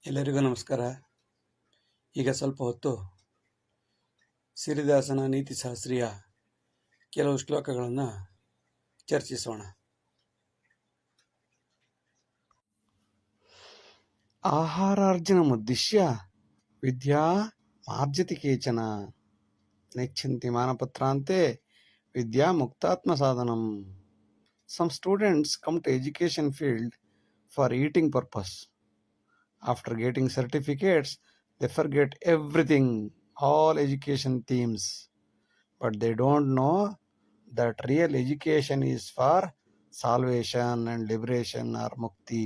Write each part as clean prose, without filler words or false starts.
ಎಲ್ಲರಿಗೂ ನಮಸ್ಕಾರ. ಈಗ ಸ್ವಲ್ಪ ಹೊತ್ತು ಸಿರಿದಾಸನ ನೀತಿಶಾಸ್ತ್ರೀಯ ಕೆಲವು ಶ್ಲೋಕಗಳನ್ನು ಚರ್ಚಿಸೋಣ. ಆಹಾರಾರ್ಜನमुद्दिश्य ವಿದ್ಯಾ ಮಾರ್ಜತಿ ಕೇಚನ ನೆಚ್ಛಂತಿ ಮಾನಪತ್ರಾಂತೆ ವಿದ್ಯಾ ಮುಕ್ತಾತ್ಮ ಸಾಧನಂ. Some students come to education field for eating purpose. After getting certificates, they forget everything, all education themes. But they don't know that real education is for salvation and liberation or mukti.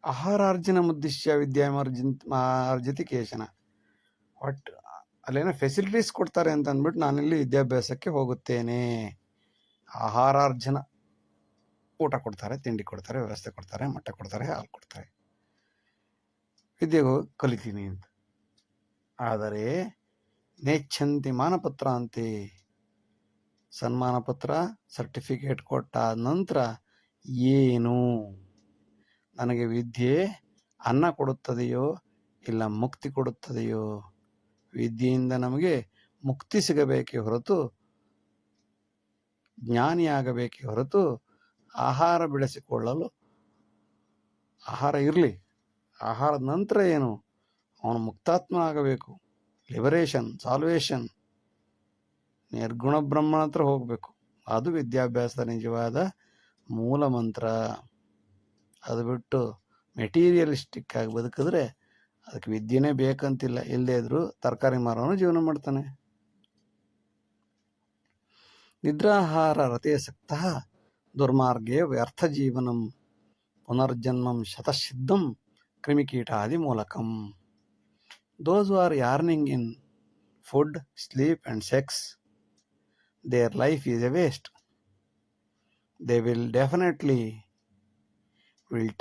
ಆಹಾರಾರ್ಜನ ಮುದ್ದಿಶ್ಯ ವಿದ್ಯಾಮಾರ್ಜತಿ ಕೇಶನ. ಒಟ್ಟು ಅಲ್ಲೇನೋ facilities ಕೊಡ್ತಾರೆ ಅಂತ ಅಂದ್ಬಿಟ್ಟು ನಾನಿಲ್ಲಿ ವಿದ್ಯಾಭ್ಯಾಸಕ್ಕೆ ಹೋಗುತ್ತೇನೆ. ಆಹಾರಾರ್ಜನ, ಊಟ ಕೊಡ್ತಾರೆ, ತಿಂಡಿ ಕೊಡ್ತಾರೆ, ವ್ಯವಸ್ಥೆ ಕೊಡ್ತಾರೆ, ಮೊಟ್ಟೆ ಕೊಡ್ತಾರೆ, ಹಾಲು ಕೊಡ್ತಾರೆ, ವಿದ್ಯೆಗೂ ಕಲಿತೀನಿ ಅಂತ. ಆದರೆ ನೆಚ್ಛಂತಿ ಮಾನಪತ್ರ ಅಂತೆ, ಸನ್ಮಾನ ಪತ್ರ ಸರ್ಟಿಫಿಕೇಟ್ ಕೊಟ್ಟ ನಂತರ ಏನು ನನಗೆ ವಿದ್ಯೆ ಅನ್ನ ಕೊಡುತ್ತದೆಯೋ ಇಲ್ಲ ಮುಕ್ತಿ ಕೊಡುತ್ತದೆಯೋ? ವಿದ್ಯೆಯಿಂದ ನಮಗೆ ಮುಕ್ತಿ ಸಿಗಬೇಕೇ ಹೊರತು, ಜ್ಞಾನಿಯಾಗಬೇಕೇ ಹೊರತು, ಆಹಾರ ಬೆಳೆಸಿಕೊಳ್ಳಲು ಆಹಾರ ಇರಲಿ, ಆಹಾರದ ನಂತರ ಏನು, ಅವನು ಮುಕ್ತಾತ್ಮ ಆಗಬೇಕು, ಲಿಬರೇಷನ್, ಸಾಲ್ವೇಷನ್, ನಿರ್ಗುಣ ಬ್ರಹ್ಮನ ಹತ್ರ ಹೋಗಬೇಕು. ಅದು ವಿದ್ಯಾಭ್ಯಾಸದ ನಿಜವಾದ ಮೂಲ ಮಂತ್ರ. ಅದು ಬಿಟ್ಟು ಮೆಟೀರಿಯಲಿಸ್ಟಿಕ್ ಆಗಿ ಬದುಕಿದ್ರೆ ಅದಕ್ಕೆ ವಿದ್ಯೆನೇ ಬೇಕಂತಿಲ್ಲ. ಇಲ್ಲದೇ ಇದ್ರೂ ತರಕಾರಿ ಮಾರೋನು ಜೀವನ ಮಾಡ್ತಾನೆ. ನಿದ್ರಾಹಾರ ರತೇಸಕ್ತ ದುರ್ಮಾರ್ಗೇ ವ್ಯರ್ಥ ಜೀವನಂ ಪುನರ್ಜನ್ಮಂ ಶತಸಿದ್ಧಂ ಕ್ರಿಮಿಕೀಟಾದಿ ಮೂಲಕಂ. Those who are yearning in food, sleep and sex, their life is a waste. They will definitely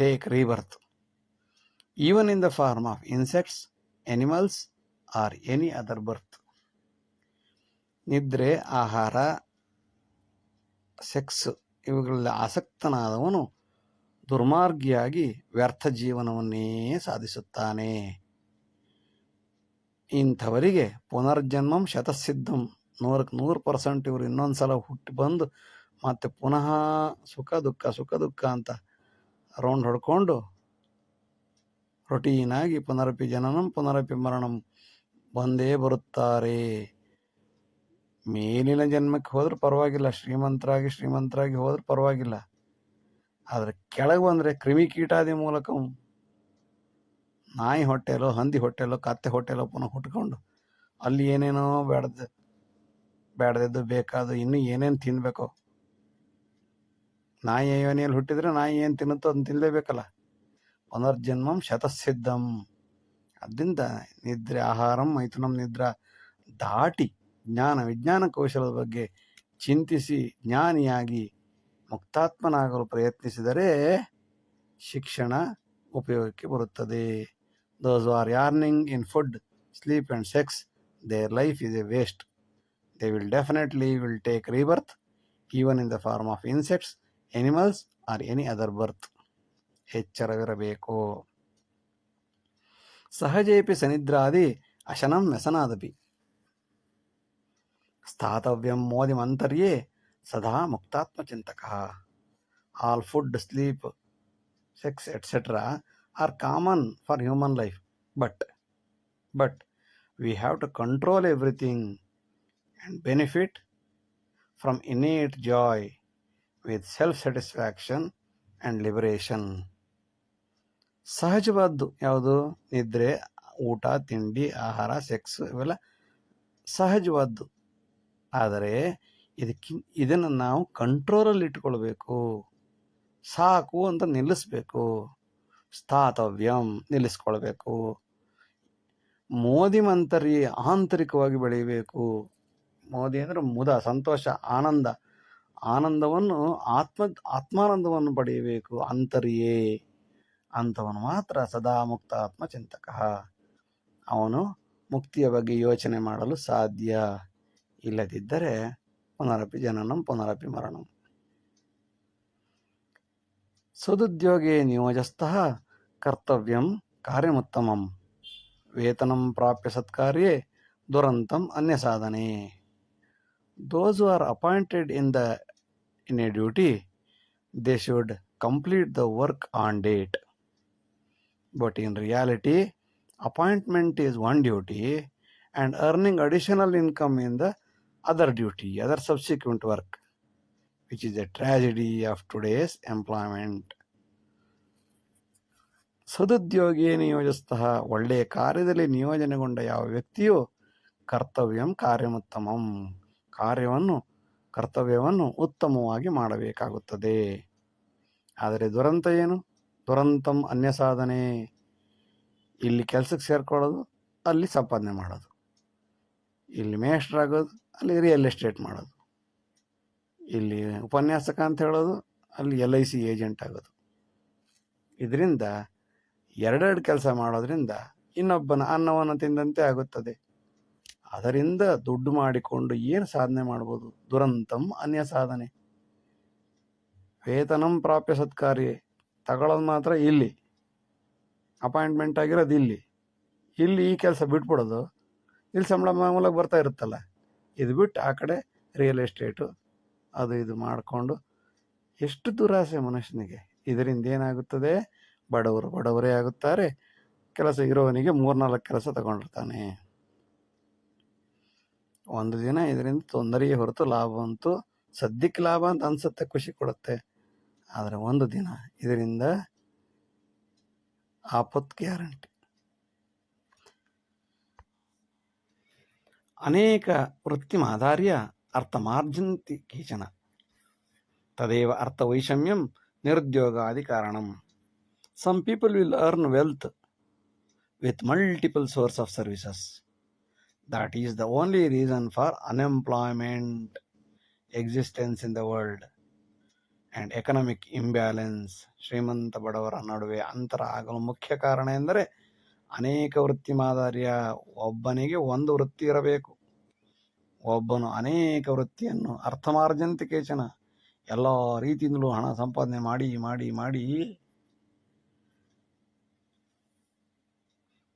take rebirth, even in the form of insects, animals or any other birth. ನಿದ್ರೆ, ಆಹಾರ, ಸೆಕ್ಸ್ ಇವುಗಳಲ್ಲಿ ಆಸಕ್ತನಾದವನು ದುರ್ಮಾರ್ಗಿಯಾಗಿ ವ್ಯರ್ಥ ಜೀವನವನ್ನೇ ಸಾಧಿಸುತ್ತಾನೆ. ಇಂಥವರಿಗೆ ಪುನರ್ಜನ್ಮಂ ಶತಸಿದ್ಧಂ, 100% ಇವರು ಇನ್ನೊಂದ್ಸಲ ಹುಟ್ಟಿ ಬಂದು ಮತ್ತೆ ಪುನಃ ಸುಖ ದುಃಖ ಅಂತ ರೌಂಡ್ ಹೊಡ್ಕೊಂಡು ರೊಟೀನಾಗಿ ಪುನರಪಿ ಜನನಂ ಪುನರಪಿ ಮರಣಂ ಬಂದೇ ಬರುತ್ತಾರೆ. ಮೇಲಿನ ಜನ್ಮಕ್ಕೆ ಹೋದ್ರೆ ಪರವಾಗಿಲ್ಲ, ಶ್ರೀಮಂತರಾಗಿ ಹೋದ್ರೆ ಪರವಾಗಿಲ್ಲ. ಆದರೆ ಕೆಳಗೆ ಬಂದರೆ ಕ್ರಿಮಿಕೀಟಾದಿ ಮೂಲಕ ನಾಯಿ ಹೊಟ್ಟೆಲೋ, ಹಂದಿ ಹೊಟ್ಟೆಲೋ, ಕತ್ತೆ ಹೊಟ್ಟೆಲೋ ಪುನಃ ಹುಟ್ಕೊಂಡು ಅಲ್ಲಿ ಏನೇನೋ ಬೇಡದಿದ್ದು ಬೇಕಾದ ಇನ್ನೂ ಏನೇನು ತಿನ್ಬೇಕೋ. ನಾಯಿ ಯೋನಿಯಲ್ಲಿ ಹುಟ್ಟಿದ್ರೆ ನಾಯಿ ಏನು ತಿನ್ನುತ್ತೋ ಅದನ್ನ ತಿನ್ನಲೇಬೇಕಲ್ಲ. ಪುನರ್ಜನ್ಮಂ ಶತಸಿದ್ಧಂ. ಅದರಿಂದ ನಿದ್ರೆ, ಆಹಾರಂ, ಮೈಥುನಂ, ನಿದ್ರಾ ದಾಟಿ ವಿಜ್ಞಾನ ಕೌಶಲದ ಬಗ್ಗೆ ಚಿಂತಿಸಿ ಜ್ಞಾನಿಯಾಗಿ ಮುಕ್ತಾತ್ಮನಾಗಲು ಪ್ರಯತ್ನಿಸಿದರೆ ಶಿಕ್ಷಣ ಉಪಯೋಗಕ್ಕೆ ಬರುತ್ತದೆ. Those who are yearning in food, sleep and sex, their life is a waste. They will definitely take rebirth, even in the form of insects, animals or any other birth. ಎಚ್ಚರವಿರಬೇಕು. ಸಹಜೇಪಿ ಸನಿದ್ರಾದಿ ಅಶನಂ ವ್ಯಸನಾದಪಿ ಸ್ಥಾತವ್ಯಂ ಮೋದಿಮಂತರ್ಯೇ ಸದಾ ಮುಕ್ತಾತ್ಮಚಿಂತಕ. All food, sleep, sex, etc. are common for human life, but we have to control everything and benefit from innate joy with self-satisfaction and liberation. ಸಹಜವಾದ್ದು ಯಾವುದು? ನಿದ್ರೆ, ಊಟ, ತಿಂಡಿ, ಆಹಾರ, sex ಇವೆಲ್ಲ ಸಹಜವಾದ್ದು. ಆದರೆ ಇದನ್ನು ನಾವು ಕಂಟ್ರೋಲಲ್ಲಿ ಇಟ್ಕೊಳ್ಬೇಕು. ಸಾಕು ಅಂತ ನಿಲ್ಲಿಸ್ಬೇಕು. ಸ್ಥಾತವ್ಯಂ, ನಿಲ್ಲಿಸ್ಕೊಳ್ಬೇಕು. ಮೋದಿ ಮಂತರಿ, ಆಂತರಿಕವಾಗಿ ಬೆಳೆಯಬೇಕು. ಮೋದಿ ಅಂದರೆ ಮುದ, ಸಂತೋಷ, ಆನಂದವನ್ನು ಆತ್ಮಾನಂದವನ್ನು ಪಡೆಯಬೇಕು. ಅಂತರ್ಯೇ, ಅಂಥವನು ಮಾತ್ರ ಸದಾ ಮುಕ್ತ ಆತ್ಮಚಿಂತಕ. ಅವನು ಮುಕ್ತಿಯ ಬಗ್ಗೆ ಯೋಚನೆ ಮಾಡಲು ಸಾಧ್ಯ. ಇಲ್ಲದಿದ್ದರೆ ಪುನರಪಿ ಜನನಂ ಪುನರಪಿ ಮರಣಂ. ಸದುದ್ಯೋಗೇ ನಿಯೋಜಸ್ಥಃ ಕರ್ತವ್ಯಂ ಕಾರ್ಯಮುತ್ತಮಂ ವೇತನಂ ಪ್ರಾಪ್ಯ ಸತ್ಕಾರ್ಯೇ ದುರಂತಂ ಅನ್ಯಸಾಧನೆ. Those who are appointed in a duty, they should complete the work on date. But in reality, appointment is one duty and earning additional income in the other duty, other subsequent work, which is a tragedy of today's employment. ಸದುದ್ಯೋಗಿಯೇ ನಿಯೋಜಸ್ತಃ, ಒಳ್ಳೆಯ ಕಾರ್ಯದಲ್ಲಿ ನಿಯೋಜನೆಗೊಂಡ ಯಾವ ವ್ಯಕ್ತಿಯು ಕರ್ತವ್ಯಂ ಕಾರ್ಯಮುತ್ತಮಂ, ಕರ್ತವ್ಯವನ್ನು ಉತ್ತಮವಾಗಿ ಮಾಡಬೇಕಾಗುತ್ತದೆ. ಆದರೆ ದುರಂತ ಏನು? ದುರಂತಂ ಅನ್ಯ ಸಾಧನೆ. ಇಲ್ಲಿ ಕೆಲಸಕ್ಕೆ ಸೇರ್ಕೊಳ್ಳೋದು, ಅಲ್ಲಿ ಸಂಪಾದನೆ ಮಾಡೋದು, ಇಲ್ಲಿ ಮೇಷ್ಟ್ರಾಗೋದು, ಅಲ್ಲಿ ರಿಯಲ್ ಎಸ್ಟೇಟ್ ಮಾಡೋದು, ಇಲ್ಲಿ ಉಪನ್ಯಾಸಕ ಅಂತ ಹೇಳೋದು, ಅಲ್ಲಿ LIC ಏಜೆಂಟ್ ಆಗೋದು. ಇದರಿಂದ ಎರಡೆರಡು ಕೆಲಸ ಮಾಡೋದ್ರಿಂದ ಇನ್ನೊಬ್ಬನ ಅನ್ನವನ್ನು ತಿಂದಂತೆ ಆಗುತ್ತದೆ. ಅದರಿಂದ ದುಡ್ಡು ಮಾಡಿಕೊಂಡು ಏನು ಸಾಧನೆ ಮಾಡ್ಬೋದು? ದುರಂತಂ ಅನ್ಯ ಸಾಧನೆ. ವೇತನಂ ಪ್ರಾಪ್ಯ ಸತ್ಕಾರ್ಯ, ತಗೊಳ್ಳೋದು ಮಾತ್ರ ಇಲ್ಲಿ, ಅಪಾಯಿಂಟ್ಮೆಂಟ್ ಆಗಿರೋದು ಇಲ್ಲಿ ಈ ಕೆಲಸ ಬಿಟ್ಬಿಡೋದು, ಇಲ್ಲಿ ಸಂಬಳ ಮಾಮೂಲಾಗಿ ಬರ್ತಾ ಇರುತ್ತಲ್ಲ, ಇದು ಬಿಟ್ಟು ಆ ಕಡೆ ರಿಯಲ್ ಎಸ್ಟೇಟು ಅದು ಇದು ಮಾಡಿಕೊಂಡು ಎಷ್ಟು ದುರಾಸೆ ಮನುಷ್ಯನಿಗೆ. ಇದರಿಂದ ಏನಾಗುತ್ತದೆ? ಬಡವರೇ ಆಗುತ್ತಾರೆ. ಕೆಲಸ ಇರೋವನಿಗೆ 3-4 ಕೆಲಸ ತಗೊಂಡಿರ್ತಾನೆ. ಒಂದು ದಿನ ಇದರಿಂದ ತೊಂದರೆಯೇ ಹೊರತು ಲಾಭ ಅಂತೂ ಸದ್ಯಕ್ಕೆ ಲಾಭ ಅಂತ ಅನ್ಸುತ್ತೆ, ಖುಷಿ ಕೊಡುತ್ತೆ. ಆದರೆ ಒಂದು ದಿನ ಇದರಿಂದ ಆಪತ್ತು ಗ್ಯಾರಂಟಿ. ಅನೇಕ ವೃತ್ತಿಮಾಧಾರ್ಯ ಅರ್ಥಮಾರ್ಜಂತಿ ಕೇಚನ ತದೇವ ಅರ್ಥವೈಷಮ್ಯಂ ನಿರುದ್ಯೋಗಾದಿ ಕಾರಣಂ. Some people will earn wealth with multiple sources of services. That is the only reason for unemployment, existence in the world, and economic imbalance. ಶ್ರೀಮಂತ ಬಡವರ ನಡುವೆ ಅಂತರ ಆಗಲು ಮುಖ್ಯ ಕಾರಣ ಎಂದರೆ ಅನೇಕ ವೃತ್ತಿ ಮಾದರಿಯ. ಒಬ್ಬನಿಗೆ ಒಂದು ವೃತ್ತಿ ಇರಬೇಕು. ಒಬ್ಬನು ಅನೇಕ ವೃತ್ತಿಯನ್ನು ಅರ್ಥಮಾರ್ಜಂತಿ ಕೇಚನ, ಎಲ್ಲ ರೀತಿಯಿಂದಲೂ ಹಣ ಸಂಪಾದನೆ ಮಾಡಿ ಮಾಡಿ ಮಾಡಿ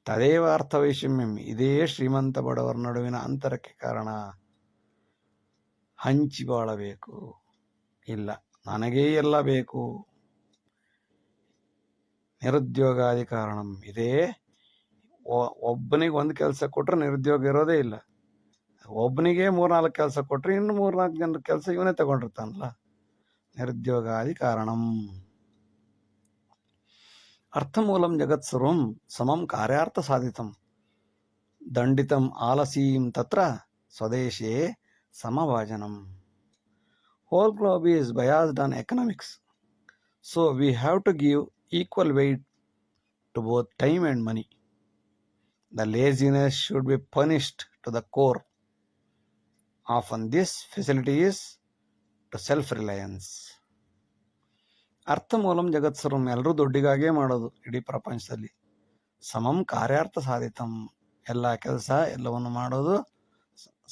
ತದೇವ ಅರ್ಥವೈಷಮ್ಯಂ, ಇದೇ ಶ್ರೀಮಂತ ಬಡವರ ನಡುವಿನ ಅಂತರಕ್ಕೆ ಕಾರಣ. ಹಂಚಿ ಬಾಳಬೇಕು, ಇಲ್ಲ ನನಗೇ ಎಲ್ಲ ಬೇಕು. ನಿರುದ್ಯೋಗಾದಿ ಕಾರಣಂ, ಇದೇ ಒಬ್ಬನಿಗೆ ಒಂದು ಕೆಲಸ ಕೊಟ್ಟರೆ ನಿರುದ್ಯೋಗ ಇರೋದೇ ಇಲ್ಲ. ಒಬ್ಬನಿಗೆ 3-4 ಕೆಲಸ ಕೊಟ್ಟರೆ ಇನ್ನು 3-4 ಜನರ ಕೆಲಸ ಇವನೇ ತಗೊಂಡಿರ್ತಾನಲ್ಲ, ನಿರುದ್ಯೋಗಾದಿ ಕಾರಣಂ. ಅರ್ಥಮೂಲಂ ಜಗತ್ಸರ್ವಂ ಸಮಂ ಕಾರ್ಯಾರ್ಥ ಸಾಧಿತಂ ದಂಡಿತಂ ಆಲಸೀಂ ತತ್ರ ಸ್ವದೇಶೇ ಸಮಭಾಜನಂ. Whole globe is biased on economics, so we have to give equal weight to both time and money. The laziness should be punished to the core. Often this facility is to self-reliance. ಅರ್ಥಮೂಲಂ ಜಗತ್ಸರ್ವಂ, ಎಲ್ಲರೂ ದುಡ್ಡಿಗಾಗೇ ಮಾಡೋದು ಇಡೀ ಪ್ರಪಂಚದಲ್ಲಿ. ಸಮಂ ಕಾರ್ಯಾರ್ಥ ಸಾಧಿತಂ, ಎಲ್ಲ ಕೆಲಸ ಎಲ್ಲವನ್ನು ಮಾಡೋದು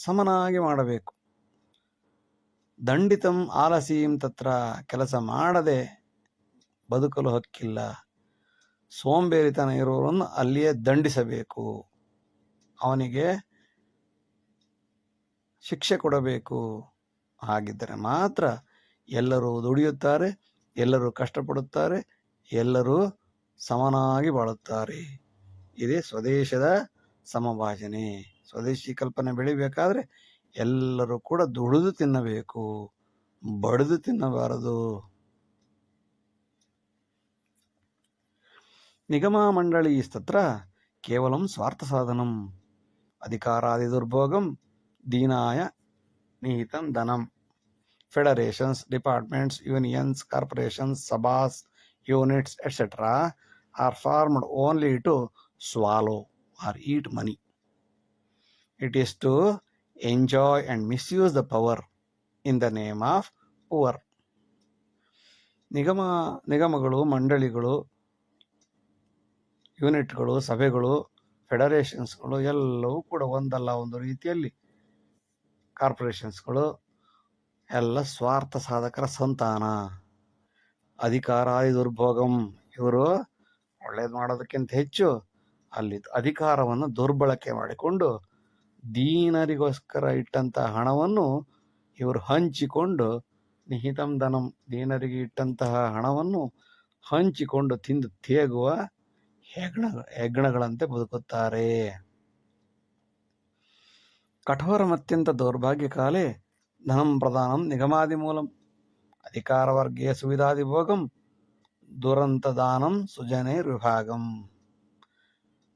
ಸಮನಾಗಿ ಮಾಡಬೇಕು. ದಂಡಿತಂ ಆಲಸೀಂ ತತ್ರ, ಕೆಲಸ ಮಾಡದೆ ಬದುಕಲು ಹಕ್ಕಿಲ್ಲ. ಸೋಂಬೇರಿತನ ಇರುವವರನ್ನು ಅಲ್ಲಿಯೇ ದಂಡಿಸಬೇಕು, ಅವನಿಗೆ ಶಿಕ್ಷೆ ಕೊಡಬೇಕು. ಹಾಗಿದ್ದರೆ ಮಾತ್ರ ಎಲ್ಲರೂ ದುಡಿಯುತ್ತಾರೆ, ಎಲ್ಲರೂ ಕಷ್ಟಪಡುತ್ತಾರೆ, ಎಲ್ಲರೂ ಸಮನಾಗಿ ಬಾಳುತ್ತಾರೆ. ಇದೇ ಸ್ವದೇಶದ ಸಮಭಾಜನೆ. ಸ್ವದೇಶಿ ಕಲ್ಪನೆ ಬೆಳಿಬೇಕಾದ್ರೆ ಎಲ್ಲರೂ ಕೂಡ ದುಡಿದು ತಿನ್ನಬೇಕು, ಬಡಿದು ತಿನ್ನಬಾರದು. ನಿಗಮ ಮಂಡಳೀಸ್ತತ್ರ ಕೇವಲಂ ಸ್ವಾರ್ಥ ಸಾಧನಂ ಅಧಿಕಾರಾದಿ ದುರ್ಭೋಗಂ ದೀನಾಯ ನಿಹಿತಂ ಧನಂ. Federations, departments, unions, corporations, sabhas, units, etc. are formed only to swallow or eat money. It is to enjoy and misuse the power in the name of poor. ನಿಗಮಗಳು, ಮಂಡಳಿಗಳು, ಯೂನಿಟ್ಗಳು, ಸಭೆಗಳು, ಫೆಡರೇಷನ್ಸ್ಗಳು ಎಲ್ಲವೂ ಕೂಡ ಒಂದಲ್ಲ ಒಂದು ರೀತಿಯಲ್ಲಿ, ಕಾರ್ಪೊರೇಷನ್ಸ್ಗಳು ಎಲ್ಲ ಸ್ವಾರ್ಥ ಸಾಧಕರ ಸಂತಾನ. ಅಧಿಕಾರಾದಿ ದುರ್ಭೋಗಂ, ಇವರು ಒಳ್ಳೆ ಮಾಡೋದಕ್ಕಿಂತ ಹೆಚ್ಚು ಅಲ್ಲಿ ಅಧಿಕಾರವನ್ನು ದುರ್ಬಳಕೆ ಮಾಡಿಕೊಂಡು ದೀನರಿಗೋಸ್ಕರ ಇಟ್ಟಂಥ ಹಣವನ್ನು ಇವರು ಹಂಚಿಕೊಂಡು ನಿಹಿತಂ ಧನಂ, ದೀನರಿಗೆ ಇಟ್ಟಂತಹ ಹಣವನ್ನು ಹಂಚಿಕೊಂಡು ತಿಂದು ತೇಗುವ ಹೆಗ್ಣಗಳಂತೆ ಬದುಕುತ್ತಾರೆ. ಕಠೋರಮತ್ಯಂತ ದೌರ್ಭಾಗ್ಯಕಾಲೇ ಧನಂ ಪ್ರಧಾನಂ ನಿಗಮಾದಿ ಮೂಲಂ ಅಧಿಕಾರವರ್ಗೀಯ ಸುವಿಧಾದಿಭೋಗಂ ದುರಂತದಾನಂ ಸುಜನೈರ್ವಿಭಾಗಂ.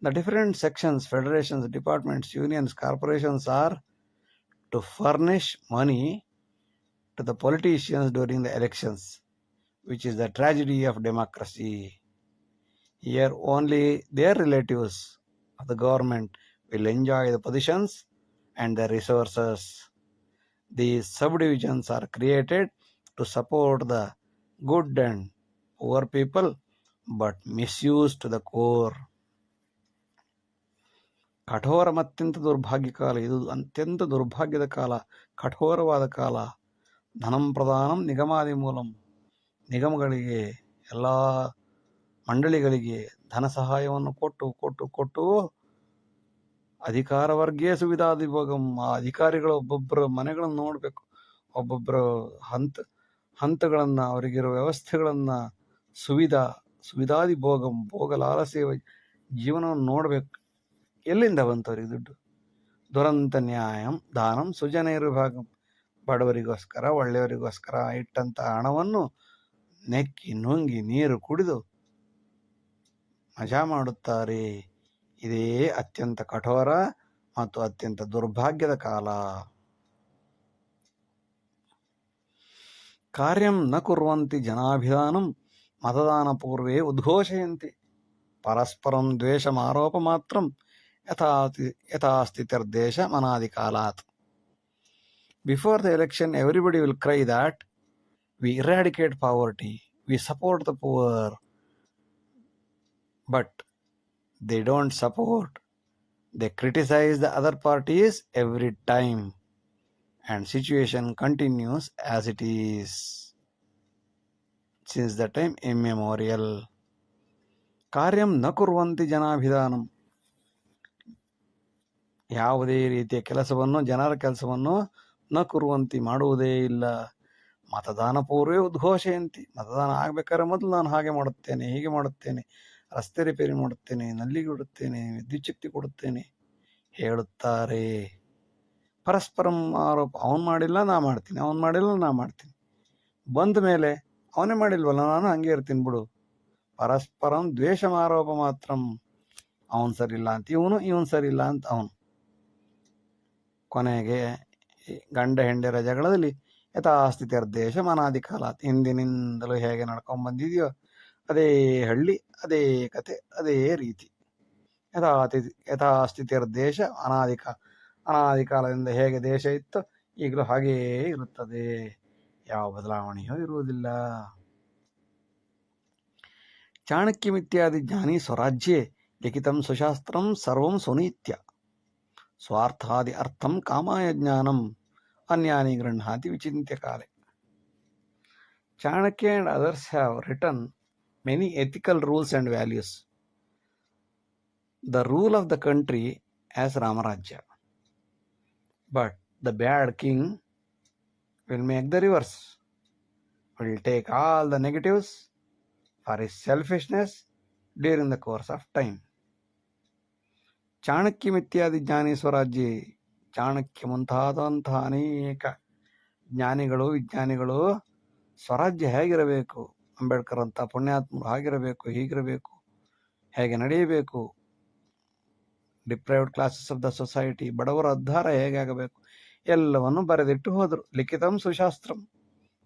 The different sections, federations, departments, unions, corporations are to furnish money to the politicians during the elections, which is the tragedy of democracy. Here only their relatives of the government will enjoy the positions and the resources. These subdivisions are created to support the good and poor people, but misused to the core. ಕಠೋರ ಮತ್ಯಂತ ದುರ್ಭಾಗ್ಯ ಕಾಲ, ಇದು ಅತ್ಯಂತ ದುರ್ಭಾಗ್ಯದ ಕಾಲ, ಕಠೋರವಾದ ಕಾಲ. ಧನಂ ಪ್ರಧಾನಂ ನಿಗಮಾದಿ ಮೂಲಂ, ನಿಗಮಗಳಿಗೆ ಎಲ್ಲ ಮಂಡಳಿಗಳಿಗೆ ಧನ ಸಹಾಯವನ್ನು ಕೊಟ್ಟು ಕೊಟ್ಟು ಕೊಟ್ಟು ಅಧಿಕಾರವರ್ಗೀಯ ಸುವಿಧಾದಿಭೋಗಂ, ಆ ಅಧಿಕಾರಿಗಳು ಒಬ್ಬೊಬ್ಬರ ಮನೆಗಳನ್ನು ನೋಡಬೇಕು, ಒಬ್ಬೊಬ್ಬರ ಹಂತಗಳನ್ನು, ಅವರಿಗಿರೋ ವ್ಯವಸ್ಥೆಗಳನ್ನು, ಸುವಿಧಾದಿಭೋಗಂ, ಭೋಗಲಾಲಸೆಯ ಜೀವನವನ್ನು ನೋಡಬೇಕು. ಎಲ್ಲಿಂದ ಬಂತು ಅವರಿಗೆ ದುಡ್ಡು? ದುರಂತ ನ್ಯಾಯಂ ದಾನಂ ಸುಜನೈರ್ವಿಭಾಗಂ, ಬಡವರಿಗೋಸ್ಕರ ಒಳ್ಳೆಯವರಿಗೋಸ್ಕರ ಇಟ್ಟಂಥ ಹಣವನ್ನು ನೆಕ್ಕಿ ನುಂಗಿ ನೀರು ಕುಡಿದು ಮಜಾ ಮಾಡುತ್ತಾರೆ. ಇದೇ ಅತ್ಯಂತ ಕಠೋರ ಮತ್ತು ಅತ್ಯಂತ ದುರ್ಭಾಗ್ಯದ ಕಾಲ. ಕಾರ್ಯಂ ನ ಕುರ್ವಂತಿ ಜನಾಭಿಧಾನಂ ಮತದಾನ ಪೂರ್ವೇ ಉದ್ಘೋಷಯಂತಿ ಪರಸ್ಪರಂ ದ್ವೇಷಮಾರೋಪ ಮಾತ್ರಂ ಯಥಾಸ್ಥಿತಿರ್ದೇಶ ಮನಾದಿಕಾಲಾತ್. Before the election, everybody will cry that we eradicate poverty, we support the poor, but they don't support. They criticize the other parties every time, and situation continues as it is since the time immemorial. ಕಾರ್ಯಂ ನ ಕುರ್ವಂತಿ ಜನಾಭಿಧಾನಂ, ಯಾವುದೇ ರೀತಿಯ ಕೆಲಸವನ್ನು, ಜನರ ಕೆಲಸವನ್ನು ನ ಕುರುವಂತಿ, ಮಾಡುವುದೇ ಇಲ್ಲ. ಮತದಾನ ಪೂರ್ವೇ ಉದ್ಘೋಷಯಂತಿ, ಮತದಾನ ಆಗಬೇಕಾದ್ರೆ ಮೊದಲು ನಾನು ಹಾಗೆ ಮಾಡುತ್ತೇನೆ, ಹೀಗೆ ಮಾಡುತ್ತೇನೆ, ರಸ್ತೆ ರಿಪೇರಿ ಮಾಡುತ್ತೇನೆ, ನಲ್ಲಿಗೆ ಇಡುತ್ತೇನೆ, ವಿದ್ಯುತ್ ಶಕ್ತಿ ಕೊಡುತ್ತೇನೆ ಹೇಳುತ್ತಾರೆ. ಪರಸ್ಪರಂ ಆರೋಪ, ಅವನು ಮಾಡಿಲ್ಲ ನಾ ಮಾಡ್ತೀನಿ, ಅವನು ಮಾಡಿಲ್ಲ ನಾ ಮಾಡ್ತೀನಿ, ಬಂದ ಮೇಲೆ ಅವನೇ ಮಾಡಿಲ್ವಲ್ಲ ನಾನು ಹಂಗೆ ಇರ್ತೀನಿ ಬಿಡು. ಪರಸ್ಪರಂ ದ್ವೇಷಮಾರೋಪ ಮಾತ್ರಂ, ಅವನು ಸರಿಯಿಲ್ಲ ಅಂತ ಇವನು, ಇವನು ಸರಿಯಿಲ್ಲ ಅಂತ ಅವನು. ಕೊನೆಗೆ ಗಂಡ ಹೆಂಡರ ಜಗಳದಲ್ಲಿ ಯಥಾಸ್ಥಿತಿರ್ದೇಶ ಮನಾದಿ ಕಾಲಾತ್, ಹಿಂದಿನಿಂದಲೂ ಹೇಗೆ ನಡ್ಕೊಂಡು ಬಂದಿದೆಯೋ ಅದೇ ಹಳ್ಳಿ, ಅದೇ ಕತೆ, ಅದೇ ರೀತಿ. ಯಥಾಸ್ಥಿತಿರ್ದೇಶ ಅನಾದಿ ಕಾಲದಿಂದ ಹೇಗೆ ದೇಶ ಇತ್ತು ಈಗಲೂ ಹಾಗೆಯೇ ಇರುತ್ತದೆ, ಯಾವ ಬದಲಾವಣೆಯೂ ಇರುವುದಿಲ್ಲ. ಚಾಣಕ್ಯಮಿತ್ಯಾದಿ ಜ್ಞಾನಿ ಸ್ವರಾಜ್ಯೆ ಲಿಖಿತಂ ಸುಶಾಸ್ತ್ರಂ ಸರ್ವಂ ಸುನೀತ್ಯ ಸ್ವಾರ್ಥಾದಿ ಅರ್ಥಂ ಕಾಮಾಯ ಜ್ಞಾನಂ ಅನ್ಯಾನಿ ಗೃಹ್ಣಾತಿ ವಿಚಿಂತ್ಯ ಕಾಲೆ. Chanakya and others have written many ethical rules and values. The rule of the country as Ramarajya. But the bad king will make the reverse, will take all the negatives for his selfishness during the course of time. ಚಾಣಕ್ಯಮಿತ್ಯಾದಿ ಜ್ಞಾನಿ ಸ್ವರಾಜ್ಯ, ಚಾಣಕ್ಯ ಮುಂತಾದಂತಹ ಅನೇಕ ಜ್ಞಾನಿಗಳು, ವಿಜ್ಞಾನಿಗಳು ಸ್ವರಾಜ್ಯ ಹೇಗಿರಬೇಕು, ಅಂಬೇಡ್ಕರ್ ಅಂತ ಪುಣ್ಯಾತ್ಮರು ಹಾಗಿರಬೇಕು, ಹೀಗಿರಬೇಕು, ಹೇಗೆ ನಡೆಯಬೇಕು, deprived classes of the society, ಬಡವರ ಉದ್ಧಾರ ಹೇಗೆ ಆಗಬೇಕು, ಎಲ್ಲವನ್ನು ಬರೆದಿಟ್ಟು ಹೋದರು. ಲಿಖಿತಂ ಸುಶಾಸ್ತ್ರಂ,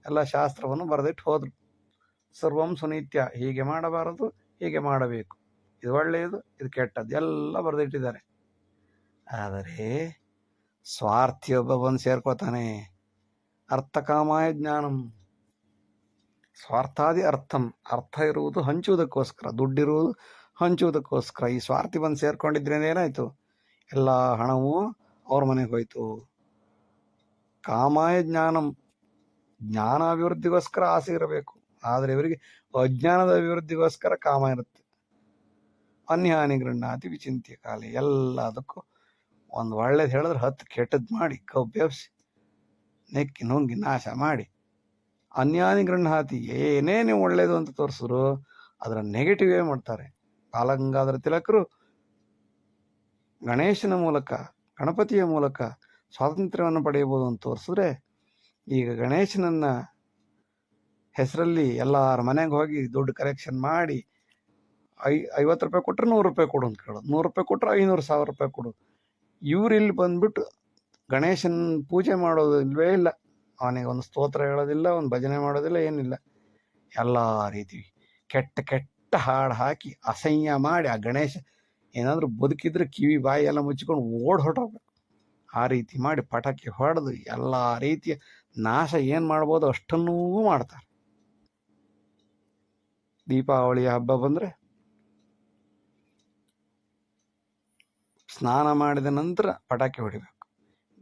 ಎಲ್ಲ ಶಾಸ್ತ್ರವನ್ನು ಬರೆದಿಟ್ಟು ಹೋದರು. ಸರ್ವಂ ಸುನೀತ್ಯ, ಹೀಗೆ ಮಾಡಬಾರದು, ಹೀಗೆ ಮಾಡಬೇಕು, ಇದು ಒಳ್ಳೆಯದು, ಇದು ಕೆಟ್ಟದ್ದು, ಎಲ್ಲ ಬರೆದಿಟ್ಟಿದ್ದಾರೆ. ಆದರೆ ಸ್ವಾರ್ಥಿಯೊಬ್ಬ ಬಂದು ಸೇರ್ಕೋತಾನೆ. ಅರ್ಥಕಾಮಾಯ ಜ್ಞಾನಂ, ಸ್ವಾರ್ಥಾದಿ ಅರ್ಥಂ, ಅರ್ಥ ಇರುವುದು ಹಂಚುವುದಕ್ಕೋಸ್ಕರ, ದುಡ್ಡಿರುವುದು ಹಂಚುವುದಕ್ಕೋಸ್ಕರ. ಈ ಸ್ವಾರ್ಥಿ ಬಂದು ಸೇರ್ಕೊಂಡಿದ್ರಿಂದ ಏನಾಯಿತು, ಎಲ್ಲ ಹಣವೂ ಅವ್ರ ಮನೆಗೆ ಹೋಯಿತು. ಕಾಮಾಯ ಜ್ಞಾನಂ, ಜ್ಞಾನ ಅಭಿವೃದ್ಧಿಗೋಸ್ಕರ ಆಸೆ ಇರಬೇಕು, ಆದರೆ ಇವರಿಗೆ ಅಜ್ಞಾನದ ಅಭಿವೃದ್ಧಿಗೋಸ್ಕರ ಕಾಮ ಇರುತ್ತೆ. ಅನ್ಯಾನಿ ಗೃಹ್ಣಾತಿ ವಿಚಿಂತ್ಯ ಕಾಲೆ. ಎಲ್ಲದಕ್ಕೂ ಒಂದು ಒಳ್ಳೇದು ಹೇಳಿದ್ರೆ 10 ಕೆಟ್ಟದ್ದು ಮಾಡಿ ಕಬ್ಬೆಬ್ಸಿ ನೆಕ್ಕಿ ನುಂಗಿ ನಾಶ ಮಾಡಿ, ಅನ್ಯಾನಿ ಗೃಹ್ಣಾತಿ ಏನೇ ನೀವು ಒಳ್ಳೇದು ಅಂತ ತೋರಿಸಿದ್ರು ಅದರ ನೆಗೆಟಿವೇ ಮಾಡ್ತಾರೆ. ಬಾಲಗಂಗಾಧರ ತಿಲಕರು ಗಣೇಶನ ಮೂಲಕ, ಗಣಪತಿಯ ಮೂಲಕ ಸ್ವಾತಂತ್ರ್ಯವನ್ನು ಪಡೆಯಬಹುದು ಅಂತ ತೋರಿಸಿದ್ರೆ, ಈಗ ಗಣೇಶನನ್ನ ಹೆಸರಲ್ಲಿ ಎಲ್ಲರ ಮನೆಗೆ ಹೋಗಿ ದುಡ್ಡು ಕಲೆಕ್ಷನ್ ಮಾಡಿ 50 ರೂಪಾಯಿ ಕೊಟ್ಟರೆ 100 ರೂಪಾಯಿ ಕೊಡು ಅಂತ ಕೇಳೋದು, 100 ರೂಪಾಯಿ ಕೊಟ್ಟರೆ 500,000 ರೂಪಾಯಿ ಕೊಡು. ಇವ್ರು ಇಲ್ಲಿ ಬಂದ್ಬಿಟ್ಟು ಗಣೇಶನ ಪೂಜೆ ಮಾಡೋದು ಇಲ್ವೇ ಇಲ್ಲ, ಅವನಿಗೆ ಒಂದು ಸ್ತೋತ್ರ ಹೇಳೋದಿಲ್ಲ, ಒಂದು ಭಜನೆ ಮಾಡೋದಿಲ್ಲ, ಏನಿಲ್ಲ. ಎಲ್ಲ ರೀತಿ ಕೆಟ್ಟ ಕೆಟ್ಟ ಹಾಡು ಹಾಕಿ ಅಸಹ್ಯ ಮಾಡಿ, ಆ ಗಣೇಶ ಏನಾದರೂ ಬದುಕಿದ್ರೆ ಕಿವಿ ಬಾಯಿ ಎಲ್ಲ ಮುಚ್ಚಿಕೊಂಡು ಹೊರಟೋಗ್ಬೇಕು. ಆ ರೀತಿ ಮಾಡಿ ಪಟಾಕಿ ಹೊಡೆದು ಎಲ್ಲ ರೀತಿಯ ನಾಶ ಏನು ಮಾಡ್ಬೋದು ಅಷ್ಟನ್ನೂ ಮಾಡ್ತಾರೆ. ದೀಪಾವಳಿಯ ಹಬ್ಬ ಬಂದರೆ ಸ್ನಾನ ಮಾಡಿದ ನಂತರ ಪಟಾಕಿ ಹೊಡಿಬೇಕು.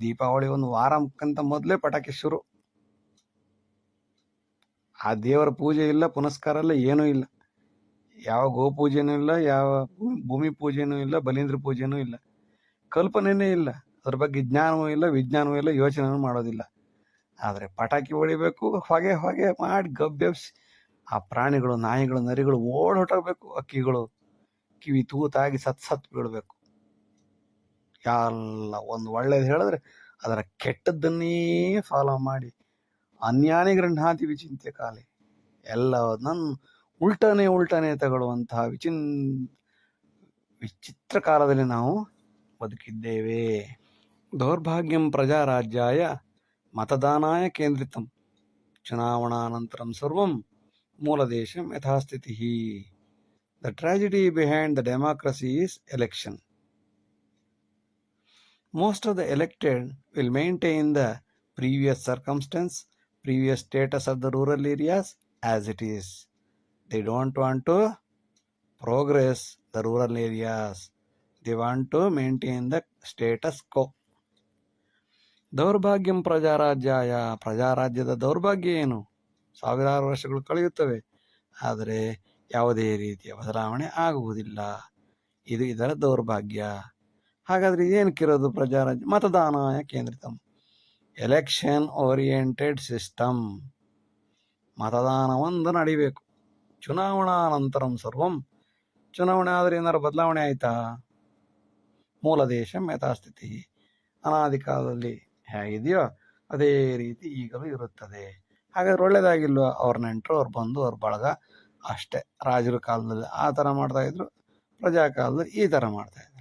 ದೀಪಾವಳಿ ಒಂದು ವಾರಕ್ಕಿಂತ ಮೊದಲೇ ಪಟಾಕಿ ಶುರು. ಆ ದೇವರ ಪೂಜೆ ಇಲ್ಲ, ಪುನಸ್ಕಾರ ಇಲ್ಲ, ಏನೂ ಇಲ್ಲ. ಯಾವ ಗೋಪೂಜೆನೂ ಇಲ್ಲ, ಯಾವ ಭೂಮಿ ಪೂಜೆನೂ ಇಲ್ಲ, ಬಲೀಂದ್ರ ಪೂಜೆನೂ ಇಲ್ಲ, ಕಲ್ಪನೆನೇ ಇಲ್ಲ, ಅದ್ರ ಬಗ್ಗೆ ಜ್ಞಾನವೂ ಇಲ್ಲ, ವಿಜ್ಞಾನವೂ ಇಲ್ಲ, ಯೋಚನೆನೂ ಮಾಡೋದಿಲ್ಲ. ಆದರೆ ಪಟಾಕಿ ಹೊಡಿಬೇಕು, ಹೊಗೆ ಹೊಗೆ ಮಾಡಿ ಗಬ್ಬೆಬ್ಸಿ ಆ ಪ್ರಾಣಿಗಳು, ನಾಯಿಗಳು, ನರಿಗಳು ಹೊರಟೋಗ್ಬೇಕು. ಅಕ್ಕಿಗಳು ಕಿವಿ ತೂತಾಗಿ ಸತ್ ಬೀಳಬೇಕು. ಎಲ್ಲ ಒಂದು ಒಳ್ಳೇದು ಹೇಳಿದ್ರೆ ಅದರ ಕೆಟ್ಟದ್ದನ್ನೇ ಫಾಲೋ ಮಾಡಿ, ಅನ್ಯಾನಿ ಗೃಹ್ಣಾತಿ ವಿಚಿಂತ್ಯ ಕಾಲೆ, ಎಲ್ಲವನ್ನ ಉಲ್ಟಾನೆ ತಗೊಳ್ಳುವಂತಹ ವಿಚಿತ್ರ ಕಾಲದಲ್ಲಿ ನಾವು ಬದುಕಿದ್ದೇವೆ. ದೌರ್ಭಾಗ್ಯಂ ಪ್ರಜಾರಾಜ್ಯಾಯ ಮತದಾನಾಯ ಕೇಂದ್ರಿತಂ ಚುನಾವಣಾನಂತರಂ ಸರ್ವಂ ಮೂಲದೇಶಂ ಯಥಾಸ್ಥಿತಿ. The tragedy behind the democracy is election. Most of the elected will maintain the previous circumstance, previous status of the rural areas as it is. They don't want to progress the rural areas. They want to maintain the status quo. ದೌರ್ಭಾಗ್ಯಂ ಪ್ರಜಾರಾಜ್ಯಾಯ, ಪ್ರಜಾರಾಜ್ಯದ ದೌರ್ಭಾಗ್ಯ ಏನು? ಸಾವಿರಾರು ವರ್ಷಗಳು ಕಳೆಯುತ್ತವೆ, ಆದರೆ ಯಾವುದೇ ರೀತಿಯ ಬದಲಾವಣೆ ಆಗುವುದಿಲ್ಲ. ಇದು ಇದರ ದೌರ್ಭಾಗ್ಯ. ಹಾಗಾದ್ರೆ ಏನಕ್ಕಿರೋದು ಪ್ರಜಾರಾಜ್ಯ? ಮತದಾನಾಯ ಕೇಂದ್ರಿತಂ, ಎಲೆಕ್ಷನ್ ಓರಿಯೆಂಟೆಡ್ ಸಿಸ್ಟಮ್. ಮತದಾನ ಒಂದು ನಡಿಬೇಕು. ಚುನಾವಣಾನಂತರಂ ಸರ್ವಂ, ಚುನಾವಣೆ ಆದರೆ ಏನಾರು ಬದಲಾವಣೆ ಆಯ್ತಾ? ಮೂಲ ದೇಶಂ ಯಥಾಸ್ಥಿತಿ, ಅನಾದಿ ಕಾಲದಲ್ಲಿ ಹೇಗಿದೆಯೋ ಅದೇ ರೀತಿ ಈಗಲೂ ಇರುತ್ತದೆ. ಹಾಗಾದ್ರೆ ಒಳ್ಳೇದಾಗಿಲ್ವ? ಅವ್ರ ನೆಂಟರು, ಅವ್ರು ಬಂದು, ಅವ್ರ ಬಳಗ ಅಷ್ಟೇ. ರಾಜರ ಕಾಲದಲ್ಲಿ ಆ ಥರ ಮಾಡ್ತಾ ಇದ್ರು, ಪ್ರಜಾ ಕಾಲದಲ್ಲಿ ಈ ಥರ ಮಾಡ್ತಾ ಇದ್ರು.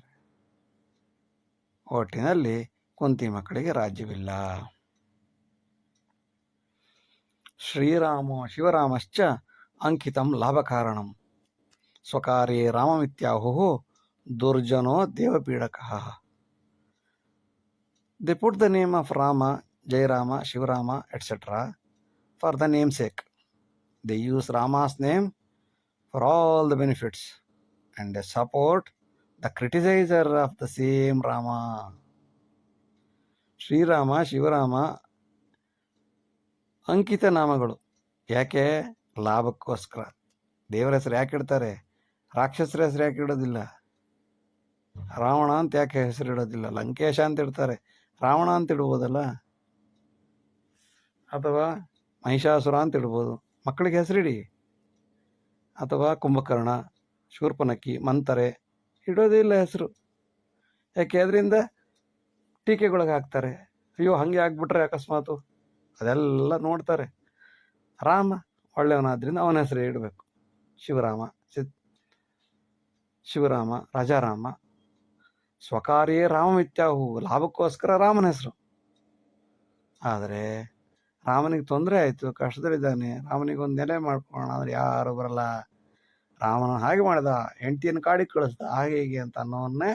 ಒಟ್ಟಿನಲ್ಲಿ ಕುಂತಿ ಮಕ್ಕಳಿಗೆ ರಾಜ್ಯವಿಲ್ಲ. ಶಿವರಾಮಶ್ಚ ಅಂಕಿತಂ ಲಾಭಕಾರಣಂ ಸ್ವಕಾರ್ಯೇ ರಾಮಮಿತ್ಯಾಹುಃ ದುರ್ಜನೋ ದೇವಪೀಡಕಃ. They put the name of Rama, Jairama, Shivarama, etc. for the namesake. They use Rama's name for all the benefits and they support the criticizer of the same Rama. Shriram, Shivarama ಅಂಕಿತ ನಾಮಗಳು. ಯಾಕೆ? ಲಾಭಕ್ಕೋಸ್ಕರ. ದೇವರ ಹೆಸರು ಯಾಕೆ ಇಡ್ತಾರೆ? ರಾಕ್ಷಸರ ಹೆಸರು ಯಾಕೆ ಇಡೋದಿಲ್ಲ? ರಾವಣ ಅಂತ ಯಾಕೆ ಹೆಸರು ಇಡೋದಿಲ್ಲ? ಲಂಕೇಶ ಅಂತ ಇಡ್ತಾರೆ, ರಾವಣ ಅಂತ ಇಡ್ಬೋದಲ್ಲ, ಅಥವಾ ಮಹಿಷಾಸುರ ಅಂತ ಇಡ್ಬೋದು. ಮಕ್ಕಳಿಗೆ ಹೆಸರಿಡಿ. ಅಥವಾ ಕುಂಭಕರ್ಣ, ಶೂರ್ಪನಖಿ, ಮಂತರೆ ಇಡೋದಿಲ್ಲ ಹೆಸರು. ಯಾಕೆ? ಅದರಿಂದ ಟೀಕೆಗಳಿಗೆ ಹಾಕ್ತಾರೆ. ಅಯ್ಯೋ ಹಂಗೆ ಆಗ್ಬಿಟ್ರೆ ಅಕಸ್ಮಾತು, ಅದೆಲ್ಲ ನೋಡ್ತಾರೆ. ರಾಮ ಒಳ್ಳೆಯವನಾದ್ರಿಂದ ಅವನ ಹೆಸರು ಇಡಬೇಕು. ಶಿವರಾಮ, ರಾಜಾರಾಮ. ಸ್ವಕಾರ್ಯೇ ರಾಮಮಿತ್ಯಾಹು, ಲಾಭಕ್ಕೋಸ್ಕರ ರಾಮನ ಹೆಸರು. ಆದರೆ ರಾಮನಿಗೆ ತೊಂದರೆ ಆಯಿತು, ಕಷ್ಟದಲ್ಲಿದ್ದಾನೆ, ರಾಮನಿಗೆ ಒಂದು ನೆಲೆ ಮಾಡ್ಕೊಳ್ಳೋಣ ಅಂದ್ರೆ ಯಾರು ಬರಲ್ಲ. ರಾಮನ ಹಾಗೆ ಮಾಡಿದ, ಹೆಂಡತಿಯನ್ನು ಕಾಡಿಗೆ ಕಳಿಸ್ದ, ಹಾಗೆ ಹೀಗೆ ಅಂತ ಅನ್ನೋನ್ನೇ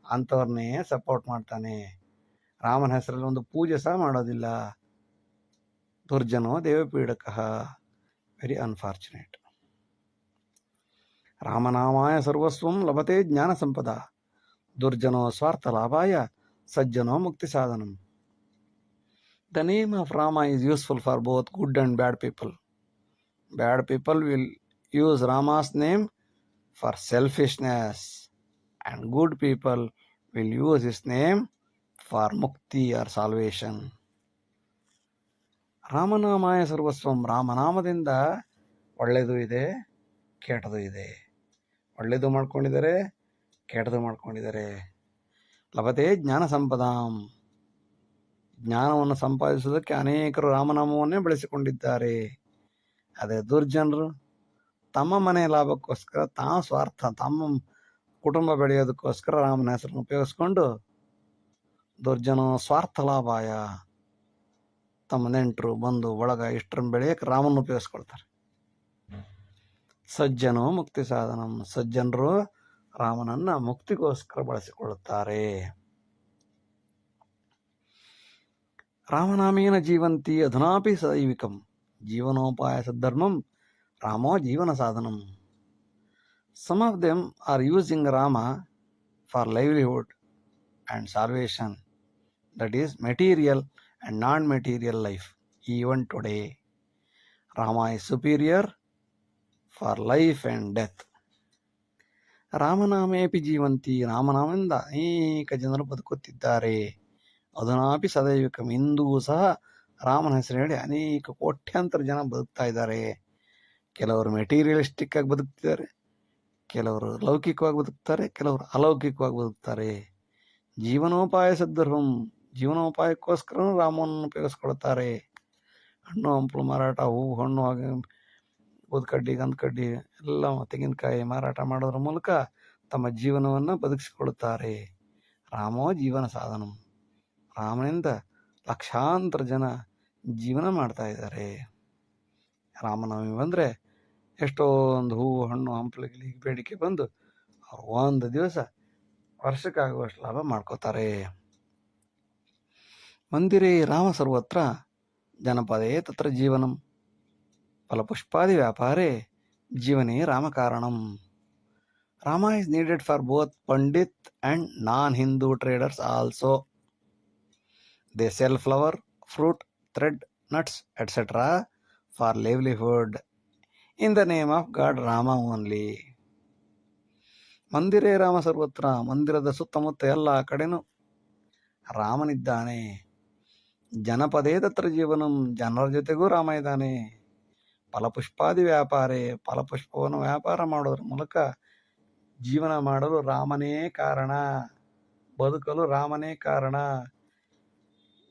ಅಂಥವ್ರನ್ನೇ ಸಪೋರ್ಟ್ ಮಾಡ್ತಾನೆ. ರಾಮನ ಹೆಸರಲ್ಲಿ ಒಂದು ಪೂಜೆ ಸಹ ಮಾಡೋದಿಲ್ಲ. ದುರ್ಜನೋ ದೇವಪೀಡಕಃ. Very unfortunate. ರಾಮನಾಮಾಯ ಸರ್ವಸ್ವಂ ಲಭತೆ ಜ್ಞಾನ ಸಂಪದ, ದುರ್ಜನೋ ಸ್ವಾರ್ಥ ಲಾಭಾಯ ಸಜ್ಜನೋ ಮುಕ್ತಿ ಸಾಧನಂ. The name of Rama is useful for both good and bad people. Bad people will use Rama's name for selfishness, and good people will use his name for mukti or salvation. ರಾಮನಾಮಾಯ ಸರ್ವಸ್ವಂ. ರಾಮನಾಮದಿಂದ ಒಳ್ಳೆಯದು ಇದೆ, ಕೆಟ್ಟದು ಇದೆ. ಒಳ್ಳೆಯದು ಮಾಡ್ಕೊಂಡಿದ್ದಾರೆ, ಕೆಟ್ಟದು ಮಾಡ್ಕೊಂಡಿದ್ದಾರೆ. ಲಭತೆ ಜ್ಞಾನ ಸಂಪದಾಂ. ಜ್ಞಾನವನ್ನು ಸಂಪಾದಿಸುವುದಕ್ಕೆ ಅನೇಕರು ರಾಮನಾಮವನ್ನೇ ಬೆಳೆಸಿಕೊಂಡಿದ್ದಾರೆ. ಅದೇ ದುರ್ಜನರು ತಮ್ಮ ಮನೆಯ ಲಾಭಕ್ಕೋಸ್ಕರ, ಸ್ವಾರ್ಥ, ತಮ್ಮ ಕುಟುಂಬ ಬೆಳೆಯೋದಕ್ಕೋಸ್ಕರ ರಾಮನ ಹೆಸರನ್ನು ಉಪಯೋಗಿಸ್ಕೊಂಡು ದುರ್ಜನ ಸ್ವಾರ್ಥ ಲಾಭಾಯ, ತಮ್ಮ ನೆಂಟರು ಬಂಧು ಬಳಗ ಇಷ್ಟರನ್ನು ಬೆಳೆಯಕ್ಕೆ ರಾಮನ ಉಪಯೋಗಿಸ್ಕೊಳ್ತಾರೆ. ಸಜ್ಜನೋ ಮುಕ್ತಿ ಸಾಧನಂ. ಸಜ್ಜನರು ರಾಮನನ್ನ ಮುಕ್ತಿಗೋಸ್ಕರ ಬಳಸಿಕೊಳ್ಳುತ್ತಾರೆ. ರಾಮನಾಮೇನ ಜೀವಂತಿ ಅಧುನಾಪಿ ಸದೈವಿಕಂ. ಜೀವನೋಪಾಯ ಸದ್ಧರ್ಮಂ ರಾಮೋ ಜೀವನ ಸಾಧನಂ. Some of them are using Rama for livelihood and salvation, that is material and non-material life. Even today, Rama is superior for life and death. ರಾಮನಾಮೇಪಿ Jeevanti. ರಾಮನಾಮದಿಂದ ಅನೇಕ ಜನರು ಬದುಕುತ್ತಿದ್ದಾರೆ. ಅಧುನಾಪಿ ಸದೈವಿಕಂ. ಇಂದೂ ಸಹ ರಾಮನ ಹೆಸರು ಹೇಳಿ ಅನೇಕ ಕೋಟ್ಯಾಂತರ ಜನ ಬದುಕ್ತಾ ಇದ್ದಾರೆ. ಕೆಲವರು ಮೆಟೀರಿಯಲಿಸ್ಟಿಕ್ ಆಗಿ ಬದುಕ್ತಿದ್ದಾರೆ, ಕೆಲವರು ಲೌಕಿಕವಾಗಿ ಬದುಕ್ತಾರೆ, ಕೆಲವರು ಅಲೌಕಿಕವಾಗಿ ಬದುಕ್ತಾರೆ. ಜೀವನೋಪಾಯ ಸದ್ಧರ್ಮಂ. ಜೀವನೋಪಾಯಕ್ಕೋಸ್ಕರ ರಾಮನನ್ನು ಉಪಯೋಗಿಸ್ಕೊಳ್ತಾರೆ. ಹಣ್ಣು ಹಂಪಲು ಮಾರಾಟ, ಹೂವು ಹಣ್ಣು ಹಾಗೆ ಊದ್ಕಡ್ಡಿ ಗಂಧಕಡ್ಡಿ ಎಲ್ಲ ತೆಂಗಿನಕಾಯಿ ಮಾರಾಟ ಮಾಡೋದ್ರ ಮೂಲಕ ತಮ್ಮ ಜೀವನವನ್ನು ಬದುಕಿಸಿಕೊಳ್ಳುತ್ತಾರೆ. ರಾಮೋ ಜೀವನ ಸಾಧನಂ. ರಾಮನಿಂದ ಲಕ್ಷಾಂತರ ಜನ ಜೀವನ ಮಾಡ್ತಾ ಇದ್ದಾರೆ. ರಾಮನವಮಿ ಬಂದರೆ ಎಷ್ಟೊಂದು ಹೂವು ಹಣ್ಣು ಹಂಪಲಿಗೆ ಬೇಡಿಕೆ ಬಂದು ಅವ್ರು ಒಂದು ದಿವಸ ವರ್ಷಕ್ಕಾಗುವಷ್ಟು ಲಾಭ ಮಾಡ್ಕೋತಾರೆ. ಮಂದಿರೇ ರಾಮ ಸರ್ವತ್ರ ಜನಪದೇ ತತ್ರ ಜೀವನಂ. ಫಲಪುಷ್ಪಾದಿ ವ್ಯಾಪಾರೇ ಜೀವನೇ ರಾಮಕಾರಣಂ. Rama is needed for both Pandit and non-Hindu traders also. They sell flower, fruit, thread, nuts, etc. for livelihood in the name of God Rama only. ಮಂದಿರೇ Rama ಸರ್ವತ್ರ. ಮಂದಿರದ ಸುತ್ತಮುತ್ತ ಎಲ್ಲ ಕಡೆನೂ ರಾಮನಿದ್ದಾನೆ. ಜನಪದೇ ತತ್ರ ಜೀವನಂ. ಜನರ ಜೊತೆಗೂ ರಾಮ ಇದ್ದಾನೆ. ಫಲಪುಷ್ಪಾದಿ ವ್ಯಾಪಾರೇ. ಫಲಪುಷ್ಪವನ್ನು ವ್ಯಾಪಾರ ಮಾಡೋದ್ರ ಮೂಲಕ ಜೀವನ ಮಾಡಲು ರಾಮನೇ ಕಾರಣ, ಬದುಕಲು ರಾಮನೇ ಕಾರಣ.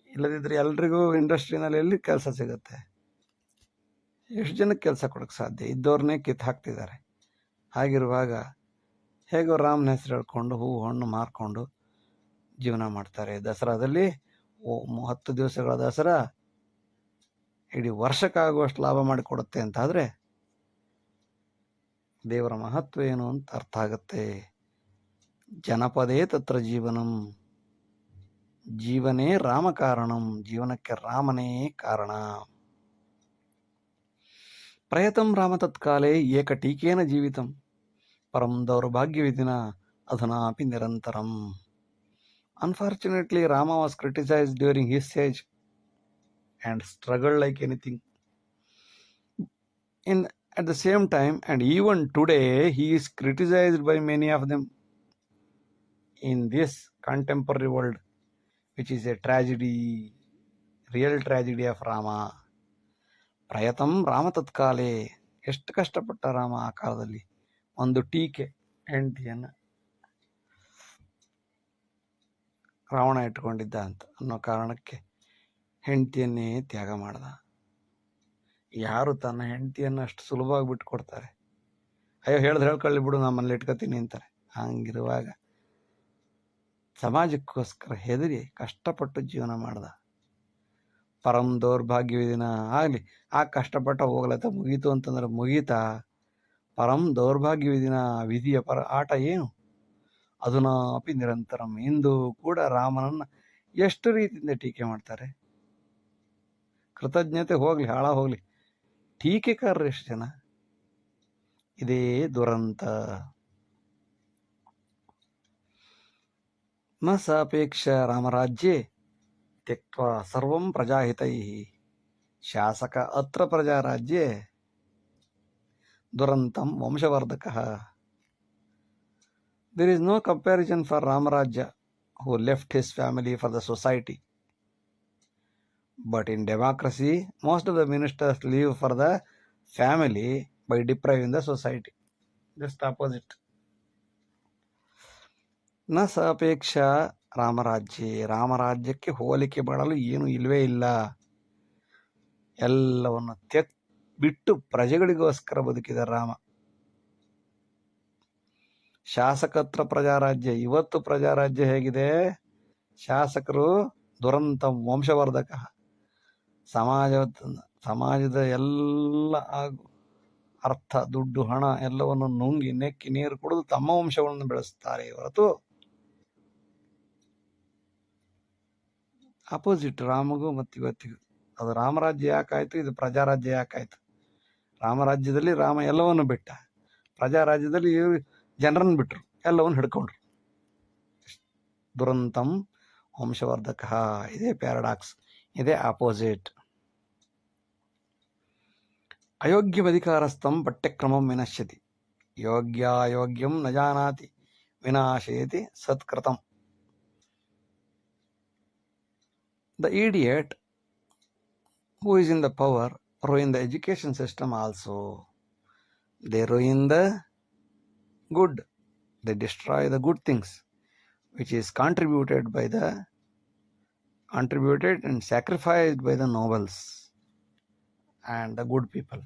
ಇಲ್ಲದಿದ್ದರೆ ಎಲ್ರಿಗೂ ಇಂಡಸ್ಟ್ರಿನಲ್ಲಿ ಎಲ್ಲಿ ಕೆಲಸ ಸಿಗುತ್ತೆ? ಎಷ್ಟು ಜನಕ್ಕೆ ಕೆಲಸ ಕೊಡೋಕ್ಕೆ ಸಾಧ್ಯ? ಇದ್ದವ್ರನ್ನೇ ಕಿತ್ತು ಹಾಕ್ತಿದ್ದಾರೆ. ಹಾಗಿರುವಾಗ ಹೇಗೋ ರಾಮನ ಹೆಸರು ಹೇಳ್ಕೊಂಡು ಹೂವು ಹಣ್ಣು ಮಾರ್ಕೊಂಡು ಜೀವನ ಮಾಡ್ತಾರೆ. ದಸರಾದಲ್ಲಿ 10 ದಿವಸಗಳ ದಸರಾ ಇಡೀ ವರ್ಷಕ್ಕಾಗುವಷ್ಟು ಲಾಭ ಮಾಡಿಕೊಡುತ್ತೆ ಅಂತಾದರೆ ದೇವರ ಮಹತ್ವ ಏನು ಅಂತ ಅರ್ಥ ಆಗುತ್ತೆ. ಜನಪದೇ ತತ್ರ ಜೀವನಂ. ಜೀವನೇ ರಾಮ ಕಾರಣಂ. ಜೀವನಕ್ಕೆ ರಾಮನೇ ಕಾರಣ. ಪ್ರಯತಂ ರಾಮ ತತ್ಕಾಲೇ ಏಕ ಟೀಕೇನ ಜೀವಿತಂ ಪರಂ ದೌರ್ಭಾಗ್ಯವಿದಿನ ಅಧುನಾಪಿ ನಿರಂತರಂ. Unfortunately, Rama was criticized during his age and struggled like anything. At the same time, and even today, he is criticized by many of them in this contemporary world, which is a tragedy, real tragedy of Rama. ಪ್ರಯತಂ Rama ತತ್ಕಾಲೇ. ಎಷ್ಟು ಕಷ್ಟಪಟ್ಟ ರಾಮ ಆ ಕಾಲದಲ್ಲಿ. ಒಂದು ಟೀಕೆ, ಹೆಂಡತಿಯನ್ನು ರಾವಣ ಇಟ್ಕೊಂಡಿದ್ದ ಅಂತ ಅನ್ನೋ ಕಾರಣಕ್ಕೆ ಹೆಂಡತಿಯನ್ನೇ ತ್ಯಾಗ ಮಾಡ್ದ. ಯಾರು ತನ್ನ ಹೆಂಡತಿಯನ್ನು ಅಷ್ಟು ಸುಲಭವಾಗಿ ಬಿಟ್ಕೊಡ್ತಾರೆ? ಅಯ್ಯೋ ಹೇಳ್ಕೊಳ್ಳಿ ಬಿಡು, ನಾನು ಮನೇಲಿ ಇಟ್ಕೊತೀನಿ ಅಂತಾರೆ. ಹಂಗಿರುವಾಗ ಸಮಾಜಕ್ಕೋಸ್ಕರ ಹೆದರಿ ಕಷ್ಟಪಟ್ಟು ಜೀವನ ಮಾಡ್ದ. ಪರಂ ದೌರ್ಭಾಗ್ಯವಿದಿನ. ಆಗಲಿ, ಆ ಕಷ್ಟಪಟ್ಟ ಹೋಗ್ಲತ್ತ ಮುಗೀತು ಅಂತಂದ್ರೆ ಮುಗೀತಾ? ಪರಂ ದೌರ್ಭಾಗ್ಯವಿದಿನ. ವಿಧಿಯ ಆಟ ಏನು? ಅಧುನಾಪಿ ನಿರಂತರಂ. ಇಂದು ಕೂಡ ರಾಮನನ್ನ ಎಷ್ಟು ರೀತಿಯಿಂದ ಟೀಕೆ ಮಾಡ್ತಾರೆ. ಕೃತಜ್ಞತೆ ಹೋಗ್ಲಿ, ಹಾಳ ಹೋಗ್ಲಿ, ಟೀಕೆಕಾರರು ಎಷ್ಟು ಜನ. ಇದೇ ದುರಂತ. ನ ಸಾಪೇಕ್ಷ ರಾಮರಾಜ್ಯೆ ತ್ಯಕ್ತ್ವಾ ಸರ್ವಂ ಪ್ರಜಾಹಿತೈ ಶಾಸಕ ಅತ್ರ ಪ್ರಜಾರಾಜ್ಯೆ ದುರಂತಂ ವಂಶವರ್ಧಕ. There is no comparison for Ramarajya, who left his family for the society. But in democracy, most of the ministers leave for the family by depriving the society. Just opposite. ನ ಸಾಪೇಕ್ಷ ರಾಮರಾಜ್ಯಕ್ಕೆ ಹೋಲಿಕೆ ಮಾಡಲು ಏನು ಇಲ್ವೇ ಇಲ್ಲ. ಎಲ್ಲವನ್ನು ಬಿಟ್ಟು ಪ್ರಜೆಗಳಿಗೋಸ್ಕರ ಬದುಕಿದ ರಾಮ. ಶಾಸಕತ್ರ ಪ್ರಜಾರಾಜ್ಯ. ಇವತ್ತು ಪ್ರಜಾರಾಜ್ಯ ಹೇಗಿದೆ? ಶಾಸಕರು ದುರಂತ ವಂಶವರ್ಧಕ. ಸಮಾಜದ ಎಲ್ಲ ಅರ್ಥ, ದುಡ್ಡು, ಹಣ ಎಲ್ಲವನ್ನು ನುಂಗಿ ನೆಕ್ಕಿ ನೀರು ಕುಡಿದು ತಮ್ಮ ವಂಶಗಳನ್ನು ಬೆಳೆಸುತ್ತಾರೆ ಹೊರತು ಅಪೋಸಿಟ್ ರಾಮಗೂ ಮತ್ತು ಇವತ್ತಿಗೂ. ಅದು ರಾಮರಾಜ್ಯ ಯಾಕಾಯ್ತು, ಇದು ಪ್ರಜಾರಾಜ್ಯ ಯಾಕಾಯ್ತು? ರಾಮರಾಜ್ಯದಲ್ಲಿ ರಾಮ ಎಲ್ಲವನ್ನು ಬಿಟ್ಟ, ಪ್ರಜಾರಾಜ್ಯದಲ್ಲಿ ಜನರನ್ನು ಬಿಟ್ಟರು, ಎಲ್ಲವನ್ನು ಹಿಡ್ಕೊಂಡ್ರು. ದುರಂತಂ ವಂಶವರ್ಧಕ. ಇದೇ ಪ್ಯಾರಡಾಕ್ಸ್, ಇದೇ ಆಪೋಸಿಟ್. ಅಯೋಗ್ಯಮಧಿಕಾರಸ್ಥಂ ಪಠ್ಯಕ್ರಮಂ ವಿನಶ್ಯತಿ, ಯೋಗ್ಯಾಯೋಗ್ಯಂ ನ ಜಾನಾತಿ ವಿನಾಶಯತಿ ಸತ್ಕೃತಂ. The idiot who is in the power ruin the education system also. They ruin the good. They destroy the good things which is contributed and sacrificed by the nobles and the good people.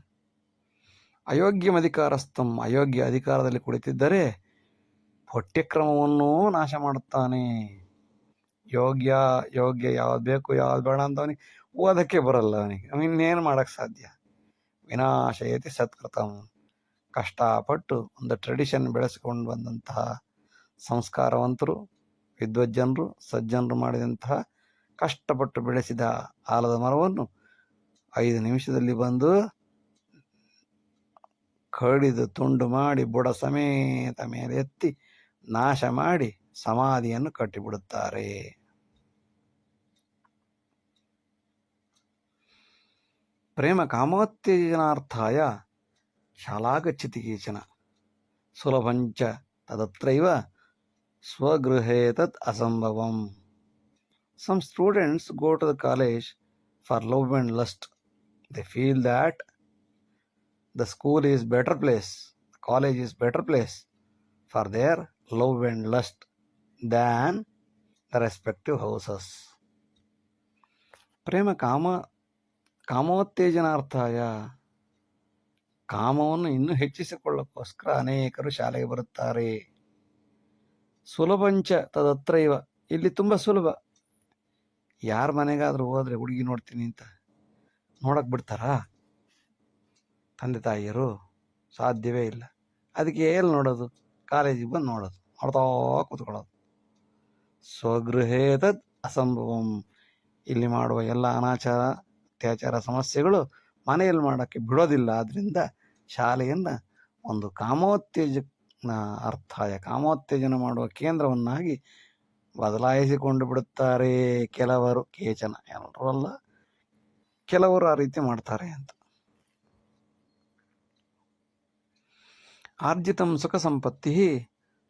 ಅಯೋಗ್ಯಂ ಅಧಿಕಾರಸ್ಥಂ. ಅಯೋಗ್ಯ ಅಧಿಕಾರದಲ್ಲಿ ಕುಳಿತಿದ್ದರೆ ಪಠ್ಯಕ್ರಮವನ್ನು ನಾಶ ಮಾಡುತ್ತಾನೆ. ಯೋಗ್ಯ ಯಾವ್ದು ಬೇಕು ಯಾವ್ದು ಬೇಡ ಅಂತ ಅವನಿಗೆ ಓದಕ್ಕೆ ಬರಲ್ಲ. ಅವನಿಗೆ ಇನ್ನೇನು ಮಾಡಕ್ಕೆ ಸಾಧ್ಯ? ವಿನಾಶಯತಿ ಸತ್ಕೃತಂ. ಕಷ್ಟಪಟ್ಟು ಒಂದು ಟ್ರೆಡಿಷನ್ ಬೆಳೆಸ್ಕೊಂಡು ಬಂದಂತಹ ಸಂಸ್ಕಾರವಂತರು, ವಿದ್ವಜ್ಜನರು, ಸಜ್ಜನರು ಮಾಡಿದಂತಹ ಕಷ್ಟಪಟ್ಟು ಬೆಳೆಸಿದ ಆಲದ ಮರವನ್ನು 5 ನಿಮಿಷದಲ್ಲಿ ಬಂದು ಕಡಿದು ತುಂಡು ಮಾಡಿ ಬುಡ ಸಮೇತ ಮೇಲೆ ಎತ್ತಿ ನಾಶ ಮಾಡಿ ಸಮಾಧಿಯನ್ನು ಕಟ್ಟಿಬಿಡುತ್ತಾರೆ. ಪ್ರೇಮ ಕಾಮೋತ್ತೇಜನಾರ್ಥಾಯ ಶಾಲಾಗಚ್ಚತಿ ಕೇಚನ ಸುಲಭಂಚ ತದತ್ರೈವ ಸ್ವಗೃಹೇ ತತ್ ಅಸಂಭವಂ. Some students go to the college for love and lust. They feel that the school is better place, the college is better place for their love and lust than the respective houses. ಪ್ರೇಮ ಕಾಮೋತ್ತೇಜನಾರ್ಥಾಯ, ಕಾಮವನ್ನು ಇನ್ನೂ ಹೆಚ್ಚಿಸಿಕೊಳ್ಳಕ್ಕೋಸ್ಕರ ಅನೇಕರು ಶಾಲೆಗೆ ಬರುತ್ತಾರೆ. ಸುಲಭಂಚ ತದತ್ರೈವ, ಇಲ್ಲಿ ತುಂಬ ಸುಲಭ. ಯಾರ ಮನೆಗಾದರೂ ಹೋದ್ರೆ ಹುಡುಗಿ ನೋಡ್ತೀನಿ ಅಂತ ನೋಡಕ್ ಬಿಡ್ತಾರಾ ತಂದೆ ತಾಯಿಯರು? ಸಾಧ್ಯವೇ ಇಲ್ಲ. ಅದಕ್ಕೆ ಎಲ್ಲಿ ನೋಡೋದು? ಕಾಲೇಜಿಗೆ ಬಂದು ನೋಡೋದು, ನೋಡ್ತಾ ಕೂತ್ಕೊಳ್ಳೋದು. ಸ್ವಗೃಹೇ ತದ್ ಅಸಂಭವಂ. ಇಲ್ಲಿ ಮಾಡುವ ಎಲ್ಲ ಅನಾಚಾರ ಅತ್ಯಾಚಾರ ಸಮಸ್ಯೆಗಳು ಮನೆಯಲ್ಲಿ ಮಾಡೋಕ್ಕೆ ಬಿಡೋದಿಲ್ಲ. ಆದ್ದರಿಂದ ಶಾಲೆಯನ್ನು ಒಂದು ಕಾಮೋತ್ತೇಜನ ಮಾಡುವ ಕೇಂದ್ರವನ್ನಾಗಿ ಬದಲಾಯಿಸಿಕೊಂಡು ಬಿಡುತ್ತಾರೆ ಕೆಲವರು. ಕೇಚನ, ಎಲ್ಲರೂ ಅಲ್ಲ, ಕೆಲವರು ಆ ರೀತಿ ಮಾಡ್ತಾರೆ ಅಂತ. ಆರ್ಜಿತಂ ಸುಖ ಸಂಪತ್ತಿ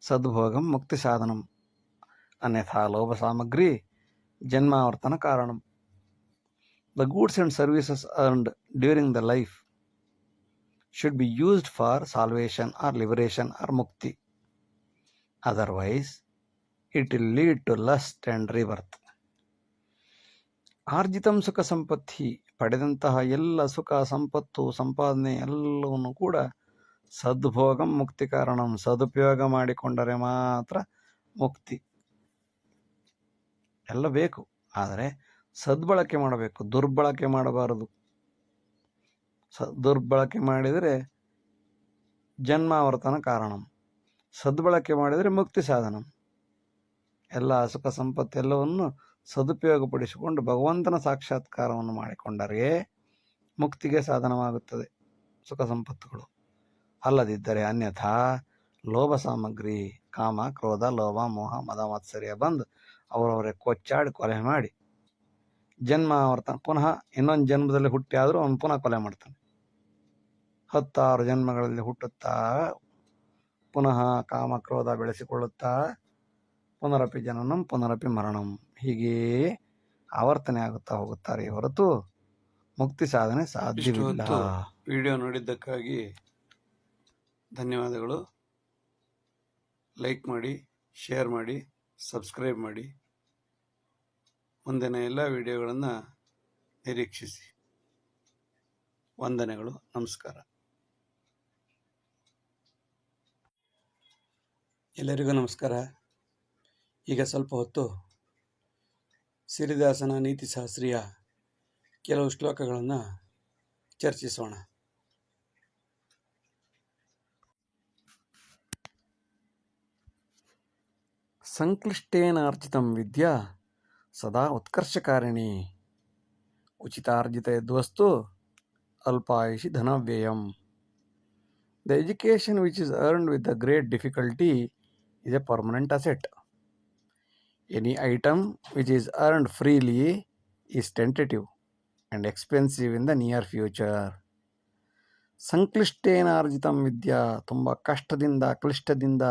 ಸದ್ಭೋಗಂ ಮುಕ್ತಿ ಸಾಧನಂ, ಅನ್ಯಥಾ ಲೋಭ ಸಾಮಗ್ರಿ ಜನ್ಮಾವರ್ತನ ಕಾರಣಂ. The goods and services earned during the life should be used for salvation or liberation or mukti. Otherwise, it will lead to lust and rebirth. ಆರ್ಜಿತಂ ಸುಖ ಸಂಪತ್ತಿ, ಪಡೆದಂತಹ ಎಲ್ಲ ಸುಖ ಸಂಪತ್ತು ಸಂಪಾದನೆ ಎಲ್ಲವನ್ನು ಕೂಡ ಸದ್ಭೋಗಂ ಮುಕ್ತಿ ಕಾರಣಂ, ಸದುಪಯೋಗ ಮಾಡಿಕೊಂಡರೆ ಮಾತ್ರ ಮುಕ್ತಿ. ಎಲ್ಲ ಬೇಕು, ಆದರೆ ಸದ್ಬಳಕೆ ಮಾಡಬೇಕು, ದುರ್ಬಳಕೆ ಮಾಡಬಾರದು. ದುರ್ಬಳಕೆ ಮಾಡಿದರೆ ಜನ್ಮಾವರ್ತನ ಕಾರಣಂ, ಸದ್ಬಳಕೆ ಮಾಡಿದರೆ ಮುಕ್ತಿ ಸಾಧನಂ. ಎಲ್ಲ ಸುಖ ಸಂಪತ್ತೆಲ್ಲವನ್ನು ಸದುಪಯೋಗಪಡಿಸಿಕೊಂಡು ಭಗವಂತನ ಸಾಕ್ಷಾತ್ಕಾರವನ್ನು ಮಾಡಿಕೊಂಡರೆ ಮುಕ್ತಿಗೆ ಸಾಧನವಾಗುತ್ತದೆ ಸುಖ ಸಂಪತ್ತುಗಳು. ಅಲ್ಲದಿದ್ದರೆ ಅನ್ಯಥಾ ಲೋಭ ಸಾಮಗ್ರಿ, ಕಾಮ, ಕ್ರೋಧ, ಲೋಭ, ಮೋಹ, ಮದ, ಮಾತ್ಸರ್ಯ ಬಂದು ಅವರವರೇ ಕೊಚ್ಚಾಡಿ ಕೊಲೆ ಮಾಡಿ ಜನ್ಮಾವರ್ತನ, ಪುನಃ ಇನ್ನೊಂದು ಜನ್ಮದಲ್ಲಿ ಹುಟ್ಟಿ ಆದರೂ ಅವನು ಪುನಃ ಕೊಲೆ ಮಾಡ್ತಾನೆ. 10 ಜನ್ಮಗಳಲ್ಲಿ ಹುಟ್ಟುತ್ತಾ ಪುನಃ ಕಾಮಕ್ರೋಧ ಬೆಳೆಸಿಕೊಳ್ಳುತ್ತಾ ಪುನರಪಿ ಜನನಂ ಪುನರಪಿ ಮರಣಂ ಹೀಗೆಯೇ ಆವರ್ತನೆ ಆಗುತ್ತಾ ಹೋಗುತ್ತಾರೆ ಹೊರತು ಮುಕ್ತಿ ಸಾಧನೆ ಸಾಧ್ಯವಿಲ್ಲ. ವಿಡಿಯೋ ನೋಡಿದ್ದಕ್ಕಾಗಿ ಧನ್ಯವಾದಗಳು. ಲೈಕ್ ಮಾಡಿ, ಶೇರ್ ಮಾಡಿ, ಸಬ್ಸ್ಕ್ರೈಬ್ ಮಾಡಿ. ಮುಂದಿನ ಎಲ್ಲ ವಿಡಿಯೋಗಳನ್ನು ನಿರೀಕ್ಷಿಸಿ. ವಂದನೆಗಳು. ನಮಸ್ಕಾರ. ಎಲ್ಲರಿಗೂ ನಮಸ್ಕಾರ. ಈಗ ಸ್ವಲ್ಪ ಹೊತ್ತು ಸಿರಿದಾಸನ ನೀತಿಶಾಸ್ತ್ರೀಯ ಕೆಲವು ಶ್ಲೋಕಗಳನ್ನು ಚರ್ಚಿಸೋಣ. ಸಂಕ್ಲಿಷ್ಟೇನಾರ್ಜಿತಂ ವಿದ್ಯಾ ಸದಾ ಉತ್ಕರ್ಷಕಾರಿಣಿ ಉಚಿತಾರ್ಜಿತ ಯದ್ವಸ್ತು ಅಲ್ಪಾಯುಷಿ ಧನವ್ಯಯಂ. The education which is earned with the great difficulty is a permanent asset. Any item which is earned freely is tentative and expensive in the near future. ಸಂಕ್ಲಿಷ್ಟೇನಾರ್ಜಿತಂ ವಿದ್ಯಾ, ತುಂಬ ಕಷ್ಟದಿಂದ ಕ್ಲಿಷ್ಟದಿಂದ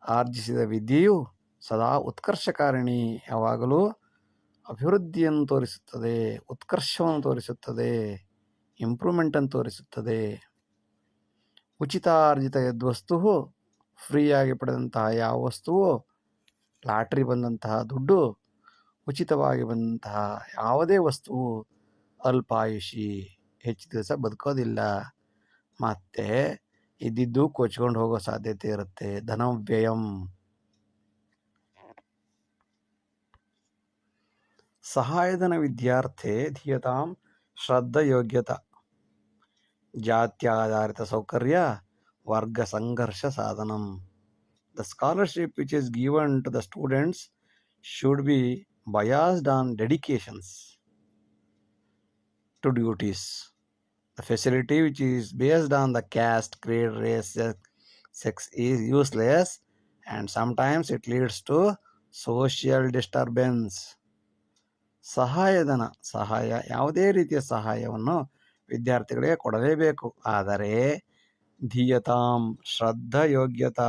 ಆರ್ಜಿಸಿದ ವಿದ್ಯೆಯು ಸದಾ ಉತ್ಕರ್ಷಕಾರಿಣಿ, ಯಾವಾಗಲೂ ಅಭಿವೃದ್ಧಿಯನ್ನು ತೋರಿಸುತ್ತದೆ, ಉತ್ಕರ್ಷವನ್ನು ತೋರಿಸುತ್ತದೆ, ಇಂಪ್ರೂವ್ಮೆಂಟನ್ನು ತೋರಿಸುತ್ತದೆ. ಉಚಿತಾರ್ಜಿತ ಯದ್ವಸ್ತು, ಫ್ರೀಯಾಗಿ ಪಡೆದಂತಹ ಯಾವ ವಸ್ತುವು, ಲಾಟ್ರಿ ಬಂದಂತಹ ದುಡ್ಡು, ಉಚಿತವಾಗಿ ಬಂದಂತಹ ಯಾವುದೇ ವಸ್ತುವು ಅಲ್ಪಾಯುಷಿ, ಹೆಚ್ಚು ದಿವಸ ಬದುಕೋದಿಲ್ಲ, ಮತ್ತೆ ಇದ್ದಿದ್ದು ಕೊಚ್ಕೊಂಡು ಹೋಗೋ ಸಾಧ್ಯತೆ ಇರುತ್ತೆ. ಧನವ್ಯಯಂ. ಸಹಾಯಧನ ವಿದ್ಯಾರ್ಥಿ ಧೀಯತಾಂ ಶ್ರದ್ಧಯೋಗ್ಯತಾ ಜಾತ್ಯಾಧಾರಿತ ಸೌಕರ್ಯ ವರ್ಗ ಸಂಘರ್ಷ ಸಾಧನಂ. The scholarship which is given to the students should be biased on dedications to duties. The facility which is based on the caste, creed, race, sex is useless and sometimes it leads to social disturbance. ಸಹಾಯಧನ, ಸಹಾಯ, ಯಾವುದೇ ರೀತಿಯ ಸಹಾಯವನ್ನು ವಿದ್ಯಾರ್ಥಿಗಳಿಗೆ ಕೊಡಲೇಬೇಕು. ಆದರೆ ಧೀಯತಾಂ, ಶ್ರದ್ಧಾ ಯೋಗ್ಯತಾ,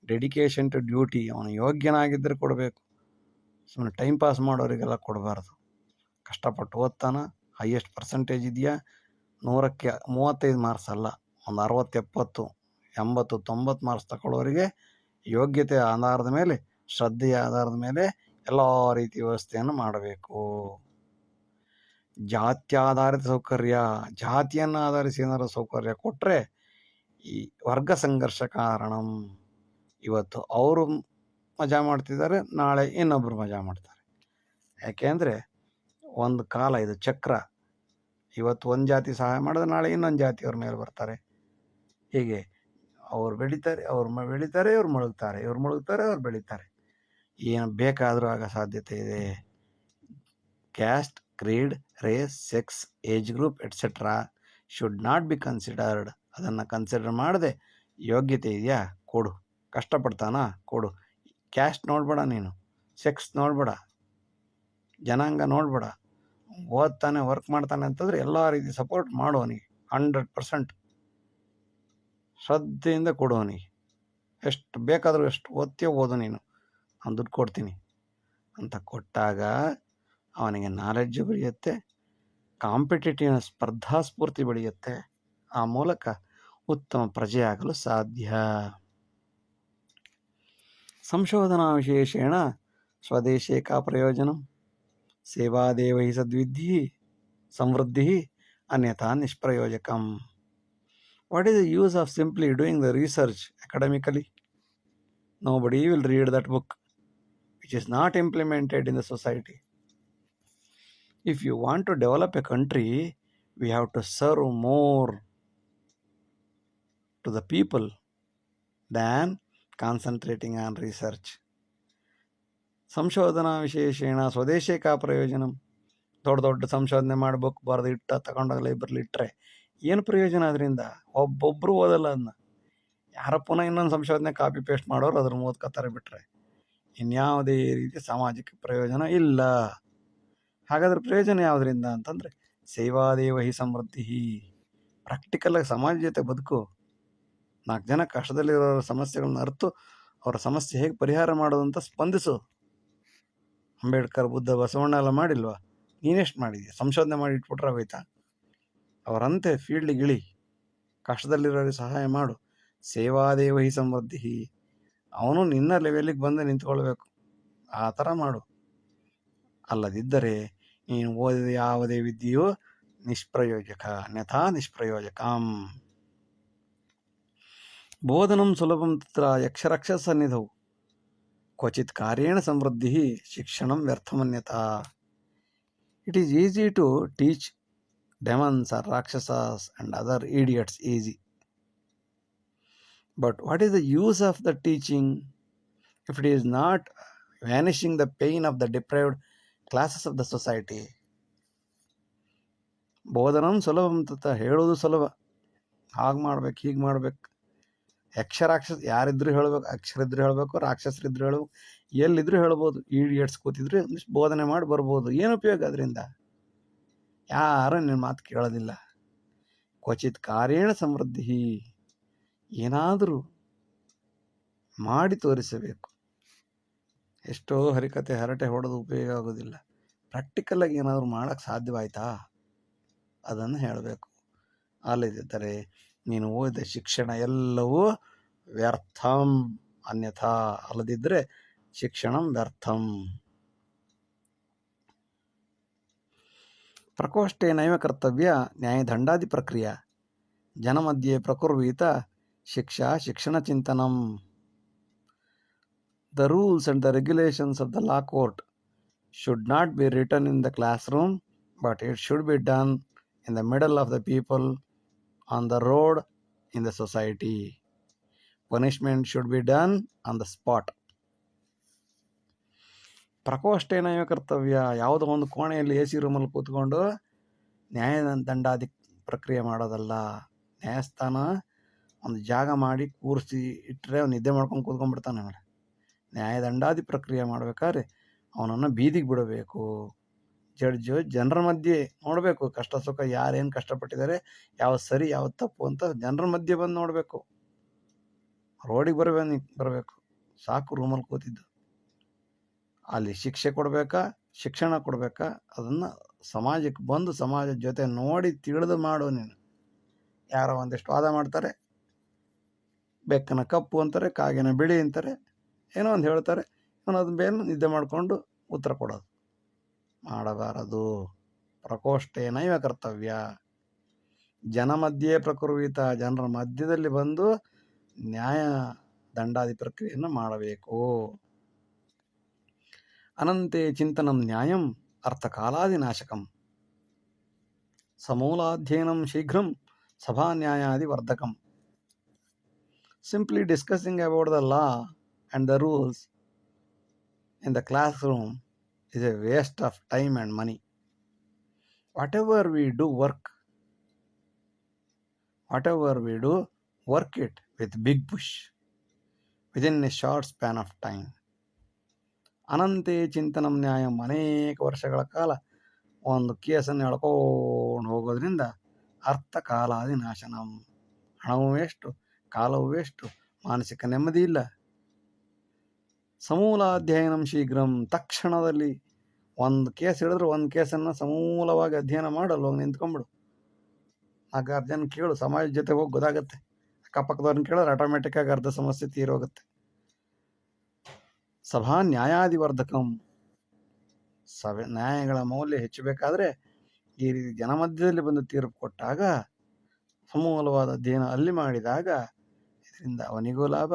dedication to duty, ಅವನು ಯೋಗ್ಯನಾಗಿದ್ದರೆ ಕೊಡಬೇಕು. ಸುಮ್ಮನೆ ಟೈಮ್ ಪಾಸ್ ಮಾಡೋರಿಗೆಲ್ಲ ಕೊಡಬಾರ್ದು. ಕಷ್ಟಪಟ್ಟು ಓದ್ತಾನ, ಹೈಯೆಸ್ಟ್ ಪರ್ಸೆಂಟೇಜ್ ಇದೆಯಾ, 100ಕ್ಕೆ 35 ಮಾರ್ಕ್ಸ್ ಅಲ್ಲ, ಒಂದು 60, 70, 80, 90 ಮಾರ್ಕ್ಸ್ ತಗೊಳ್ಳೋರಿಗೆ ಯೋಗ್ಯತೆ ಆಧಾರದ ಮೇಲೆ, ಶ್ರದ್ಧೆಯ ಆಧಾರದ ಮೇಲೆ ಎಲ್ಲ ರೀತಿಯ ವ್ಯವಸ್ಥೆಯನ್ನು ಮಾಡಬೇಕು. ಜಾತ್ಯಾಧಾರಿತ ಸೌಕರ್ಯ, ಜಾತಿಯನ್ನು ಆಧರಿಸಿ ಏನಾದರೂ ಸೌಕರ್ಯ ಕೊಟ್ಟರೆ ಈ ವರ್ಗ ಸಂಘರ್ಷ ಕಾರಣಂ. ಇವತ್ತು ಅವರು ಮಜಾ ಮಾಡ್ತಿದ್ದಾರೆ, ನಾಳೆ ಇನ್ನೊಬ್ಬರು ಮಜಾ ಮಾಡ್ತಾರೆ. ಯಾಕೆಂದರೆ ಒಂದು ಕಾಲ, ಇದು ಚಕ್ರ. ಇವತ್ತು ಒಂದು ಜಾತಿ ಸಹಾಯ ಮಾಡಿದ್ರೆ ನಾಳೆ ಇನ್ನೊಂದು ಜಾತಿಯವ್ರ ಮೇಲೆ ಬರ್ತಾರೆ. ಹೀಗೆ ಅವ್ರು ಬೆಳೀತಾರೆ, ಅವ್ರು ಬೆಳೀತಾರೆ, ಇವ್ರು ಮುಳುಗ್ತಾರೆ, ಇವ್ರು ಮುಳುಗ್ತಾರೆ, ಅವ್ರು ಬೆಳೀತಾರೆ. ಏನು ಬೇಕಾದರೂ ಆಗೋ ಸಾಧ್ಯತೆ ಇದೆ. Caste, creed, race, sex, age group, etc. should not be considered. ಅದನ್ನು ಕನ್ಸಿಡರ್ ಮಾಡದೆ, ಯೋಗ್ಯತೆ ಇದೆಯಾ ಕೊಡು, ಕಷ್ಟಪಡ್ತಾನ ಕೊಡು. ಕ್ಯಾಸ್ಟ್ ನೋಡ್ಬೇಡ, ನೀನು ಸೆಕ್ಸ್ ನೋಡ್ಬೇಡ, ಜನಾಂಗ ನೋಡ್ಬೇಡ, ಓದ್ತಾನೆ ವರ್ಕ್ ಮಾಡ್ತಾನೆ ಅಂತಂದರೆ ಎಲ್ಲ ರೀತಿ ಸಪೋರ್ಟ್ ಮಾಡೋನಿಗೆ 100% ಶ್ರದ್ಧೆಯಿಂದ ಕೊಡೋನಿಗೆ. ಎಷ್ಟು ಬೇಕಾದರೂ ಎಷ್ಟು ಓದ್ತೀಯೋ ಓದು, ನೀನು ನಾನು ದುಡ್ಡು ಕೊಡ್ತೀನಿ ಅಂತ ಕೊಟ್ಟಾಗ ಅವನಿಗೆ ನಾಲೆಡ್ಜ್ ಬೆಳೆಯುತ್ತೆ, ಕಾಂಪಿಟೇಟಿವ್ ಸ್ಪರ್ಧಾಸ್ಫೂರ್ತಿ ಬೆಳೆಯುತ್ತೆ. ಆ ಮೂಲಕ ಉತ್ತಮ ಪ್ರಜೆಯಾಗಲು ಸಾಧ್ಯ. ಸಂಶೋಧನಾ ವಿಶೇಷೇಣ ಸ್ವದೇಶೇ ಕಾ ಪ್ರಯೋಜನಂ ಸೇವಾದೇವ ಹಿ ಸದ್ವಿದ್ಧಿ ಸಮೃದ್ಧಿ ಅನ್ಯಥಾ ನಿಷ್ಪ್ರಯೋಜಕಂ. What is the use of simply doing the research academically? Nobody will read that book which is not implemented in the society. If you want to develop a country, we have to serve more to the people than concentrating on research. ಸಂಶೋಧನಾ ವಿಶೇಷೇಣ ಸ್ವದೇಶೇ ಕಾ ಪ್ರಯೋಜನಂ. ದೊಡ್ಡ ದೊಡ್ಡ ಸಂಶೋಧನೆ ಮಾಡ್ಬೇಕು, ಬರೆದು ತಗೊಂಡೋಗಿ library ಇಟ್ಟರೆ ಏನು ಪ್ರಯೋಜನ? ಅದರಿಂದ ಒಬ್ಬೊಬ್ಬರು ಓದಲ್ಲ ಅದನ್ನ. ಯಾರ ಪುನಃ ಇನ್ನೊಂದು ಸಂಶೋಧನೆ ಕಾಪಿ ಪೇಸ್ಟ್ ಮಾಡೋರು ಅದ್ರ ಓದ್ಕೋತಾರೆ ಬಿಟ್ಟರೆ ಇನ್ಯಾವುದೇ ರೀತಿ ಸಮಾಜಕ್ಕೆ ಪ್ರಯೋಜನ ಇಲ್ಲ. ಹಾಗಾದ್ರೆ ಪ್ರಯೋಜನ ಯಾವುದರಿಂದ ಅಂತಂದರೆ ಸೇವಾದೇವ ಹಿ ಸಮೃದ್ಧಿ. ಪ್ರಾಕ್ಟಿಕಲಾಗಿ ಸಮಾಜ ಜೊತೆ ಬದುಕು, 4 ಜನ ಕಷ್ಟದಲ್ಲಿರೋರ ಸಮಸ್ಯೆಗಳನ್ನ ಅರಿತು ಅವರ ಸಮಸ್ಯೆ ಹೇಗೆ ಪರಿಹಾರ ಮಾಡೋದು ಅಂತ ಸ್ಪಂದಿಸು. ಅಂಬೇಡ್ಕರ್, ಬುದ್ಧ, ಬಸವಣ್ಣ ಎಲ್ಲ ಮಾಡಿಲ್ವಾ? ನೀನೆಷ್ಟು ಮಾಡಿದ್ಯಾ? ಸಂಶೋಧನೆ ಮಾಡಿ ಇಟ್ಬಿಟ್ರೆ ಆಗೋಯ್ತಾ? ಅವರಂತೆ ಫೀಲ್ಡಿಗೆ ಇಳಿ, ಕಷ್ಟದಲ್ಲಿರೋರಿಗೆ ಸಹಾಯ ಮಾಡು. ಸೇವಾದೇವಹಿ ಸಮೃದ್ಧಿ. ಅವನು ನಿನ್ನ ಲೆವೆಲಿಗೆ ಬಂದು ನಿಂತ್ಕೊಳ್ಬೇಕು, ಆ ಥರ ಮಾಡು. ಅಲ್ಲದಿದ್ದರೆ ನೀನು ಓದಿದ ಯಾವುದೇ ವಿದ್ಯೆಯೂ ನಿಷ್ಪ್ರಯೋಜಕ, ಅನ್ಯಥಾ ನಿಷ್ಪ್ರಯೋಜಕಂ. ಬೋಧನಂ ಸುಲಭಂ ತತ್ರ ಯಕ್ಷರಕ್ಷ ಸನ್ನಿಧೌ ಕ್ವಚಿತ್ ಕಾರ್ಯೇಣ ಸಮೃದ್ಧಿ ಶಿಕ್ಷಣಂ ವ್ಯರ್ಥಮನ್ಯತಾ. It is easy to teach demons or rakshasas and other idiots easy. But what is the use of the teaching if it is not vanishing the pain of the deprived classes of the society? ಬೋಧನಂ ಸುಲಭಂ ತತ, ಹೇಳೋದು ಸುಲಭ, ಹಾಗೆ ಮಾಡ್ಬೇಕು ಹೀಗೆ ಮಾಡ್ಬೇಕು. ಯಕ್ಷರಾಕ್ಷಸ ಯಾರಿದ್ರು ಹೇಳ್ಬೇಕು, ಅಕ್ಷರಿದ್ರು ಹೇಳಬೇಕು, ರಾಕ್ಷಸರಿದ್ರು ಹೇಳ್ಬೇಕು, ಎಲ್ಲಿದ್ರು ಹೇಳ್ಬೋದು. ಈಡಿಯಟ್ಸ್ ಕೂತಿದ್ರು ಬೋಧನೆ ಮಾಡಿ ಬರ್ಬೋದು. ಏನು ಉಪಯೋಗ ಅದರಿಂದ? ಯಾರು ನಿನ್ನ ಮಾತು ಕೇಳೋದಿಲ್ಲ. ಕ್ವಚಿತ್ ಕಾರ್ಯೇಣ ಸಮೃದ್ಧಿ, ಏನಾದರೂ ಮಾಡಿ ತೋರಿಸಬೇಕು. ಎಷ್ಟೋ ಹರಿಕತೆ ಹರಟೆ ಹೊಡೆದು ಉಪಯೋಗ ಆಗೋದಿಲ್ಲ. ಪ್ರಾಕ್ಟಿಕಲಾಗಿ ಏನಾದರೂ ಮಾಡೋಕ್ಕೆ ಸಾಧ್ಯವಾಯ್ತಾ ಅದನ್ನು ಹೇಳಬೇಕು. ಅಲ್ಲದಿದ್ದರೆ ನೀನು ಓದಿದ ಶಿಕ್ಷಣ ಎಲ್ಲವೂ ವ್ಯರ್ಥಂ, ಅನ್ಯಥಾ ಅಲ್ಲದಿದ್ದರೆ ಶಿಕ್ಷಣಂ ವ್ಯರ್ಥಂ. ಪ್ರಕೋಷ್ಠೆ ನೈವ ಕರ್ತವ್ಯ ನ್ಯಾಯದಂಡಾದಿ ಪ್ರಕ್ರಿಯೆ ಜನಮಧ್ಯೆ ಪ್ರಕುರ್ವೀತ ಶಿಕ್ಷಾ ಶಿಕ್ಷಣ ಚಿಂತನಂ. The rules and the regulations of the law court should not be written in the classroom, but it should be done in the middle of the people, on the road, in the society. Punishment should be done on the spot. ಪ್ರಕೋಷ್ಠೇನೈವ ಕರ್ತವ್ಯ, ಯಾವುದೋ ಒಂದು ಕೋಣೆಯಲ್ಲಿ AC ರೂಮಲ್ಲಿ ಕೂತ್ಕೊಂಡು ನ್ಯಾಯದಂಡಾದಿ ಪ್ರಕ್ರಿಯೆ ಮಾಡೋದಲ್ಲ. ನ್ಯಾಯಸ್ಥಾನ ಒಂದು ಜಾಗ ಮಾಡಿ ಕೂರಿಸಿ ಇಟ್ಟರೆ ಅವ್ನು ನಿದ್ದೆ ಮಾಡ್ಕೊಂಡು ಕೂತ್ಕೊಂಡ್ಬಿಡ್ತಾನೆ. ನ್ಯಾಯದಂಡಾದಿ ಪ್ರಕ್ರಿಯೆ ಮಾಡ್ಬೇಕಾದ್ರೆ ಅವನನ್ನು ಬೀದಿಗೆ ಬಿಡಬೇಕು. ಜಡ್ಜು ಜನರ ಮಧ್ಯೆ ನೋಡಬೇಕು, ಕಷ್ಟ ಸುಖ ಯಾರೇನು ಕಷ್ಟಪಟ್ಟಿದ್ದಾರೆ, ಯಾವ್ದು ಸರಿ ಯಾವ್ದು ತಪ್ಪು ಅಂತ ಜನರ ಮಧ್ಯೆ ಬಂದು ನೋಡಬೇಕು. ರೋಡಿಗೆ ಬರಬೇಕು, ಸಾಕು ರೂಮಲ್ಲಿ ಕೂತಿದ್ದು. ಅಲ್ಲಿ ಶಿಕ್ಷೆ ಕೊಡಬೇಕಾ, ಶಿಕ್ಷಣ ಕೊಡಬೇಕಾ, ಅದನ್ನು ಸಮಾಜಕ್ಕೆ ಬಂದು ಸಮಾಜದ ಜೊತೆ ನೋಡಿ ತಿಳಿದು ಮಾಡು. ನೀನು ಯಾರೋ ಒಂದಿಷ್ಟು ವಾದ ಮಾಡ್ತಾರೆ, ಬೆಕ್ಕನ ಕಪ್ಪು ಅಂತಾರೆ, ಕಾಗಿನ ಬಿಳಿ ಅಂತಾರೆ, ಏನೋ ಒಂದು ಹೇಳ್ತಾರೆ, ಇವನು ಅದ್ರ ಮೇಲೆ ನಿದ್ದೆ ಮಾಡಿಕೊಂಡು ಉತ್ತರ ಕೊಡೋದು ಮಾಡಬಾರದು. ಪ್ರಕೋಷ್ಠೇನೈವ ಕರ್ತವ್ಯ ಜನ ಮಧ್ಯೆ ಪ್ರಕುರ್ವಿತ, ಜನರ ಮಧ್ಯದಲ್ಲಿ ಬಂದು ನ್ಯಾಯ ದಂಡಾದಿ ಪ್ರಕ್ರಿಯೆಯನ್ನು ಮಾಡಬೇಕು. ಅನಂತೆ ಚಿಂತನಂ ನ್ಯಾಯಂ ಅರ್ಥಕಾಲಾದಿನಾಶಕಂ ಸಮೂಲಾಧ್ಯಯನಂ ಶೀಘ್ರಂ ಸಭಾನ್ಯಾಯಾದಿ ವರ್ಧಕಂ. Simply discussing about the law and the rules in the classroom is a waste of time and money. Whatever we do, work it with big push within a short span of time. ಅನಂತೆ ಚಿಂತನಂ ನ್ಯಾಯಂ, ಅನೇಕ ವರ್ಷಗಳ ಕಾಲ ಒಂದು ಕೇಸನ್ನು ಎಳ್ಕೊಂಡು ಹೋಗೋದ್ರಿಂದ ಅರ್ಥ ಕಾಲಾದಿ ನಾಶನಂ, ಹಣವೂ waste, ಕಾಲವೂ waste, ಮಾನಸಿಕ ನೆಮ್ಮದಿ ಇಲ್ಲ. ಸಮೂಲಾಧ್ಯಯನಂ ಶೀಘ್ರಂ, ತಕ್ಷಣದಲ್ಲಿ ಒಂದು ಕೇಸ್ ಹಿಡಿದ್ರೆ ಒಂದು ಕೇಸನ್ನು ಸಮೂಲವಾಗಿ ಅಧ್ಯಯನ ಮಾಡಲು ಹೋಗಿ ನಿಂತ್ಕೊಂಡ್ಬಿಡು. 4 ಜನ ಕೇಳು, ಸಮಾಜದ ಜೊತೆ ಹೋಗಿ ಗೊತ್ತಾಗುತ್ತೆ. ಅಕ್ಕಪಕ್ಕದವ್ರನ್ನ ಕೇಳಿದ್ರೆ ಆಟೋಮೆಟಿಕ್ಕಾಗಿ ಅರ್ಧ ಸಮಸ್ಯೆ ತೀರೋಗುತ್ತೆ. ಸಭಾ ನ್ಯಾಯಾದಿವರ್ಧಕಂ, ಸಭೆ ನ್ಯಾಯಗಳ ಮೌಲ್ಯ ಹೆಚ್ಚಬೇಕಾದ್ರೆ ಈ ರೀತಿ ಜನಮಧ್ಯದಲ್ಲಿ ಬಂದು ತೀರ್ಪು ಕೊಟ್ಟಾಗ, ಸಮೂಲವಾದ ಅಧ್ಯಯನ ಅಲ್ಲಿ ಮಾಡಿದಾಗ ಇದರಿಂದ ಅವನಿಗೂ ಲಾಭ.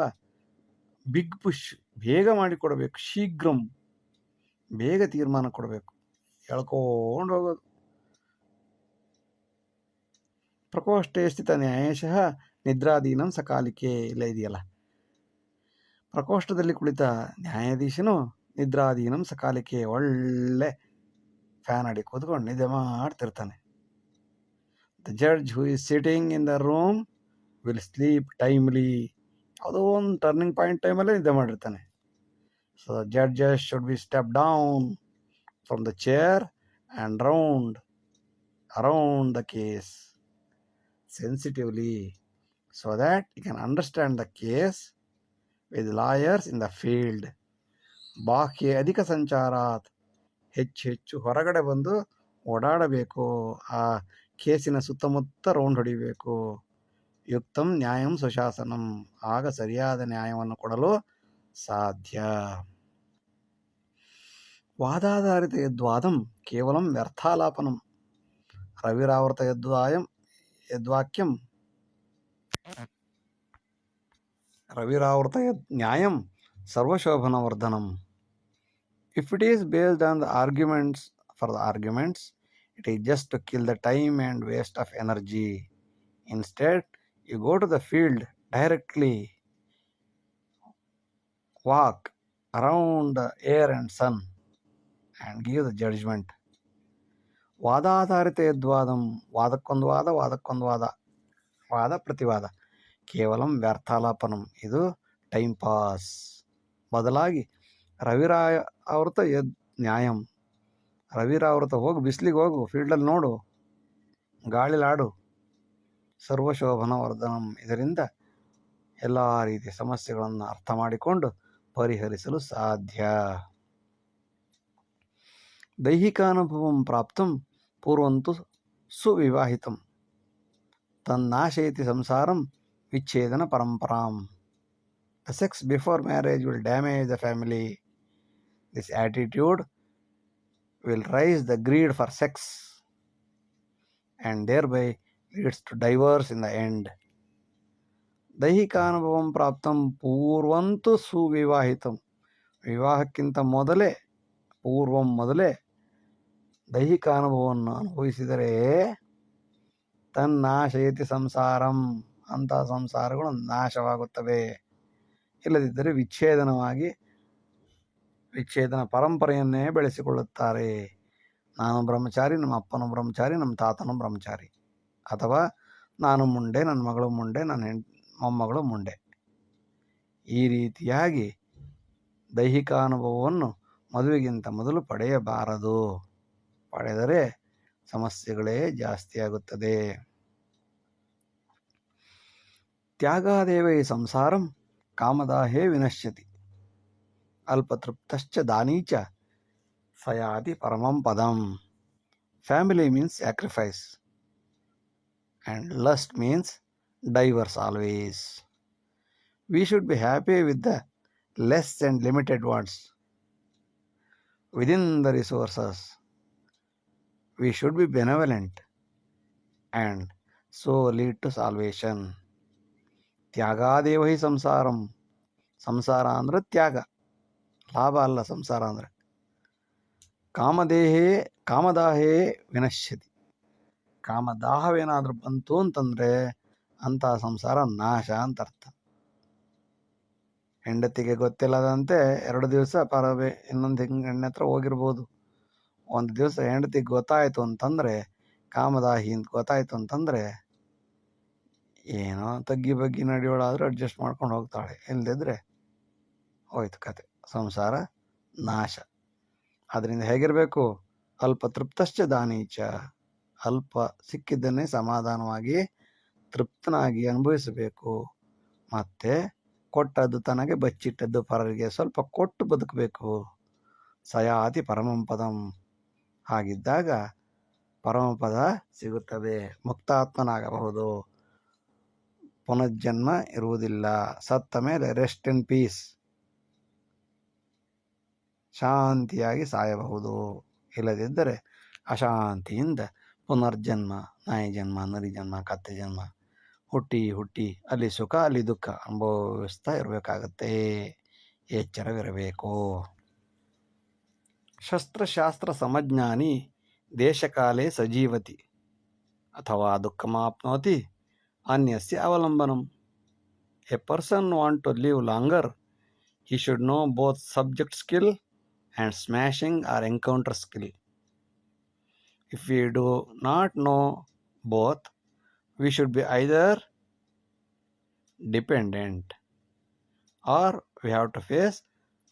ಬಿಗ್ ಪುಷ್, ಬೇಗ ಮಾಡಿಕೊಡಬೇಕು. ಶೀಘ್ರಂ, ಬೇಗ ತೀರ್ಮಾನ ಕೊಡಬೇಕು, ಹೇಳ್ಕೊಂಡು ಹೋಗೋದು. ಪ್ರಕೋಷ್ಠೆ ಸ್ಥಿತ ನ್ಯಾಯಶಃ ನಿದ್ರಾಧೀನಂ ಸಕಾಲಿಕೆ, ಇಲ್ಲ ಇದೆಯಲ್ಲ, ಪ್ರಕೋಷ್ಠದಲ್ಲಿ ಕುಳಿತ ನ್ಯಾಯಾಧೀಶನು ನಿದ್ರಾಧೀನಂ ಸಕಾಲಿಕೆ, ಒಳ್ಳೆ ಫ್ಯಾನ್ ಅಡಿ ಕೂತ್ಕೊಂಡು ನಿದ್ದೆ ಮಾಡ್ತಿರ್ತಾನೆ. The judge who is sitting in the room will sleep timely. ಯಾವುದೋ ಒಂದು ಟರ್ನಿಂಗ್ ಪಾಯಿಂಟ್ ಟೈಮಲ್ಲೇ ನಿದ್ದೆ ಮಾಡಿರ್ತಾನೆ. So the judges should be step down from the chair and around the case sensitively. so that you can understand the case with lawyers in the field. ಬಾಹ್ಯ ಅಧಿಕ ಸಂಚಾರಾತ್, ಹೆಚ್ಚು ಹೊರಗಡೆ ಬಂದು ಓಡಾಡಬೇಕು, ಆ ಕೇಸಿನ ಸುತ್ತಮುತ್ತ ರೌಂಡ್ ಹೊಡಿಬೇಕು. ಯುಕ್ತಂ ನ್ಯಾಯಂ ಸುಶಾಸನಂ, ಆಗ ಸರಿಯಾದ ನ್ಯಾಯವನ್ನು ಕೊಡಲು ಸಾಧ್ಯ. ವಾದಾಧಾರಿತ ಯದ್ವಾದಂ ಕೇವಲಂ ವ್ಯರ್ಥಾಲಾಪನಂ, ರವಿರಾವೃತ ಯದ್ವಾಕ್ಯಂ ರವಿರಾವೃತ ನ್ಯಾಯಂ ಸರ್ವಶೋಭನವರ್ಧನಂ. If it is based on the arguments for the arguments, it is just to kill the time and waste of energy. Instead, you go to the field directly, walk around the air and sun and give the judgment. ವಾದಾಧಾರಿತ ಯದ್ವಾದಂ, ವಾದಕ್ಕೊಂದು ವಾದ, ವಾದ ಪ್ರತಿವಾದ, ಕೇವಲಂ ವ್ಯರ್ಥಾಲಾಪನಂ, ಇದು time pass. ಬದಲಾಗಿ ರವಿರಾವೃತ ನ್ಯಾಯಂ, ರವಿರಾವೃತ, ಹೋಗು, ಬಿಸಿಲಿಗೆ ಹೋಗು, ಫೀಲ್ಡಲ್ಲಿ ನೋಡು, ಗಾಳಿಲಾಡು. ಸರ್ವಶೋಭನವರ್ಧನಂ, ಇದರಿಂದ ಎಲ್ಲ ರೀತಿಯ ಸಮಸ್ಯೆಗಳನ್ನು ಅರ್ಥ ಮಾಡಿಕೊಂಡು ಪರಿಹರಿಸಲು ಸಾಧ್ಯ. ದೈಹಿಕಾನುಭವಂ ಪ್ರಾಪ್ತಂ ಪೂರ್ವಂತು ಸುವಿವಾಹಿತಂ, ತನ್ನಾಶಯತಿ ಸಂಸಾರಂ ವಿಚ್ಛೇದನ ಪರಂಪರಾಂ. The sex before marriage will damage the family. This attitude will raise the greed for sex and thereby leads to divorce in the end. ದೈಹಿಕಾನುಭವಂ ಪ್ರಾಪ್ತಂ ಪೂರ್ವಂತು ಸುವಿವಾಹಿತಂ, ವಿವಾಹಕ್ಕಿಂತ ಮೊದಲೇ, ಮೊದಲೇ ದೈಹಿಕಾನುಭವವನ್ನು ಅನುಭವಿಸಿದರೆ ತನ್ನಾಶಯತಿ ಸಂಸಾರಂ, ಅಂತಹ ಸಂಸಾರಗಳು ನಾಶವಾಗುತ್ತವೆ. ಇಲ್ಲದಿದ್ದರೆ ವಿಚ್ಛೇದನ ಪರಂಪರೆಯನ್ನೇ ಬೆಳೆಸಿಕೊಳ್ಳುತ್ತಾರೆ. ನಾನು ಬ್ರಹ್ಮಚಾರಿ, ನಮ್ಮ ಅಪ್ಪನು ಬ್ರಹ್ಮಚಾರಿ, ನಮ್ಮ ತಾತನು ಬ್ರಹ್ಮಚಾರಿ, ಅಥವಾ ನಾನು ಮುಂಡೆ, ನನ್ನ ಮಗಳು ಮುಂಡೆ, ನನ್ನ ಮೊಮ್ಮಗಳು ಮುಂಡೆ. ಈ ರೀತಿಯಾಗಿ ದೈಹಿಕಾನುಭವವನ್ನು ಮದುವೆಗಿಂತ ಮೊದಲು ಪಡೆಯಬಾರದು. ಪಡೆದರೆ ಸಮಸ್ಯೆಗಳೇ ಜಾಸ್ತಿಯಾಗುತ್ತದೆ. ತ್ಯಾಗಾದೇವ ಈ ಸಂಸಾರಂ ಕಾಮದಾಹೇ ವಿನಶ್ಯತಿ, ಅಲ್ಪತೃಪ್ತಶ್ಚ ದಾನೀಚ ಸಯಾತಿ ಪರಮಂ ಪದಂ. Family means sacrifice and lust means divorce always. We should be happy with the less and limited ones within the resources. We should be benevolent and so lead to salvation. ತ್ಯಾಗಾದೇವ ಹಿ ಸಂಸಾರಂ, ಸಂಸಾರ ಅಂದರೆ ತ್ಯಾಗ, ಲಾಭ ಅಲ್ಲ ಸಂಸಾರ ಅಂದರೆ. ಕಾಮದಾಹೇ ವಿನಶ್ಯತಿ, ಕಾಮದಾಹವೇನಾದರೂ ಬಂತು ಅಂತಂದರೆ ಅಂತಹ ಸಂಸಾರ ನಾಶ ಅಂತ ಅರ್ಥ. ಹೆಂಡತಿಗೆ ಗೊತ್ತಿಲ್ಲದಂತೆ 2 ದಿವಸ ಇನ್ನೊಂದು ಹೆಣ್ಣೆ ಹತ್ರ ಹೋಗಿರ್ಬೋದು. ಒಂದು ದಿವಸ ಹೆಂಡತಿಗೆ ಗೊತ್ತಾಯಿತು ಅಂತಂದರೆ, ಕಾಮದಾಹಿ ಅಂತ ಗೊತ್ತಾಯಿತು ಅಂತಂದರೆ, ಏನೋ ತಗ್ಗಿ ಬಗ್ಗಿ ನಡೆಯೋಳಾದರೂ ಅಡ್ಜಸ್ಟ್ ಮಾಡ್ಕೊಂಡು ಹೋಗ್ತಾಳೆ. ಇಲ್ಲದಿದ್ದರೆ ಹೋಯ್ತು ಕತೆ, ಸಂಸಾರ ನಾಶ. ಅದರಿಂದ ಹೇಗಿರಬೇಕು? ಅಲ್ಪ ತೃಪ್ತಶ್ಚ ದಾನೀಚ, ಅಲ್ಪ ಸಿಕ್ಕಿದ್ದನ್ನೇ ಸಮಾಧಾನವಾಗಿ ತೃಪ್ತನಾಗಿ ಅನುಭವಿಸಬೇಕು. ಮತ್ತು ಕೊಟ್ಟದ್ದು ತನಗೆ, ಬಚ್ಚಿಟ್ಟದ್ದು ಪರರಿಗೆ, ಸ್ವಲ್ಪ ಕೊಟ್ಟು ಬದುಕಬೇಕು. ಸಯಾತಿ ಪರಮಂ ಪದಂ, ಹಾಗಿದ್ದಾಗ ಪರಮಪದ ಸಿಗುತ್ತದೆ, ಮುಕ್ತಾತ್ಮನಾಗಬಹುದು, ಪುನರ್ಜನ್ಮ ಇರುವುದಿಲ್ಲ, ಸತ್ತ ಮೇಲೆ ರೆಸ್ಟ್ ಇನ್ ಪೀಸ್, ಶಾಂತಿಯಾಗಿ ಸಾಯಬಹುದು. ಇಲ್ಲದಿದ್ದರೆ ಅಶಾಂತಿಯಿಂದ ಪುನರ್ಜನ್ಮ, ನಾಯಿ ಜನ್ಮ, ನರಿ ಜನ್ಮ, ಕತ್ತೆ ಜನ್ಮ ಹುಟ್ಟಿ ಅಲ್ಲಿ ಸುಖ ಅಲ್ಲಿ ದುಃಖ ಅನುಭವಿಸ್ತಾ ಇರಬೇಕಾಗತ್ತೆ. ಎಚ್ಚರವಿರಬೇಕು. ಶಸ್ತ್ರಶಾಸ್ತ್ರ ಸಮಜ್ಞಾನಿ ದೇಶಕಾಲೇ ಸಜೀವತಿ ಅಥವಾ ದುಃಖಮಾಪ್ನೋತಿ ಅನ್ಯಸ್ಯ ಅವಲಂಬನಂ. A person want to live longer, he should know both subject skill and smashing or encounter skill. If we do not know both, we should be either dependent or we have to face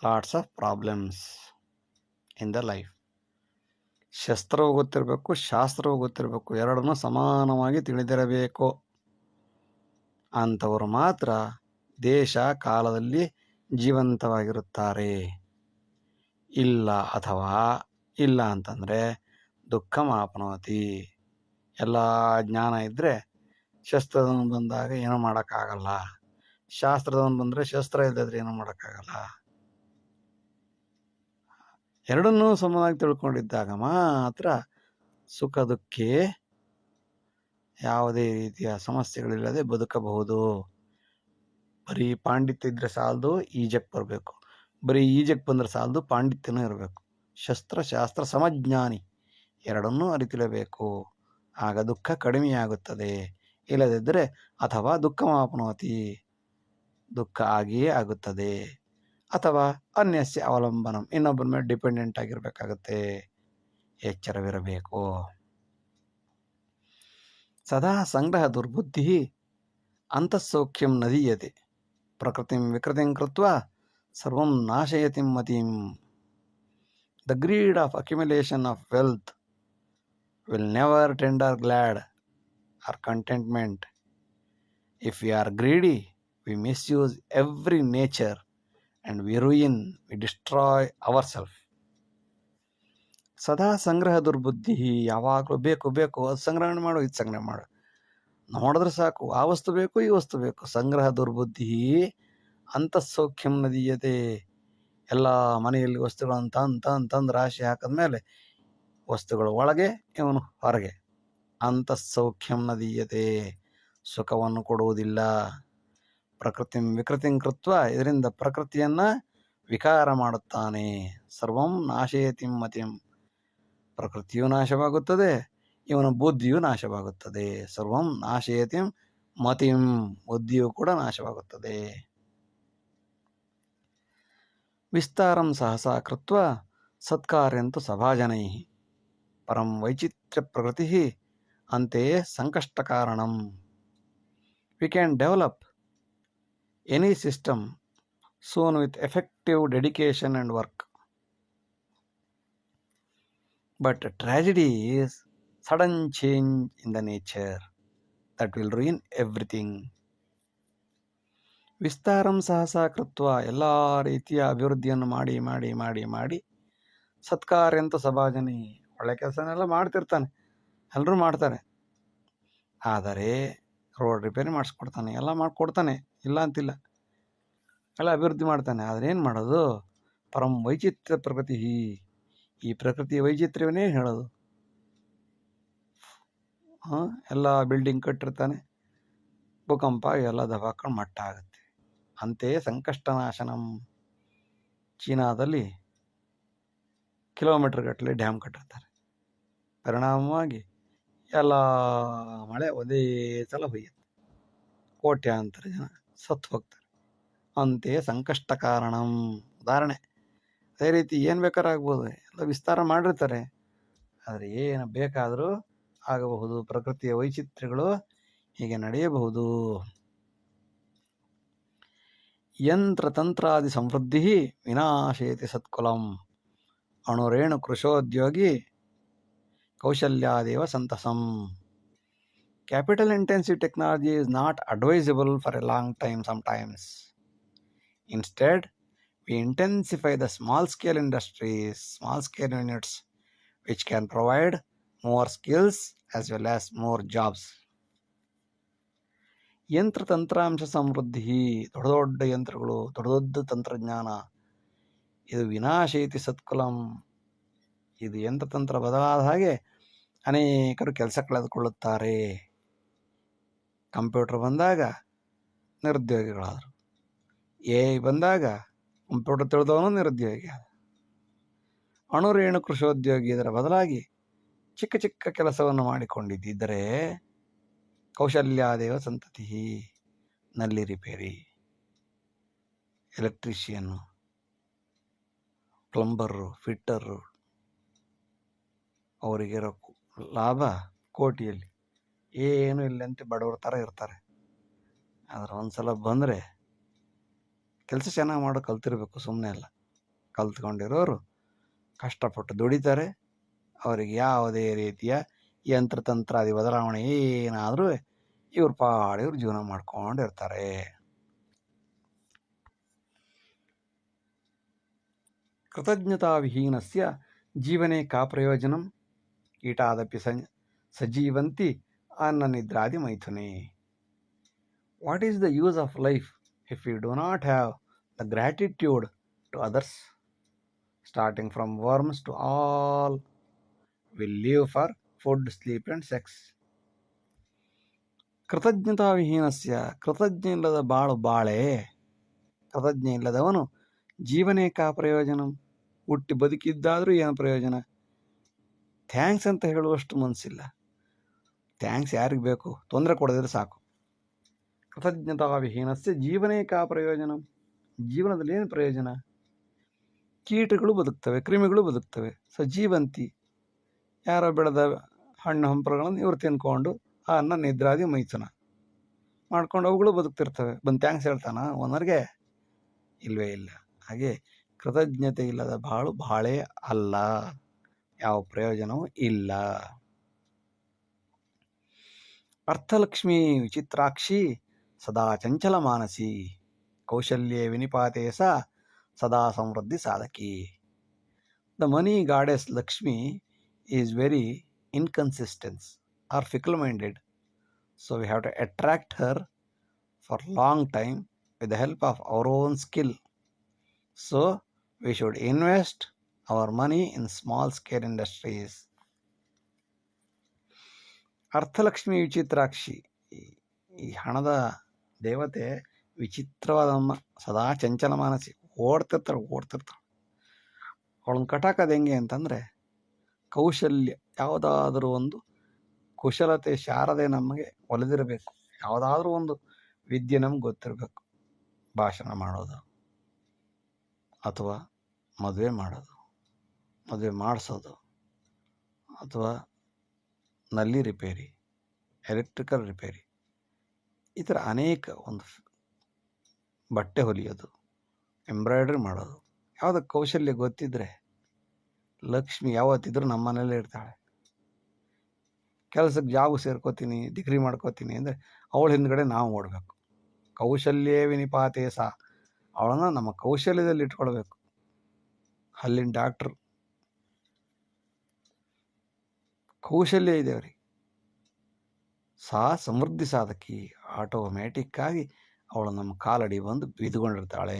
lots of problems in the life. ಶಸ್ತ್ರವೂ ಗೊತ್ತಿರಬೇಕು, ಶಾಸ್ತ್ರವೂ ಗೊತ್ತಿರಬೇಕು, ಎರಡನ್ನೂ ಸಮಾನವಾಗಿ ತಿಳಿದಿರಬೇಕು. ಅಂಥವರು ಮಾತ್ರ ದೇಶ ಕಾಲದಲ್ಲಿ ಜೀವಂತವಾಗಿರುತ್ತಾರೆ. ಇಲ್ಲ ಅಂತಂದರೆ ದುಃಖಮಾಪ್ನೋತಿ. ಎಲ್ಲ ಜ್ಞಾನ ಇದ್ದರೆ ಶಸ್ತ್ರದವನು ಬಂದಾಗ ಏನೂ ಮಾಡೋಕ್ಕಾಗಲ್ಲ, ಶಾಸ್ತ್ರದವನು ಬಂದರೆ ಶಸ್ತ್ರ ಇಲ್ಲದ್ರೆ ಏನೂ ಮಾಡೋಕ್ಕಾಗಲ್ಲ. ಎರಡನ್ನೂ ಸಮವಾಗಿ ತಿಳ್ಕೊಂಡಿದ್ದಾಗ ಮಾತ್ರ ಸುಖ ದುಃಖೇ ಯಾವುದೇ ರೀತಿಯ ಸಮಸ್ಯೆಗಳಿಲ್ಲದೆ ಬದುಕಬಹುದು. ಬರೀ ಪಾಂಡಿತ್ಯ ಇದ್ರೆ ಸಾಲದು, ಈಜಕ್ಕೆ ಬರಬೇಕು. ಬರೀ ಈಜಕ್ಕೆ ಬಂದರೆ ಸಾಲದು, ಪಾಂಡಿತ್ಯನೂ ಇರಬೇಕು. ಶಾಸ್ತ್ರ ಸಮಜ್ಞಾನಿ ಎರಡನ್ನೂ ಅರಿತಿರಬೇಕು. ಆಗ ದುಃಖ ಕಡಿಮೆಯಾಗುತ್ತದೆ. ಇಲ್ಲದಿದ್ದರೆ ಅಥವಾ ದುಃಖಮಾಪ್ನೋತಿ, ದುಃಖ ಆಗಿಯೇ ಆಗುತ್ತದೆ. ಅಥವಾ ಅನ್ಯಸ್ಯ ಅವಲಂಬನಂ, ಇನ್ನೊಬ್ಬರ ಮೇಲೆ ಡಿಪೆಂಡೆಂಟ್ ಆಗಿರಬೇಕಾಗುತ್ತೆ. ಎಚ್ಚರವಿರಬೇಕು. ಸದಾ ಸಂಗ್ರಹ ದುರ್ಬುದ್ಧಿ ಅಂತಃಸೌಖ್ಯಂ ನದೀಯತೆ. ಪ್ರಕೃತಿಂ ವಿಕೃತಿಂ ಕೃತ್ವಾ ಸರ್ವಂ ನಾಶಯತಿ ಮತಿಂ. The greed of accumulation of wealth will never tender glad or contentment. If we are greedy, we misuse every nature and we ruin, we destroy ourselves. ಸದಾ ಸಂಗ್ರಹ ದುರ್ಬುದ್ಧಿ, ಯಾವಾಗಲೂ ಬೇಕು ಅದು ಸಂಗ್ರಹಣೆ ಮಾಡು, ಇದು ಸಂಗ್ರಹ ಮಾಡು, ನೋಡಿದ್ರೆ ಸಾಕು, ಆ ವಸ್ತು ಬೇಕು, ಈ ವಸ್ತು ಬೇಕು. ಸಂಗ್ರಹ ದುರ್ಬುದ್ಧಿ ಅಂತಃಸೌಖ್ಯಂ ನದೀಯತೆ. ಎಲ್ಲ ಮನೆಯಲ್ಲಿ ವಸ್ತುಗಳನ್ನು ತಂದು ರಾಶಿ ಹಾಕಿದ್ಮೇಲೆ ವಸ್ತುಗಳು ಒಳಗೆ, ಇವನು ಹೊರಗೆ. ಅಂತಃಸೌಖ್ಯಂ ನದೀಯತೆ, ಸುಖವನ್ನು ಕೊಡುವುದಿಲ್ಲ. ಪ್ರಕೃತಿಂ ವಿಕೃತಿಂ ಕೃತ್ವ, ಇದರಿಂದ ಪ್ರಕೃತಿಯನ್ನ ವಿಕಾರ ಮಾಡುತ್ತಾನೆ. ಸರ್ವಂ ನಾಶಯತಿ ಮತಿಂ, ಪ್ರಕೃತಿಯೂ ನಾಶವಾಗುತ್ತದೆ, ಇವನ ಬುದ್ಧಿಯೂ ನಾಶವಾಗುತ್ತದೆ. ಸರ್ವಂ ನಾಶಯತಿ ಮತಿಂ, ಬುದ್ಧಿಯೂ ಕೂಡ ನಾಶವಾಗುತ್ತದೆ. ವಿಸ್ತಾರಂ ಸಹಸಾ ಕೃತ್ವ ಸತ್ಕಾರ್ಯಂತು ಸಭಾಜನೈ. ಪರಂ ವೈಚಿತ್ರ್ಯ ಪ್ರಕೃತಿ ಅಂತೆಯೇ ಸಂಕಷ್ಟ ಕಾರಣಂ. We can develop any system soon with effective dedication and work. But tragedy is sudden change in the nature that will ruin everything. ವಿಸ್ತಾರಂ ಸಹಸಾ ಕೃತ್ವ, ಎಲ್ಲ ರೀತಿಯ ಅಭಿವೃದ್ಧಿಯನ್ನು ಮಾಡಿ ಮಾಡಿ ಮಾಡಿ ಮಾಡಿ ಸತ್ಕಾರ್ಯಂತ ಸಭಾಜನಿ, ಒಳ್ಳೆ ಕೆಲಸನೆಲ್ಲ ಮಾಡ್ತಿರ್ತಾನೆ, ಎಲ್ಲರೂ ಮಾಡ್ತಾರೆ. ಆದರೆ ರೋಡ್ ರಿಪೇರಿ ಮಾಡಿಸ್ಕೊಡ್ತಾನೆ, ಎಲ್ಲ ಮಾಡಿಕೊಡ್ತಾನೆ, ಇಲ್ಲ ಅಂತಿಲ್ಲ, ಎಲ್ಲ ಅಭಿವೃದ್ಧಿ ಮಾಡ್ತಾನೆ. ಆದರೆ ಏನು ಮಾಡೋದು? ಪರಂ ವೈಚಿತ್ರ್ಯ ಪ್ರಕೃತಿ, ಈ ಪ್ರಕೃತಿಯ ವೈಚಿತ್ರ್ಯವನ್ನೇ ಹೇಳೋದು. ಎಲ್ಲ ಬಿಲ್ಡಿಂಗ್ ಕಟ್ಟಿರ್ತಾನೆ, ಭೂಕಂಪ ಎಲ್ಲ ದಬಾಕೊಂಡು ಮಟ್ಟ ಆಗುತ್ತೆ. ಅಂತೆಯೇ ಸಂಕಷ್ಟ ನಾಶನಂ. ಚೀನಾದಲ್ಲಿ ಕಿಲೋಮೀಟರ್ ಗಟ್ಟಲೆ ಡ್ಯಾಮ್ ಕಟ್ಟಿರ್ತಾರೆ, ಪರಿಣಾಮವಾಗಿ ಎಲ್ಲ ಮಳೆ ಒಂದೇ ಸಲ ಹೊಯ್ಯುತ್ತೆ, ಕೋಟ್ಯಾಂತರ ಜನ ಸತ್ತು ಹೋಗ್ತಾರೆ. ಅಂತೆಯೇ ಸಂಕಷ್ಟ ಕಾರಣಂ. ಉದಾಹರಣೆ, ಅದೇ ರೀತಿ ಏನು ಬೇಕಾದ್ರೂ ಆಗ್ಬೋದು, ಎಲ್ಲ ವಿಸ್ತಾರ ಮಾಡಿರ್ತಾರೆ, ಆದರೆ ಏನು ಬೇಕಾದರೂ ಆಗಬಹುದು. ಪ್ರಕೃತಿಯ ವೈಚಿತ್ರ್ಯಗಳು ಹೀಗೆ ನಡೆಯಬಹುದು. ಯಂತ್ರತಂತ್ರಾದಿ ಸಮೃದ್ಧಿ ವಿನಾಶಯತಿ ಸತ್ಕುಲಂ. ಅಣುರೇಣು ಕೃಶೋದ್ಯೋಗಿ ಕೌಶಲ್ಯಾದೇವ ಸಂತಸಂ. Capital intensive technology is not advisable for a long time sometimes. Instead, we intensify the small scale industries, small scale units, which can provide more skills as well as more jobs. ಯಂತ್ರ ತಂತ್ರಾಂಶ ಸಮೃದ್ಧಿ, ದೊಡ್ಡ ದೊಡ್ಡ ಯಂತ್ರಗಳು, ದೊಡ್ಡ ದೊಡ್ಡ ತಂತ್ರಜ್ಞಾನ, ಇದು ವಿನಾಶಯತಿ ಸತ್ಕುಲಂ. ಇದು ಯಂತ್ರತಂತ್ರ ಬದಲಾದ ಹಾಗೆ ಅನೇಕರು ಕೆಲಸ ಕಳೆದುಕೊಳ್ಳುತ್ತಾರೆ. ಕಂಪ್ಯೂಟರ್ ಬಂದಾಗ ನಿರುದ್ಯೋಗಿಗಳಾದರು, AI ಬಂದಾಗ ಕಂಪ್ಯೂಟರ್ ತಿಳಿದವನು ನಿರುದ್ಯೋಗಿ ಆದ. ಅಣುರೇಣು ಕೃಷೋದ್ಯೋಗಿ, ಇದರ ಬದಲಾಗಿ ಚಿಕ್ಕ ಚಿಕ್ಕ ಕೆಲಸವನ್ನು ಮಾಡಿಕೊಂಡಿದ್ದರೆ ಕೌಶಲ್ಯಾದೇವ ಸಂತತಿ. ನಲ್ಲಿ ರಿಪೇರಿ, ಎಲೆಕ್ಟ್ರಿಷಿಯನ್ನು, ಪ್ಲಂಬರು, ಫಿಟ್ಟರು, ಅವರಿಗಿರೋ ಲಾಭ ಕೋಟಿಯಲ್ಲಿ. ಏನೂ ಇಲ್ಲಂತೆ ಬಡವ್ರ ಥರ ಇರ್ತಾರೆ. ಆದರೆ ಒಂದ್ಸಲ ಬಂದರೆ ಕೆಲಸ ಚೆನ್ನಾಗಿ ಮಾಡೋ ಕಲ್ತಿರ್ಬೇಕು, ಸುಮ್ಮನೆ ಅಲ್ಲ. ಕಲ್ತ್ಕೊಂಡಿರೋರು ಕಷ್ಟಪಟ್ಟು ದುಡಿತಾರೆ. ಅವರಿಗೆ ಯಾವುದೇ ರೀತಿಯ ಯಂತ್ರತಂತ್ರಾದಿ ಬದಲಾವಣೆ ಏನಾದರೂ ಇವ್ರ ಪಾಡು ಇವ್ರು ಜೀವನ ಮಾಡ್ಕೊಂಡಿರ್ತಾರೆ. ಕೃತಜ್ಞತಾವಿಹೀನಸ್ಯ ಜೀವನೆ ಕಾ ಪ್ರಯೋಜನಂ ಕೀಟಾದಪಿ ಸಜೀವಂತಿ ಅನ್ನನಿದ್ರಾದಿ ಮೈಥುನೆ. What is the use of life if you do not have the gratitude to others? Starting from worms to all will live for food, sleep and sex. ಕೃತಜ್ಞತಾವಿಹೀನಸ್ಯ, ಕೃತಜ್ಞ ಇಲ್ಲದ ಬಾಳು ಬಾಳೆ. ಕೃತಜ್ಞ ಇಲ್ಲದವನು ಜೀವನೇ ಕಾ ಪ್ರಯೋಜನ, ಹುಟ್ಟಿ ಬದುಕಿದ್ದಾದರೂ ಏನು ಪ್ರಯೋಜನ? ಥ್ಯಾಂಕ್ಸ್ ಅಂತ ಹೇಳುವಷ್ಟು ಮನಸ್ಸಿಲ್ಲ. ಥ್ಯಾಂಕ್ಸ್ ಯಾರಿಗೆ ಬೇಕು? ತೊಂದರೆ ಕೊಡದಿದ್ರೆ ಸಾಕು. ಕೃತಜ್ಞತಾವಿಹೀನಸ್ಯ ಜೀವನೇ ಕಾ ಪ್ರಯೋಜನ, ಜೀವನದಲ್ಲಿ ಏನು ಪ್ರಯೋಜನ? ಕೀಟಗಳು ಬದುಕ್ತವೆ, ಕ್ರಿಮಿಗಳು ಬದುಕ್ತವೆ. ಸಜೀವಂತಿ, ಯಾರೋ ಬೆಳೆದ ಹಣ್ಣು ಹಂಪಲುಗಳನ್ನು ಇವರು ತಿನ್ಕೊಂಡು ಆ ಅನ್ನ ನಿದ್ರಾದಿ ಮೈಥುನ ಮಾಡ್ಕೊಂಡು ಅವುಗಳು ಬದುಕ್ತಿರ್ತವೆ. ಬಂದು ಥ್ಯಾಂಕ್ಸ್ ಹೇಳ್ತಾನ ಓನರ್ಗೆ? ಇಲ್ವೇ ಇಲ್ಲ. ಹಾಗೆ ಕೃತಜ್ಞತೆ ಇಲ್ಲದ ಬಾಳು ಬಾಳೇ ಅಲ್ಲ, ಯಾವ ಪ್ರಯೋಜನವೂ ಇಲ್ಲ. ಅರ್ಥಲಕ್ಷ್ಮೀ ವಿಚಿತ್ರಾಕ್ಷಿ ಸದಾ ಚಂಚಲ ಮಾನಸಿ, ಕೌಶಲ್ಯೇ ವಿನಿಪಾತೆ ಸದಾ ಸಮೃದ್ಧಿ ಸಾಧಕಿ. The money goddess Lakshmi is very inconsistence or fickle-minded, so we have to attract her for long time with the help of our own skill. So we should invest our money in small scale industries. ಅರ್ಥಲಕ್ಷ್ಮಿ ವಿಚಿತ್ರಾಕ್ಷಿ, ಈ ಹಣದ ದೇವತೆ ವಿಚಿತ್ರವಾದಮ್ಮ, ಸದಾ ಚಂಚಲ ಮಾನಸಿ, ಓಡ್ತಿರ್ತಾಳೆ. ಅವಳನ್ನ ಕಟಾಕೋದು ಹೆಂಗೆ ಅಂತಂದರೆ, ಕೌಶಲ್ಯ, ಯಾವುದಾದ್ರೂ ಒಂದು ಕುಶಲತೆ, ಶಾರದೆ ನಮಗೆ ಒಲಿದಿರಬೇಕು. ಯಾವುದಾದ್ರೂ ಒಂದು ವಿದ್ಯೆ ನಮ್ಗೆ ಗೊತ್ತಿರಬೇಕು. ಭಾಷಣ ಮಾಡೋದು, ಅಥವಾ ಮದುವೆ ಮಾಡೋದು, ಮದುವೆ ಮಾಡಿಸೋದು, ಅಥವಾ ನಲ್ಲಿ ರಿಪೇರಿ, ಎಲೆಕ್ಟ್ರಿಕಲ್ ರಿಪೇರಿ, ಈ ಥರ ಅನೇಕ ಒಂದು ಬಟ್ಟೆ ಹೊಲಿಯೋದು, ಎಂಬ್ರಾಯ್ಡ್ರಿ ಮಾಡೋದು, ಯಾವುದೋ ಕೌಶಲ್ಯ ಗೊತ್ತಿದ್ದರೆ ಲಕ್ಷ್ಮಿ ಯಾವತ್ತಿದ್ರೂ ನಮ್ಮ ಮನೇಲೇ ಇರ್ತಾಳೆ. ಕೆಲಸಕ್ಕೆ ಜಾಬ್ ಸೇರ್ಕೋತೀನಿ, ಡಿಗ್ರಿ ಮಾಡ್ಕೋತೀನಿ ಅಂದರೆ ಅವಳ ಹಿಂದ್ಗಡೆ ನಾವು ಓಡಬೇಕು. ಕೌಶಲ್ಯೇ ವಿನಿಪಾತೆ ಅವಳನ್ನು ನಮ್ಮ ಕೌಶಲ್ಯದಲ್ಲಿ ಇಟ್ಕೊಳ್ಬೇಕು. ಅಲ್ಲಿನ ಡಾಕ್ಟ್ರು ಕೌಶಲ್ಯ ಇದೆ ಅವ್ರಿಗೆ. ಸಮೃದ್ಧಿ ಸಾಧಕಿ, ಆಟೋಮ್ಯಾಟಿಕ್ಕಾಗಿ ಅವಳು ನಮ್ಮ ಕಾಲಡಿ ಬಂದು ಬಿದ್ದುಕೊಂಡಿರ್ತಾಳೆ.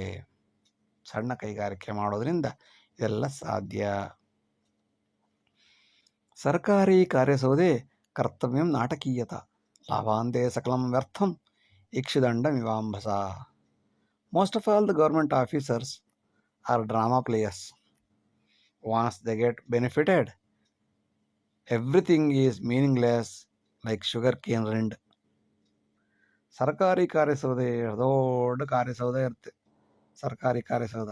ಸಣ್ಣ ಕೈಗಾರಿಕೆ ಮಾಡೋದ್ರಿಂದ ಇದೆಲ್ಲ ಸಾಧ್ಯ. ಸರ್ಕಾರಿ ಕಾರ್ಯಸೌದೆ ಕರ್ತವ್ಯಂ ನಾಟಕೀಯತ, ಲಾಭಾಂತೆ ಸಕಲಂ ವ್ಯರ್ಥಂ ಇಕ್ಷುದಂಡಮಿವಾಂಭಸ. Most of all the government officers are drama players. Once they get benefited, everything is meaningless like sugar cane rind. ಸರ್ಕಾರಿ ಕಾರ್ಯಸೌದೆ, ದೊಡ್ಡ ಕಾರ್ಯಸೌಧ ಇರುತ್ತೆ. ಸರ್ಕಾರಿ ಕಾರ್ಯಸೌಧ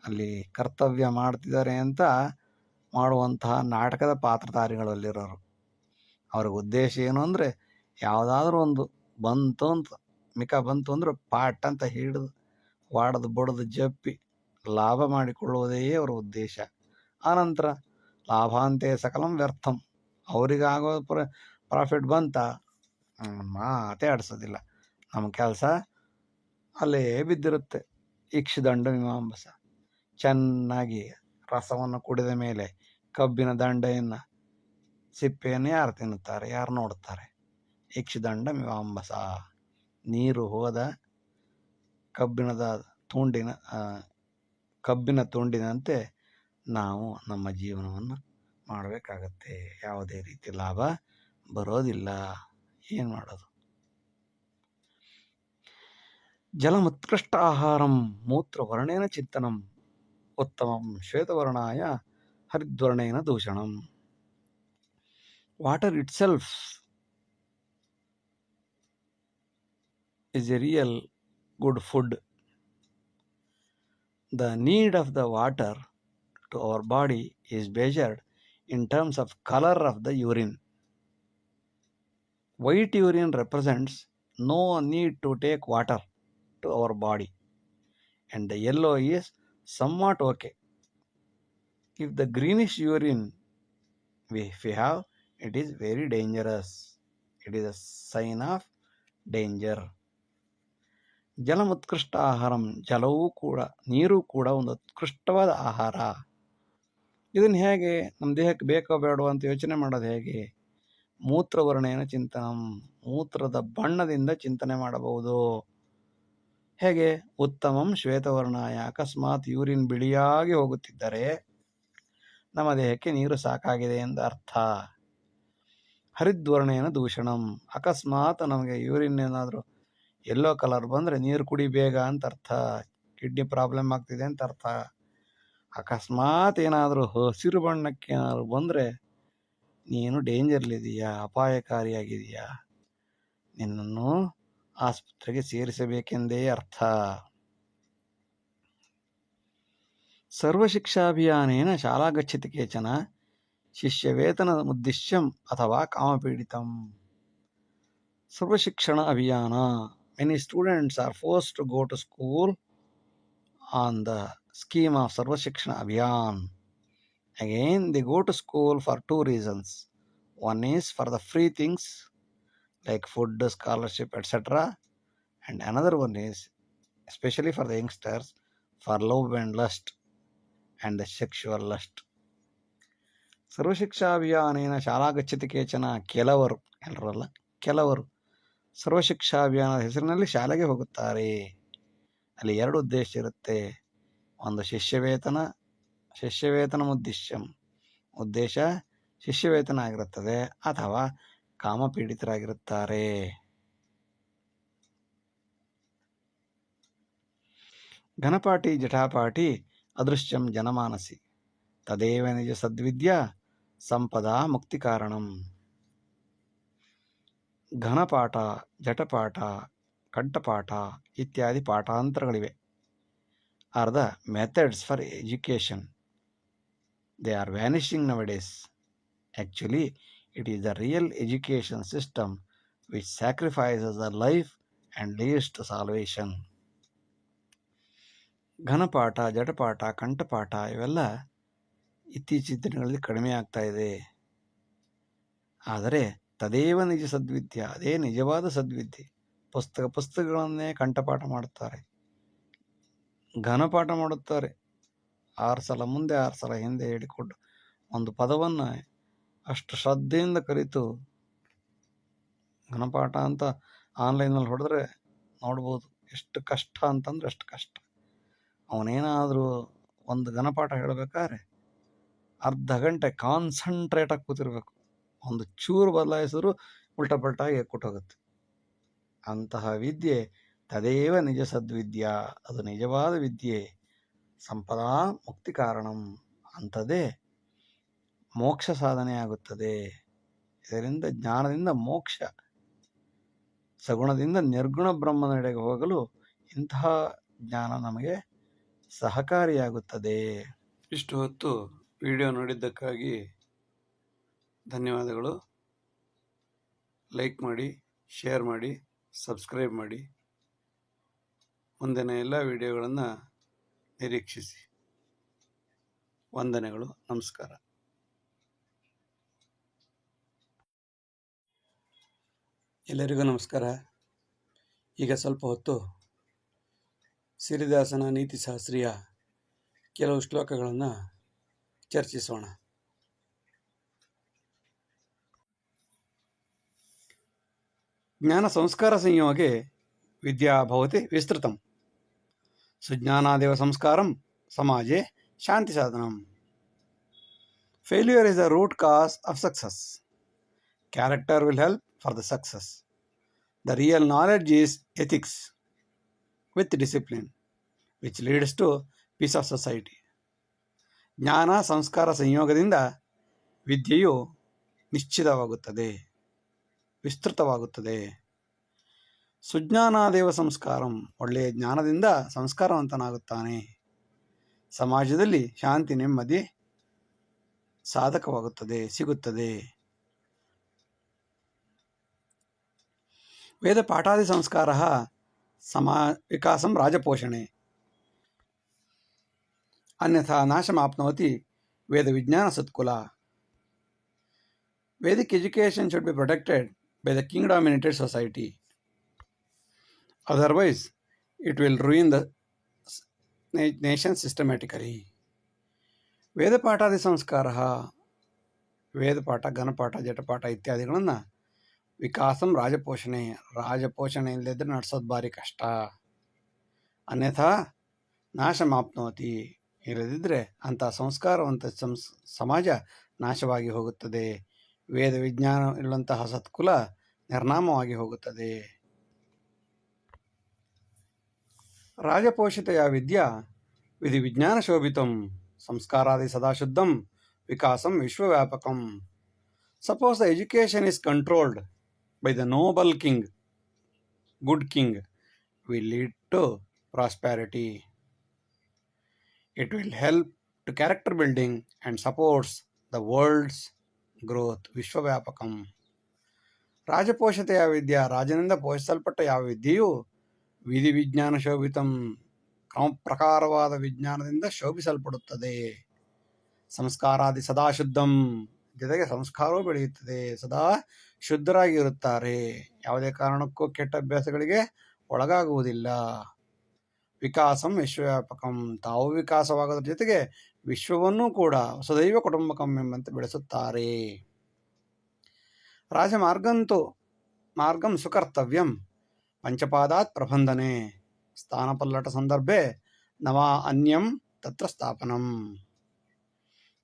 ಅಲ್ಲಿ ಕರ್ತವ್ಯ ಮಾಡ್ತಿದ್ದಾರೆ ಅಂತ ಮಾಡುವಂತಹ ನಾಟಕದ ಪಾತ್ರಧಾರಿಗಳಲ್ಲಿರೋರು. ಅವ್ರಿಗೆ ಉದ್ದೇಶ ಏನು ಅಂದರೆ, ಯಾವುದಾದ್ರೂ ಒಂದು ಬಂತು ಅಂತ ಬಂತು ಅಂದ್ರೆ ಪಾಟ್ ಅಂತ ಹಿಡಿದು ವಾಡದು ಬಡದು ಜಪ್ಪಿ ಲಾಭ ಮಾಡಿಕೊಳ್ಳುವುದೇ ಅವರ ಉದ್ದೇಶ. ಆನಂತರ ಲಾಭಾಂತೆ ಸಕಲಂ ವ್ಯರ್ಥಂ, ಅವರಿಗಾಗೋ ಪ್ರಾಫಿಟ್ ಬಂತ ಮಾತೇ ಆಡಿಸೋದಿಲ್ಲ. ನಮ್ಮ ಕೆಲಸ ಅಲ್ಲೇ ಬಿದ್ದಿರುತ್ತೆ. ಇಕ್ಷುದಂಡ ಮೀಮಾಂಬಸ, ಚೆನ್ನಾಗಿ ರಸವನ್ನು ಕುಡಿದ ಮೇಲೆ ಕಬ್ಬಿನ ದಂಡೆಯನ್ನು, ಸಿಪ್ಪೆಯನ್ನು ಯಾರು ತಿನ್ನುತ್ತಾರೆ, ಯಾರು ನೋಡುತ್ತಾರೆ? ಇಕ್ಷುದಂಡ ಮೀಮಾಂಬಸ, ನೀರು ಹೋದ ಕಬ್ಬಿನ ತುಂಡಿನಂತೆ ನಾವು ನಮ್ಮ ಜೀವನವನ್ನು ಮಾಡಬೇಕಾಗತ್ತೆ. ಯಾವುದೇ ರೀತಿ ಲಾಭ ಬರೋದಿಲ್ಲ. ಏನು ಮಾಡೋದು? ಜಲಮುತ್ಕೃಷ್ಟ ಆಹಾರಂ ಮೂತ್ರವರ್ಣೇನ ಚಿಂತನಂ ಉತ್ತಮಂ ಶ್ವೇತವರ್ಣಾಯ ಹರಿದ್ವರ್ಣೇನ ದೂಷಣಂ. Water itself is a real good food. The need of the water to our body is measured in terms of color of the urine. White urine represents no need to take water to our body, and the yellow is somewhat okay. If the greenish urine we have, it is very dangerous. It is a sign of danger. ಜಲಮುತ್ಕೃಷ್ಟ ಆಹಾರಂ, ಜಲವೂ ಕೂಡ, ನೀರು ಕೂಡ ಒಂದು ಉತ್ಕೃಷ್ಟವಾದ ಆಹಾರ. ಇದನ್ನು ಹೇಗೆ ನಮ್ಮ ದೇಹಕ್ಕೆ ಬೇಕೋ ಬೇಡೋ ಅಂತ ಯೋಚನೆ ಮಾಡೋದು ಹೇಗೆ? ಮೂತ್ರವರ್ಣೇನ ಚಿಂತನಂ, ಮೂತ್ರದ ಬಣ್ಣದಿಂದ ಚಿಂತನೆ ಮಾಡಬಹುದು. ಹೇಗೆ? ಉತ್ತಮಂ ಶ್ವೇತವರ್ಣಾಯ, ಅಕಸ್ಮಾತ್ ಯೂರಿನ್ ಬಿಳಿಯಾಗಿ ಹೋಗುತ್ತಿದ್ದರೆ ನಮ್ಮ ದೇಹಕ್ಕೆ ನೀರು ಸಾಕಾಗಿದೆ ಎಂದು ಅರ್ಥ. ಹರಿದ್ವರ್ಣೇನ ದೂಷಣಂ, ಅಕಸ್ಮಾತ್ ನಮಗೆ ಯೂರಿನ್ ಏನಾದರೂ ಎಲ್ಲೋ ಕಲರ್ ಬಂದರೆ ನೀರು ಕುಡಿ ಬೇಗ ಅಂತ ಅರ್ಥ, ಕಿಡ್ನಿ ಪ್ರಾಬ್ಲಮ್ ಆಗ್ತಿದೆ ಅಂತ ಅರ್ಥ. ಅಕಸ್ಮಾತ್ ಏನಾದರೂ ಹಸಿರು ಬಣ್ಣಕ್ಕೆ ಏನಾದರೂ ಬಂದರೆ ನೀನು ಡೇಂಜರ್ಲಿದೆಯಾ, ಅಪಾಯಕಾರಿಯಾಗಿದೆಯಾ, ನಿನ್ನನ್ನು ಆಸ್ಪತ್ರೆಗೆ ಸೇರಿಸಬೇಕೆಂದೇ ಅರ್ಥ. ಸರ್ವಶಿಕ್ಷಾಭಿಯಾನೇನ ಶಾಲಾ ಗಚ್ಚತಿ ಕೇಚನ ಶಿಷ್ಯವೇತನ ಉದ್ದೇಶ್ಯಂ ಅಥವಾ ಕಾಮಪೀಡಿತಂ. ಸರ್ವಶಿಕ್ಷಣ ಅಭಿಯಾನ, many students are forced to go to school on the scheme of Sarva Shikshana Abhiyan. Again, they go to school for two reasons. One is for the free things like food, scholarship, etc. And another one is, especially for the youngsters, for love and lust and the sexual lust. ಸರ್ವಶಿಕ್ಷಾ ಅಭಿಯಾನೇನ ಶಾಲಾ ಗಚ್ಚತಿ ಕೇಚನ, ಕೆಲವರು, ಎಲ್ಲರಲ್ಲ ಕೆಲವರು ಸರ್ವಶಿಕ್ಷಾ ಅಭಿಯಾನದ ಹೆಸರಿನಲ್ಲಿ ಶಾಲೆಗೆ ಹೋಗುತ್ತಾರೆ. ಅಲ್ಲಿ ಎರಡು ಉದ್ದೇಶ ಇರುತ್ತೆ. ಒಂದು ಶಿಷ್ಯವೇತನ ಉದ್ದೇಶಂ, ಉದ್ದೇಶ ಶಿಷ್ಯವೇತನ ಆಗಿರುತ್ತದೆ, ಅಥವಾ ಕಾಮಪೀಡಿತರಾಗಿರುತ್ತಾರೆ. ಘನಪಾಠಿ ಜಟಾಪಾಠಿ ಅದೃಶ್ಯಂ ಜನಮಾನಸಿ, ತದೇವ ನಿಜ ಸದ್ವಿದ್ಯಾ ಸಂಪದಾ ಮುಕ್ತಿ ಕಾರಣಂ. ಘನಪಾಠ, ಜಟಪಾಠ, ಕಂಠಪಾಠ ಇತ್ಯಾದಿ ಪಾಠಾಂತರಗಳಿವೆ. Are the methods for education. They are vanishing nowadays. Actually it is the real education system which sacrifices the life and leads to salvation. ಘನಪಾಠ, ಜಟಪಾಠ, ಕಂಠಪಾಠ ಇವೆಲ್ಲ ಇತ್ತೀಚಿನ ದಿನಗಳಲ್ಲಿ ಕಡಿಮೆ ಆಗ್ತಾ ಇದೆ. ಆದರೆ ತದೇವ ನಿಜ ಸದ್ವಿದ್ಯೆ, ಅದೇ ನಿಜವಾದ ಸದ್ವಿದ್ಯೆ. ಪುಸ್ತಕಗಳನ್ನೇ ಕಂಠಪಾಠ ಮಾಡುತ್ತಾರೆ, ಘನಪಾಠ ಮಾಡುತ್ತಾರೆ. 6 ಸಲ ಮುಂದೆ 6 ಸಲ ಹಿಂದೆ ಹೇಳಿಕೊಂಡು ಒಂದು ಪದವನ್ನು ಅಷ್ಟು ಶ್ರದ್ಧೆಯಿಂದ ಕಲಿತು ಘನಪಾಠ ಅಂತ ಆನ್ಲೈನಲ್ಲಿ ಹೊಡೆದ್ರೆ ನೋಡ್ಬೋದು ಎಷ್ಟು ಕಷ್ಟ ಅಂತಂದ್ರೆ ಅಷ್ಟು ಕಷ್ಟ. ಅವನೇನಾದರೂ ಒಂದು ಘನಪಾಠ ಹೇಳಬೇಕಾದ್ರೆ ಅರ್ಧ ಗಂಟೆ ಕಾನ್ಸಂಟ್ರೇಟಾಗಿ ಕೂತಿರ್ಬೇಕು. ಒಂದು ಚೂರು ಬದಲಾಯಿಸಿದ್ರು ಉಲ್ಟಾ ಪಲ್ಟಾಗಿ ಕೊಟ್ಟೋಗುತ್ತೆ. ಅಂತಹ ವಿದ್ಯೆ ತದೇವ ನಿಜ ಸದ್ವಿದ್ಯಾ, ಅದು ನಿಜವಾದ ವಿದ್ಯೆ. ಸಂಪದಾ ಮುಕ್ತಿ ಕಾರಣಂ, ಅಂಥದ್ದೇ ಮೋಕ್ಷ ಸಾಧನೆ ಆಗುತ್ತದೆ. ಇದರಿಂದ ಜ್ಞಾನದಿಂದ ಮೋಕ್ಷ, ಸಗುಣದಿಂದ ನಿರ್ಗುಣ ಬ್ರಹ್ಮನೆಡೆಗೆ ಹೋಗಲು ಇಂತಹ ಜ್ಞಾನ ನಮಗೆ ಸಹಕಾರಿಯಾಗುತ್ತದೆ. ಇಷ್ಟು ಹೊತ್ತು ವಿಡಿಯೋ ನೋಡಿದ್ದಕ್ಕಾಗಿ ಧನ್ಯವಾದಗಳು. ಲೈಕ್ ಮಾಡಿ, ಶೇರ್ ಮಾಡಿ, ಸಬ್ಸ್ಕ್ರೈಬ್ ಮಾಡಿ. ಮುಂದಿನ ಎಲ್ಲ ವಿಡಿಯೋಗಳನ್ನು ನಿರೀಕ್ಷಿಸಿ. ವಂದನೆಗಳು. ನಮಸ್ಕಾರ. ಎಲ್ಲರಿಗೂ ನಮಸ್ಕಾರ. ಈಗ ಸ್ವಲ್ಪ ಹೊತ್ತು ಸಿರಿದಾಸನ ನೀತಿಶಾಸ್ತ್ರೀಯ ಕೆಲವು ಶ್ಲೋಕಗಳನ್ನು ಚರ್ಚಿಸೋಣ. ಜ್ಞಾನ ಸಂಸ್ಕಾರ ಸಂಯೋಗೆ ವಿದ್ಯಾ ಭವತಿ ವಿಸ್ತೃತಂ, ಸುಜ್ಞಾನಾದೇವ ಸಂಸ್ಕಾರಂ ಸಮಾಜೆ ಶಾಂತಿ ಸಾಧನಂ. Failure is the root cause of success. Character will help for the success. The real knowledge is ethics with discipline which leads to peace of society. ಜ್ಞಾನ ಸಂಸ್ಕಾರ ಸಂಯೋಗದಿಂದ ವಿದ್ಯೆಯು ನಿಶ್ಚಿತವಾಗುತ್ತದೆ, ವಿಸ್ತೃತವಾಗುತ್ತದೆ. ಸುಜ್ಞಾನಾದೇವ ಸಂಸ್ಕಾರಂ, ಒಳ್ಳೆಯ ಜ್ಞಾನದಿಂದ ಸಂಸ್ಕಾರವಂತನಾಗುತ್ತಾನೆ. ಸಮಾಜದಲ್ಲಿ ಶಾಂತಿ ನೆಮ್ಮದಿ ಸಾಧಕವಾಗುತ್ತದೆ, ಸಿಗುತ್ತದೆ. ವೇದ ಪಾಠಾದಿ ಸಂಸ್ಕಾರ ವಿಕಾಸಂ ರಾಜಪೋಷಣೆ, ಅನ್ಯಥಾ ನಾಶಮಾಪ್ನೋತಿ ವೇದ ವಿಜ್ಞಾನ ಸತ್ಕುಲ. Vedic education should be protected by the king-dominated society. Otherwise, it will ruin the nation systematically. ವೇದಪಾಠಾದಿ ಸಂಸ್ಕಾರ ವೇದಪಾಠ ಘನಪಾಠ ಜಟಪಾಠ ಇತ್ಯಾದಿಗಳನ್ನು ವಿಕಾಸಂ ರಾಜಪೋಷಣೆ ಇಲ್ಲದಿದ್ದರೆ ನಡೆಸೋದು ಭಾರಿ ಕಷ್ಟ. ಅನ್ಯಥಾ ನಾಶಮಾಪ್ನೋತಿ, ಇಲ್ಲದಿದ್ದರೆ ಅಂಥ ಸಂಸ್ಕಾರವಂತ ಸಮಾಜ ನಾಶವಾಗಿ ಹೋಗುತ್ತದೆ. ವೇದ ವಿಜ್ಞಾನ ಇರುವಂತಹ ಸತ್ಕುಲ ನಿರ್ನಾಮವಾಗಿ ಹೋಗುತ್ತದೆ. ರಾಜಪೋಷಿತ ವಿದ್ಯಾ ವಿಧಿ ವಿಜ್ಞಾನ ಶೋಭಿತಂ ಸಂಸ್ಕಾರಾದಿ ಸದಾ ಶುದ್ಧಂ ವಿಕಾಸಂ ವಿಶ್ವವ್ಯಾಪಕಂ. Suppose the education is controlled by the noble king, good king, will lead to prosperity. It will help to character building and supports the world's growth. ವಿಶ್ವವ್ಯಾಪಕಂ. ರಾಜಪೋಷಿತ ಯಾವ ವಿದ್ಯಾ, ರಾಜನಿಂದ ಪೋಷಿಸಲ್ಪಟ್ಟ ಯಾವ ವಿದ್ಯೆಯು ವಿಧಿ ವಿಜ್ಞಾನ ಶೋಭಿತಂ ಕ್ರಮ ಪ್ರಕಾರವಾದ ವಿಜ್ಞಾನದಿಂದ ಶೋಭಿಸಲ್ಪಡುತ್ತದೆ. ಸಂಸ್ಕಾರಾದಿ ಸದಾ ಶುದ್ಧಂ, ಜೊತೆಗೆ ಸಂಸ್ಕಾರವೂ ಬೆಳೆಯುತ್ತದೆ. ಸದಾ ಶುದ್ಧರಾಗಿರುತ್ತಾರೆ, ಯಾವುದೇ ಕಾರಣಕ್ಕೂ ಕೆಟ್ಟ ಅಭ್ಯಾಸಗಳಿಗೆ ಒಳಗಾಗುವುದಿಲ್ಲ. ವಿಕಾಸಂ ವಿಶ್ವವ್ಯಾಪಕಂ, ತಾವು ವಿಕಾಸವಾಗೋದ್ರ ಜೊತೆಗೆ ವಿಶ್ವವನ್ನೂ ಕೂಡ ವಸುದೈವ ಕುಟುಂಬಕಂ ಎಂಬಂತೆ ಬೆಳೆಸುತ್ತಾರೆ. ರಾಜಮಾರ್ಗಂತೂ ಮಾರ್ಗಂ ಸುಕರ್ತವ್ಯಂ ಪಂಚಪಾದಾತ್ ಪ್ರಬಂಧನೆ ಸ್ಥಾನಪಲ್ಲಟ ಸಂದರ್ಭೆ ನವಾ ಅನ್ಯಂ ತತ್ರ ಸ್ಥಾಪನಂ.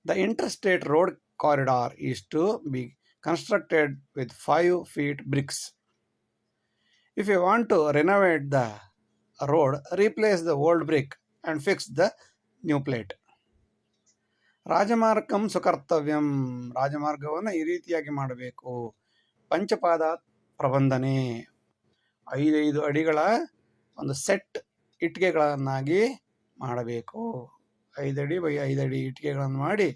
The interstate road corridor is to be constructed with 5 feet bricks. If you want to renovate the road, replace the old brick and fix the new plate. ರಾಜಮಾರ್ಗಂ ಸುಕರ್ತವ್ಯಂ, ರಾಜಮಾರ್ಗವನ್ನು ಈ ರೀತಿಯಾಗಿ ಮಾಡಬೇಕು. ಪಂಚಪಾದ ಪ್ರಬಂಧನೆ, 5 ಅಡಿಗಳ ಒಂದು ಸೆಟ್ ಇಟ್ಟಿಗೆಗಳನ್ನಾಗಿ ಮಾಡಬೇಕು. 5 ಅಡಿ ಬೈ 5 ಅಡಿ ಇಟ್ಟಿಗೆಗಳನ್ನು ಮಾಡಿ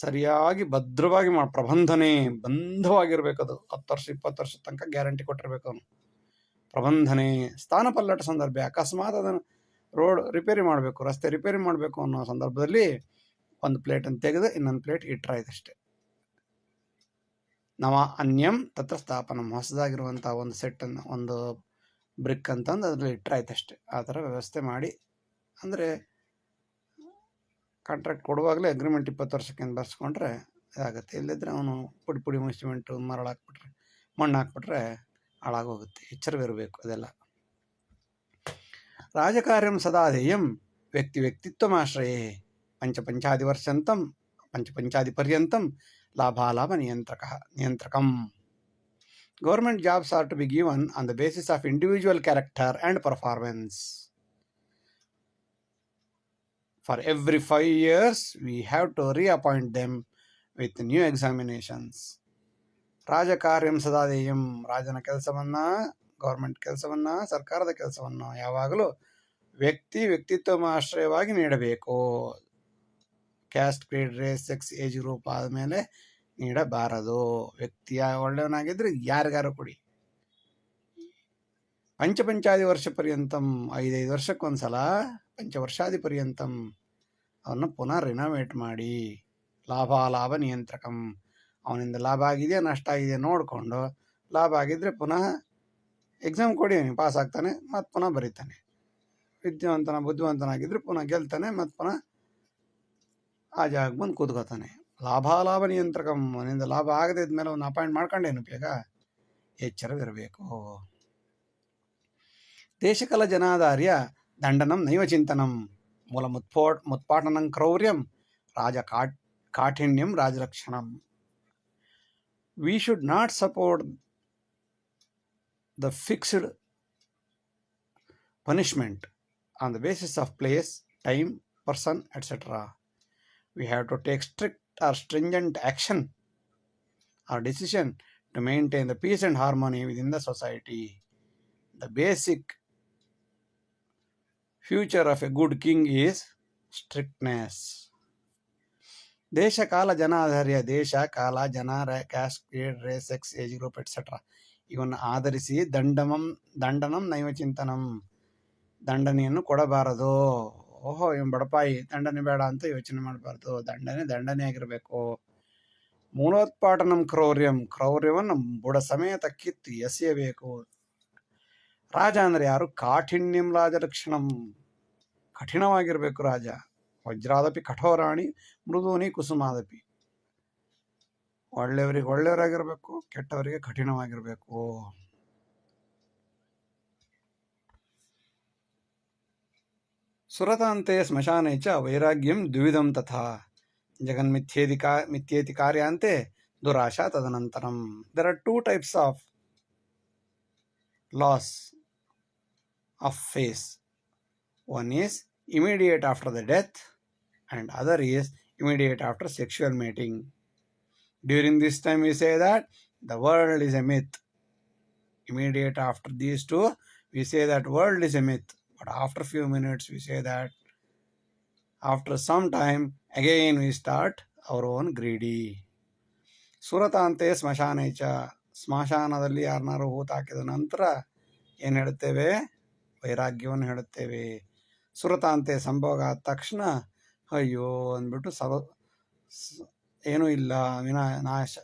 ಸರಿಯಾಗಿ ಭದ್ರವಾಗಿ ಪ್ರಬಂಧನೆ, ಬಂಧವಾಗಿರ್ಬೇಕು. ಅದು 10 ವರ್ಷ 20 ವರ್ಷ ತನಕ ಗ್ಯಾರಂಟಿ ಕೊಟ್ಟಿರ್ಬೇಕು ಅವನು. ಪ್ರಬಂಧನೆ ಸ್ಥಾನ ಪಲ್ಲಟ ಸಂದರ್ಭ, ಅಕಸ್ಮಾತ್ ಅದನ್ನು ರೋಡ್ ರಿಪೇರಿ ಮಾಡಬೇಕು, ರಸ್ತೆ ರಿಪೇರಿ ಮಾಡಬೇಕು ಅನ್ನೋ ಸಂದರ್ಭದಲ್ಲಿ ಒಂದು ಪ್ಲೇಟನ್ನು ತೆಗೆದು ಇನ್ನೊಂದು ಪ್ಲೇಟ್ ಇಟ್ಟರಾಯ್ತಷ್ಟೆ. ನವ ಅನ್ಯಂ ತತ್ರ ಸ್ಥಾಪನಂ, ಹೊಸದಾಗಿರುವಂಥ ಒಂದು ಸೆಟ್ಟನ್ನು, ಒಂದು ಬ್ರಿಕ್ ಅಂತಂದು ಅದರಲ್ಲಿ ಇಟ್ಟರಾಯ್ತಷ್ಟೆ. ಆ ಥರ ವ್ಯವಸ್ಥೆ ಮಾಡಿ, ಅಂದರೆ ಕಾಂಟ್ರಾಕ್ಟ್ ಕೊಡುವಾಗಲೇ ಅಗ್ರಿಮೆಂಟ್ 20 ವರ್ಷಕ್ಕೆ ಬರ್ಸ್ಕೊಂಡ್ರೆ ಇದಾಗುತ್ತೆ. ಇಲ್ಲದಿದ್ದರೆ ಅವನು ಪುಡಿ ಸಿಮೆಂಟು ಮರಳು ಹಾಕ್ಬಿಟ್ರೆ, ಮಣ್ಣು ಹಾಕ್ಬಿಟ್ರೆ ಹಾಳಾಗೋಗುತ್ತೆ. ಎಚ್ಚರವಿರಬೇಕು ಅದೆಲ್ಲ. ರಾಜಕಾರ್ಯಂ ಸದಾಧೇಯಂ ವ್ಯಕ್ತಿತ್ವಮಾಶ್ರಯೇ ಪಂಚಪಂಚಾಧಿಪರ್ಯಂತಂ ಲಾಭಾಲಾಭ ನಿಯಂತ್ರಕಂ. Government jobs are to be given on the basis of individual character and performance. For every 5 years, we have to reappoint them with new examinations. ರಾಜಕಾರ್ಯಂ ಸದಾಧೇಯಂ, ರಾಜನ ಕೆಲಸವನ್ನು, ಗೌರ್ಮೆಂಟ್ ಕೆಲಸವನ್ನು, ಸರ್ಕಾರದ ಕೆಲಸವನ್ನು ಯಾವಾಗಲೂ ವ್ಯಕ್ತಿತ್ವಮಾಶ್ರಯವಾಗಿ ನೀಡಬೇಕು. Caste, creed, race, sex, age group ಆದಮೇಲೆ ನೀಡಬಾರದು. ವ್ಯಕ್ತಿಯ ಒಳ್ಳೆಯವನಾಗಿದ್ದರೆ ಯಾರಿಗಾರು ಕೊಡಿ. ಪಂಚಪಂಚಾದಿ ವರ್ಷ ಪರ್ಯಂತಂ, 5 ವರ್ಷಕ್ಕೊಂದ್ಸಲ ಪಂಚವರ್ಷಾದಿ ಪರ್ಯಂತಂ ಅವನ್ನ ಪುನಃ ರಿನೋವೇಟ್ ಮಾಡಿ. ಲಾಭಾಲಾಭ ನಿಯಂತ್ರಕಂ, ಅವನಿಂದ ಲಾಭ ಆಗಿದೆಯಾ ನಷ್ಟ ಆಗಿದೆಯಾ ನೋಡಿಕೊಂಡು, ಲಾಭ ಆಗಿದ್ದರೆ ಪುನಃ ಎಕ್ಸಾಮ್ ಕೊಡಿ, ಪಾಸ್ ಆಗ್ತಾನೆ, ಮತ್ತು ಪುನಃ ಬರೀತಾನೆ. ಬುದ್ಧಿವಂತನಾಗಿದ್ದರೆ ಪುನಃ ಗೆಲ್ತಾನೆ, ಮತ್ತು ಪುನಃ ಆ ಜಾಗಕ್ಕೆ ಬಂದು ಕೂತ್ಕೋತಾನೆ. ಲಾಭಾಲಾಭ ನಿಯಂತ್ರಕಂ, ಅವನಿಂದ ಲಾಭ ಆಗದೆ ಇದ್ಮೇಲೆ ಅವನು ಅಪಾಯಿಂಟ್ ಮಾಡ್ಕೊಂಡೇನು ಉಪಯೋಗ? ಎಚ್ಚರವಿರಬೇಕು. ದೇಶಕಲ ಜನಾಧಾರ್ಯ ದಂಡನಂ ನೈವ ಚಿಂತನಂ ಮೂಲ ಮುತ್ಪಾಟನಂ ಕ್ರೌರ್ಯಂ ರಾಜ ಕಾಠಿಣ್ಯಂ ರಾಜರಕ್ಷಣಂ. We should not support the fixed punishment on the basis of place, time, person, etc. We have to take strict or stringent action or decision to maintain the peace and harmony within the society. The basic future of a good king is strictness. ದೇಶ ಕಾಲ ಜನಾಧಾರ್ಯ, ದೇಶ ಕಾಲ ಜನ, caste, creed, race, sex, age group etcetera ಇವನ್ನು ಆಧರಿಸಿ ದಂಡನಂ ನೈವ ಚಿಂತನಂ, ದಂಡನೆಯನ್ನು ಕೊಡಬಾರದು. ಓಹೋ ಇವನು ಬಡಪಾಯಿ, ದಂಡನೆ ಬೇಡ ಅಂತ ಯೋಚನೆ ಮಾಡಬಾರ್ದು. ದಂಡನೆ ಆಗಿರಬೇಕು. ಮೂಲೋತ್ಪಾಟನಂ ಕ್ರೌರ್ಯವನ್ನು ಬುಡ ಸಮೇತ ಕಿತ್ತು ಎಸೆಯಬೇಕು. ರಾಜ ಅಂದರೆ ಯಾರು? ಕಾಠಿಣ್ಯಂ ರಾಜಲಕ್ಷಣಂ, ಕಠಿಣವಾಗಿರಬೇಕು ರಾಜ. ವಜ್ರಾದಪಿ ಕಠೋರಾಣಿ ಮೃದೂನಿ ಕುಸುಮಾದಪಿ. ಒಳ್ಳೆಯವರಿಗೆ ಒಳ್ಳೆಯವರಾಗಿರಬೇಕು, ಕೆಟ್ಟವರಿಗೆ ಕಠಿಣವಾಗಿರಬೇಕು. ಸುರತಾಂತೆ ಸ್ಮಶಾನೆ ಚ ವೈರಾಗ್ಯಂ ದ್ವಿವಿಧಂ ತಥಾ ಜಗನ್ಮಿಥ್ಯೇತಿ ಕಾರ್ಯಾಂತೆ ದುರಾಶಾ ತದನಂತರಂ. There are two types of loss of face. One is immediate after the death and other is immediate after sexual mating. During this time we say that the world is a myth. Immediate after these two we say that world is a myth. But after few minutes we say that after some time again we start our own greedy. ಸುರತಾಂತೆ ಸ್ಮಶಾನೇಚ, ಸ್ಮಶಾನದಲ್ಲಿ ಯಾರನ್ನಾರು ಹೂತಾಕಿದ ನಂತರ ಏನು ಹೇಳುತ್ತೇವೆ? ವೈರಾಗ್ಯವನ್ನು ಹೇಳುತ್ತೇವೆ. ಸುರತಾಂತೆ ಸಂಭೋಗ ಆದ ತಕ್ಷಣ ಅಯ್ಯೋ ಅಂದ್ಬಿಟ್ಟು ಏನೂ ಇಲ್ಲ, ನಾಶ,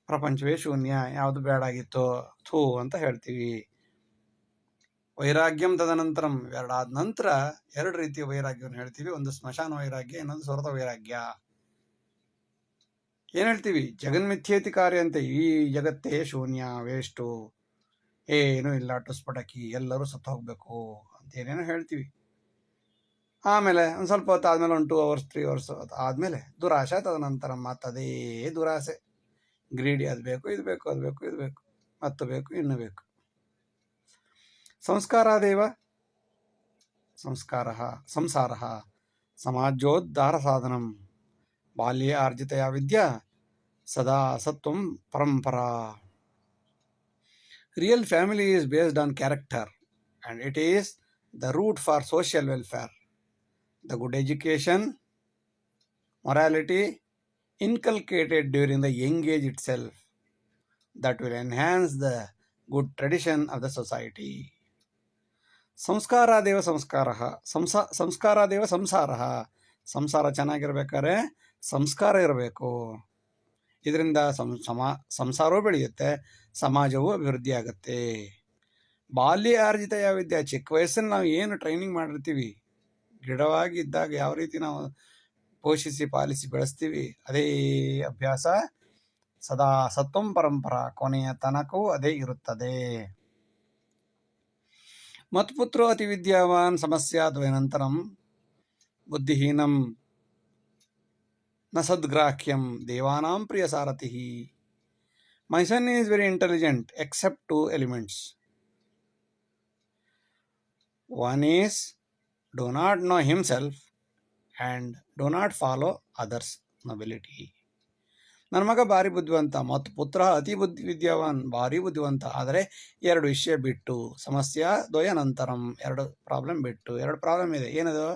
ಪ್ರಪಂಚವೇ ಶೂನ್ಯ, ಯಾವುದು ಬೇಡಾಗಿತ್ತೋ ಥೂ ಅಂತ ಹೇಳ್ತೀವಿ. ವೈರಾಗ್ಯಂ ತದನಂತರಂ, ಎರಡಾದ ನಂತರ ಎರಡು ರೀತಿಯ ವೈರಾಗ್ಯವನ್ನು ಹೇಳ್ತೀವಿ. ಒಂದು ಸ್ಮಶಾನ ವೈರಾಗ್ಯ, ಇನ್ನೊಂದು ಸುರತ ವೈರಾಗ್ಯ. ಏನು ಹೇಳ್ತೀವಿ? ಜಗನ್ಮಿಥ್ಯೇತಿ ಕಾರ್ಯ ಅಂತೆ, ಈ ಜಗತ್ತೇ ಶೂನ್ಯ, ವೇಸ್ಟು, ಏನೂ ಇಲ್ಲ, ಟುಸ್ಪಟಕಿ, ಎಲ್ಲರೂ ಸತ್ತು ಹೋಗಬೇಕು ಅಂತ ಏನೇನೋ ಹೇಳ್ತೀವಿ. ಆಮೇಲೆ ಒಂದು ಸ್ವಲ್ಪ ಹೊತ್ತು ಆದಮೇಲೆ 1 2 hours 3 hours ಆದಮೇಲೆ ದುರಾಶೆ ತದನಂತರ ಮತ್ತದೇ ದುರಾಸೆ, ಗ್ರೀಡಿ, ಅದು ಬೇಕು, ಇದು ಬೇಕು, ಅದು ಬೇಕು, ಇದು ಬೇಕು, ಮತ್ತು ಬೇಕು, ಇನ್ನೂ ಬೇಕು. ಸಂಸ್ಕಾರಾದೇವ ಸಂಸಾರ ಸಮಾಜೋದ್ಧಾರ ಸಾಧನಂ. ಬಾಲ್ಯೇ ಆರ್ಜಿತಯಾ ವಿದ್ಯಾ ಸದಾ ಸತ್ವಂ ಪರಂಪರಾ. Real family is based on character and it is the root for social welfare. The good education, morality inculcated during the young age itself, that will enhance the good tradition of the society. ಸಂಸ್ಕಾರಾದೇವ ಸಂಸಾರ. ಸಂಸಾರ ಚೆನ್ನಾಗಿರ್ಬೇಕಾದ್ರೆ ಸಂಸ್ಕಾರ ಇರಬೇಕು. ಇದರಿಂದ ಸಂಸಾರವೂ ಬೆಳೆಯುತ್ತೆ, ಸಮಾಜವೂ ಅಭಿವೃದ್ಧಿ ಆಗುತ್ತೆ. ಬಾಲ್ಯ ಆರ್ಜಿತ ವಿದ್ಯೆ, ಚಿಕ್ಕ ವಯಸ್ಸನ್ನು ನಾವು ಏನು ಟ್ರೈನಿಂಗ್ ಮಾಡಿರ್ತೀವಿ, ಗಿಡವಾಗಿ ಇದ್ದಾಗ ಯಾವ ರೀತಿ ನಾವು ಪೋಷಿಸಿ ಪಾಲಿಸಿ ಬೆಳೆಸ್ತೀವಿ, ಅದೇ ಅಭ್ಯಾಸ ಸದಾ ಸತ್ವಂ ಪರಂಪರಾ, ಕೊನೆಯ ತನಕವೂ ಅದೇ ಇರುತ್ತದೆ. ಮತ್ಪುತ್ರೋ ಅತಿ ವಿದ್ಯಾವಾನ್ ಸಮಸ್ಯಾದ್ವಯನಂತರಂ ಬುದ್ಧಿಹೀನಂ ನ ಸದ್ಗ್ರಾಹ್ಯಂ ದೇವಾನಾಂ ಪ್ರಿಯ ಸಾರಥಿ. My son is very intelligent except 2 elements. One is do not know himself and do not follow others' nobility. ನನ್ನ ಮಗ ಭಾರಿ ಬುದ್ಧಿವಂತ ಮತ್ತು ಪುತ್ರ ಅತಿ ವಿದ್ಯಾವಾನ್, ಭಾರಿ ಬುದ್ಧಿವಂತ, ಆದರೆ 2 ವಿಷಯ ಬಿಟ್ಟು, ಸಮಸ್ಯೆ ದ್ವಯ ನಂತರಂ, 2 ಪ್ರಾಬ್ಲಮ್ ಬಿಟ್ಟು. 2 ಪ್ರಾಬ್ಲಮ್ ಇದೆ. ಏನದು?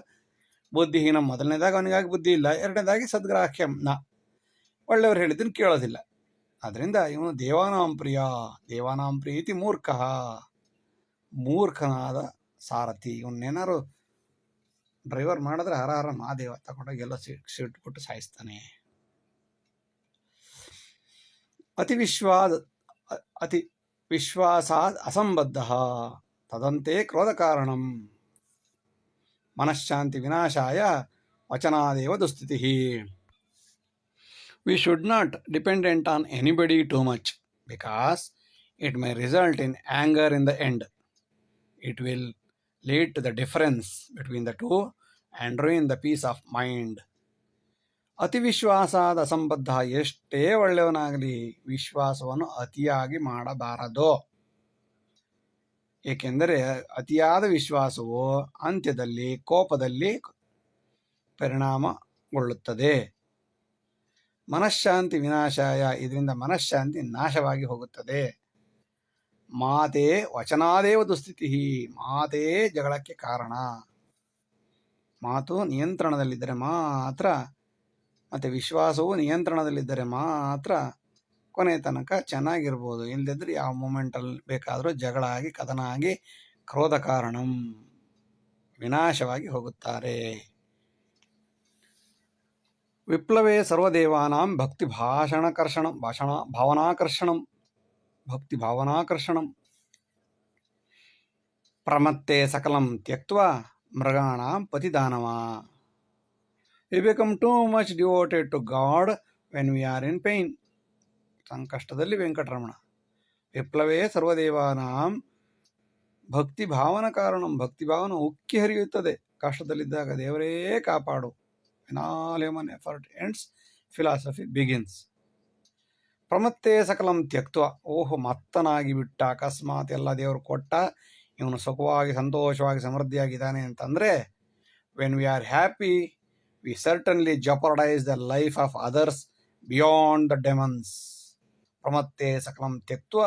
ಬುದ್ಧಿಹೀನ, ಮೊದಲನೇದಾಗಿ ಅವನಿಗಾಗಿ ಬುದ್ಧಿ ಇಲ್ಲ, ಎರಡನೇದಾಗಿ ಸದ್ಗ್ರಾಹ್ಯಂ, ಒಳ್ಳೆಯವರು ಹೇಳಿದ್ದನ್ನು ಕೇಳೋದಿಲ್ಲ. ಅದರಿಂದ ಇವನು ದೇವಾನಾಂ ಪ್ರೀತಿ ಮೂರ್ಖನಾದ ಸಾರಥಿ. ಇವನ್ನೇನಾರು ಡ್ರೈವರ್ ಮಾಡಿದ್ರೆ ಹರ ಮಹಾದೇವ ತಗೊಂಡೋಗಿ ಎಲ್ಲ ಸೀಟ್ ಬಿಟ್ಟು ಸಾಯಿಸ್ತಾನೆ. ಅತಿ ವಿಶ್ವಾಸಾದ್ ಅಸಂಬದ್ಧ ತದಂತೆ ಕ್ರೋಧ ಕಾರಣಂ ಮನಃಶಾಂತಿ ವಿನಾಶಾಯ ವಚನಾದೇವ ದುಸ್ಥಿತಿ. We should not dependent on anybody too much because it may result in anger in the end. It will lead to the difference between the two and ruin the peace of mind. ಅತಿ ವಿಶ್ವಾಸಾದ ಅಸಂಬದ್ಧ, ಎಷ್ಟೇ ಒಳ್ಳೆಯವನಾಗಲಿ ವಿಶ್ವಾಸವನ್ನು ಅತಿಯಾಗಿ ಮಾಡಬಾರದು. ಏಕೆಂದರೆ ಅತಿಯಾದ ವಿಶ್ವಾಸವು ಅಂತ್ಯದಲ್ಲಿ ಕೋಪದಲ್ಲಿ ಪರಿಣಾಮಗೊಳ್ಳುತ್ತದೆ. ಮನಃಶಾಂತಿ ವಿನಾಶಾಯ, ಇದರಿಂದ ಮನಃಶಾಂತಿ ನಾಶವಾಗಿ ಹೋಗುತ್ತದೆ. ಮಾತೇ ವಚನಾದೇವ ದುಸ್ಥಿತಿ, ಮಾತೇ ಜಗಳಕ್ಕೆ ಕಾರಣ. ಮಾತು ನಿಯಂತ್ರಣದಲ್ಲಿದ್ದರೆ ಮಾತ್ರ, ಮತ್ತು ವಿಶ್ವಾಸವು ನಿಯಂತ್ರಣದಲ್ಲಿದ್ದರೆ ಮಾತ್ರ ಕೊನೆ ತನಕ ಚೆನ್ನಾಗಿರ್ಬೋದು. ಇಲ್ಲದಿದ್ದರೆ ಯಾವ ಮೂಮೆಂಟಲ್ಲಿ ಬೇಕಾದರೂ ಜಗಳ ಆಗಿ, ಕದನ ಆಗಿ, ಕ್ರೋಧ ಕಾರಣಂ, ವಿನಾಶವಾಗಿ ಹೋಗುತ್ತಾರೆ. ವಿಪ್ಲವೇ ಸರ್ವದೇವಾನಾಂ ಭಕ್ತಿ ಭಾವನಾಕರ್ಷಣಂ. ಪ್ರಮತ್ತೆ ಸಕಲಂ ತ್ಯಕ್ತ್ವಾ ಮೃಗಾಣಾಂ ಪತಿದಾನವ. We become too much devoted to God when we are in pain. ಸಂಕಷ್ಟದಲ್ಲಿ ವೆಂಕಟರಮಣ. ವಿಪ್ಲವೇ ಸರ್ವದೇವಾನಾಂ ಭಕ್ತಿ ಭಾವನ ಕಾರಣಂ. ಭಕ್ತಿ ಭಾವನ ಉಕ್ಕಿ ಹರಿಯುತ್ತದೆ. ಕಷ್ಟದಲ್ಲಿದ್ದಾಗ ದೇವರೇ ಕಾಪಾಡು. When all human effort ends, philosophy begins. ಪ್ರಮತ್ತೆ ಸಕಲಂ ತ್ಯಕ್ತ್ವ. ಓಹೋ, ಮತ್ತನಾಗಿ ಬಿಟ್ಟ, ಅಕಸ್ಮಾತ್ ಎಲ್ಲ ದೇವರು ಕೊಟ್ಟ, ಇವನು ಸುಖವಾಗಿ ಸಂತೋಷವಾಗಿ ಸಮೃದ್ಧಿಯಾಗಿದ್ದಾನೆ ಅಂತಂದರೆ, when we are happy we certainly jeopardise the life of others beyond the demons. ಪ್ರಮತ್ತೆ ಸಕಲಂ ತ್ಯಕ್ತ್ವ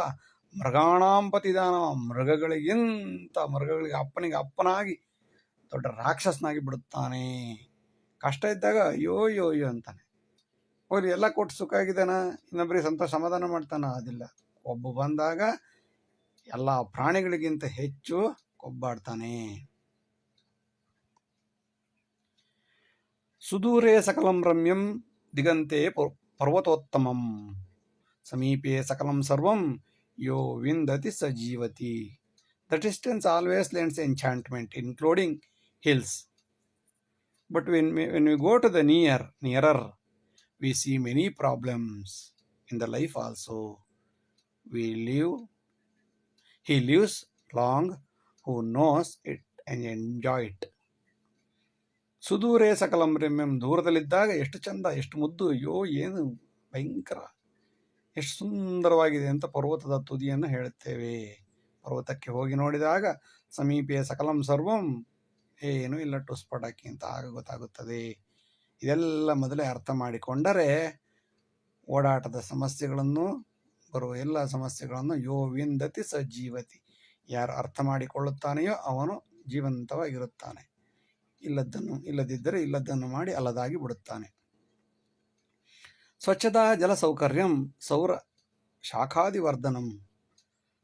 ಮೃಗಾಣಾಂ ಪತಿದಾನವ. ಮೃಗಗಳಿಗೆ ಅಪ್ಪನಾಗಿ ದೊಡ್ಡ ರಾಕ್ಷಸನಾಗಿ ಬಿಡುತ್ತಾನೆ. ಕಷ್ಟ ಇದ್ದಾಗ ಅಯ್ಯೋ ಅಯ್ಯೋ ಅಯ್ಯೋ ಅಂತಾನೆ. ಹೋಗ್ಲಿ, ಎಲ್ಲ ಕೊಟ್ಟು ಸುಖ ಆಗಿದ್ದಾನ, ಇನ್ನೊಬ್ಬರಿಗೆ ಸಂತೋಷ ಸಮಾಧಾನ ಮಾಡ್ತಾನ? ಅದಿಲ್ಲ. ಒಬ್ಬ ಬಂದಾಗ ಎಲ್ಲ ಪ್ರಾಣಿಗಳಿಗಿಂತ ಹೆಚ್ಚು ಕೊಬ್ಬಾಡ್ತಾನೆ. ಸುದೂರೇ ಸಕಲಂ ರಮ್ಯಂ ದಿಗಂತೆ ಪರ್ವತೋತ್ತಮಂ ಸಮೀಪೆ ಸಕಲಂ ಸರ್ವಂ ಯೋ ವಿಂದತಿ ಸ ಜೀವತಿ. The distance always lends enchantment including hills. But when we go to the nearer, we see many problems in the life also. He lives long who knows it and enjoy it. ಸುದೂರೇ ಸಕಲಂ ರಮ್ಯಂ. ದೂರದಲ್ಲಿದ್ದಾಗ ಎಷ್ಟು ಚಂದ, ಎಷ್ಟು ಮುದ್ದು, ಅಯ್ಯೋ ಏನು ಭಯಂಕರ, ಎಷ್ಟು ಸುಂದರವಾಗಿದೆ ಅಂತ ಪರ್ವತದ ತುದಿಯನ್ನು ಹೇಳುತ್ತೇವೆ. ಪರ್ವತಕ್ಕೆ ಹೋಗಿ ನೋಡಿದಾಗ ಸಮೀಪೆ ಸಕಲಂ ಸರ್ವಂ, ಏನೂ ಇಲ್ಲ, ಟುಸ್ಪಟಾಕಿ ಅಂತ ಆಗ ಗೊತ್ತಾಗುತ್ತದೆ. ಇದೆಲ್ಲ ಮೊದಲೇ ಅರ್ಥ ಮಾಡಿಕೊಂಡರೆ ಓಡಾಟದ ಸಮಸ್ಯೆಗಳನ್ನು, ಬರುವ ಎಲ್ಲ ಸಮಸ್ಯೆಗಳನ್ನು ಯೋ ವಿಂದತಿ ಸ ಜೀವತಿ. ಯಾರು ಅರ್ಥ ಮಾಡಿಕೊಳ್ಳುತ್ತಾನೆಯೋ ಅವನು ಜೀವಂತವಾಗಿರುತ್ತಾನೆ. ಇಲ್ಲದಿದ್ದರೆ ಇಲ್ಲದನ್ನು ಮಾಡಿ ಅಲ್ಲದಾಗಿ ಬಿಡುತ್ತಾನೆ. ಸ್ವಚ್ಛತಾ ಜಲ ಸೌಕರ್ಯಂ ಸೌರ ಶಾಖಾದಿವರ್ಧನಂ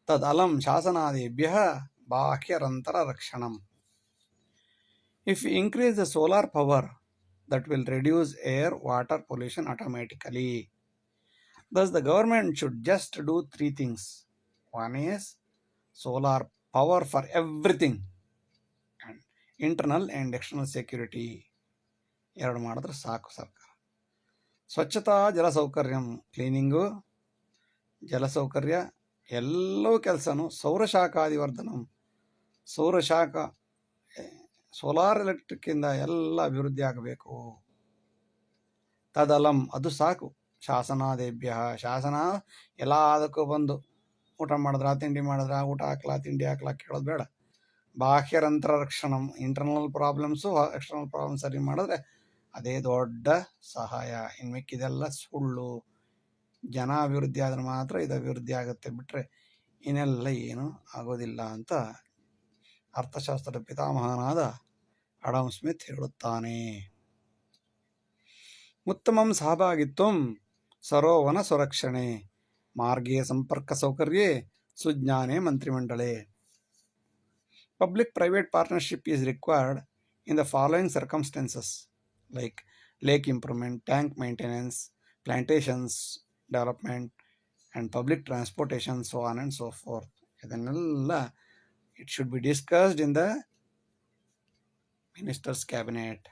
ತದಲಂ ಶಾಸನಾದೇಭ್ಯ ಬಾಹ್ಯರಂತರ ರಕ್ಷಣಂ. If we increase the solar power, that will reduce air water pollution automatically. Thus the government should just do 3 things. One is solar power for everything, and internal and external security. ಎರಡು ಮಾಡಿದ್ರೆ ಸಾಕು ಸರ್ಕಾರ. ಸ್ವಚ್ಛತಾ ಜಲ ಸೌಕರ್ಯಂ, cleaning, ಜಲಸೌಕರ್ಯ, ಎಲ್ಲವೂ ಕೆಲಸನೂ. ಸೌರಶಾಖಾದಿವರ್ಧನಂ, ಸೌರಶಾಖ solar ಎಲೆಕ್ಟ್ರಿಕ್ಕಿಂದ ಎಲ್ಲ ಅಭಿವೃದ್ಧಿ ಆಗಬೇಕು. ತದಲಂ, ಅದು ಸಾಕು. ಶಾಸನಾದೇಭ್ಯ, ಶಾಸನ ಎಲ್ಲದಕ್ಕೂ ಬಂದು ಊಟ ಮಾಡಿದ್ರ, ತಿಂಡಿ ಮಾಡಿದ್ರ, ಊಟ ಹಾಕ್ಲಾ ತಿಂಡಿ ಹಾಕ್ಲಾ ಕೇಳೋದು ಬೇಡ. ಬಾಹ್ಯರಂತರ ರಕ್ಷಣಂ, ಇಂಟರ್ನಲ್ ಪ್ರಾಬ್ಲಮ್ಸು ಎಕ್ಸ್ಟರ್ನಲ್ ಪ್ರಾಬ್ಲಮ್ ಸರಿ ಮಾಡಿದ್ರೆ ಅದೇ ದೊಡ್ಡ ಸಹಾಯ. ಇನ್ನು ಮಿಕ್ಕಿದೆಲ್ಲ ಸುಳ್ಳು. ಜನ ಅಭಿವೃದ್ಧಿ ಆದ್ರೆ ಮಾತ್ರ ಇದು ಅಭಿವೃದ್ಧಿ ಆಗುತ್ತೆ, ಬಿಟ್ಟರೆ ಇನ್ನೆಲ್ಲ ಏನೂ ಆಗೋದಿಲ್ಲ ಅಂತ ಅರ್ಥಶಾಸ್ತ್ರದ ಪಿತಾಮಹನಾದ ಅಡಮ್ ಸ್ಮಿತ್ ಹೇಳುತ್ತಾನೆ. ಉತ್ತಮಂ ಸಹಭಾಗಿತ್ವಂ ಸರೋವನ ಸುರಕ್ಷಣೆ ಮಾರ್ಗೇ ಸಂಪರ್ಕ ಸೌಕರ್ಯೇ ಸುಜ್ಞಾನೇ ಮಂತ್ರಿಮಂಡಳೆ. Public-private partnership is required in the following circumstances, like lake improvement, tank maintenance, plantations development, and public transportation, so on and so forth. ಇದನ್ನೆಲ್ಲ it should be discussed in the minister's cabinet.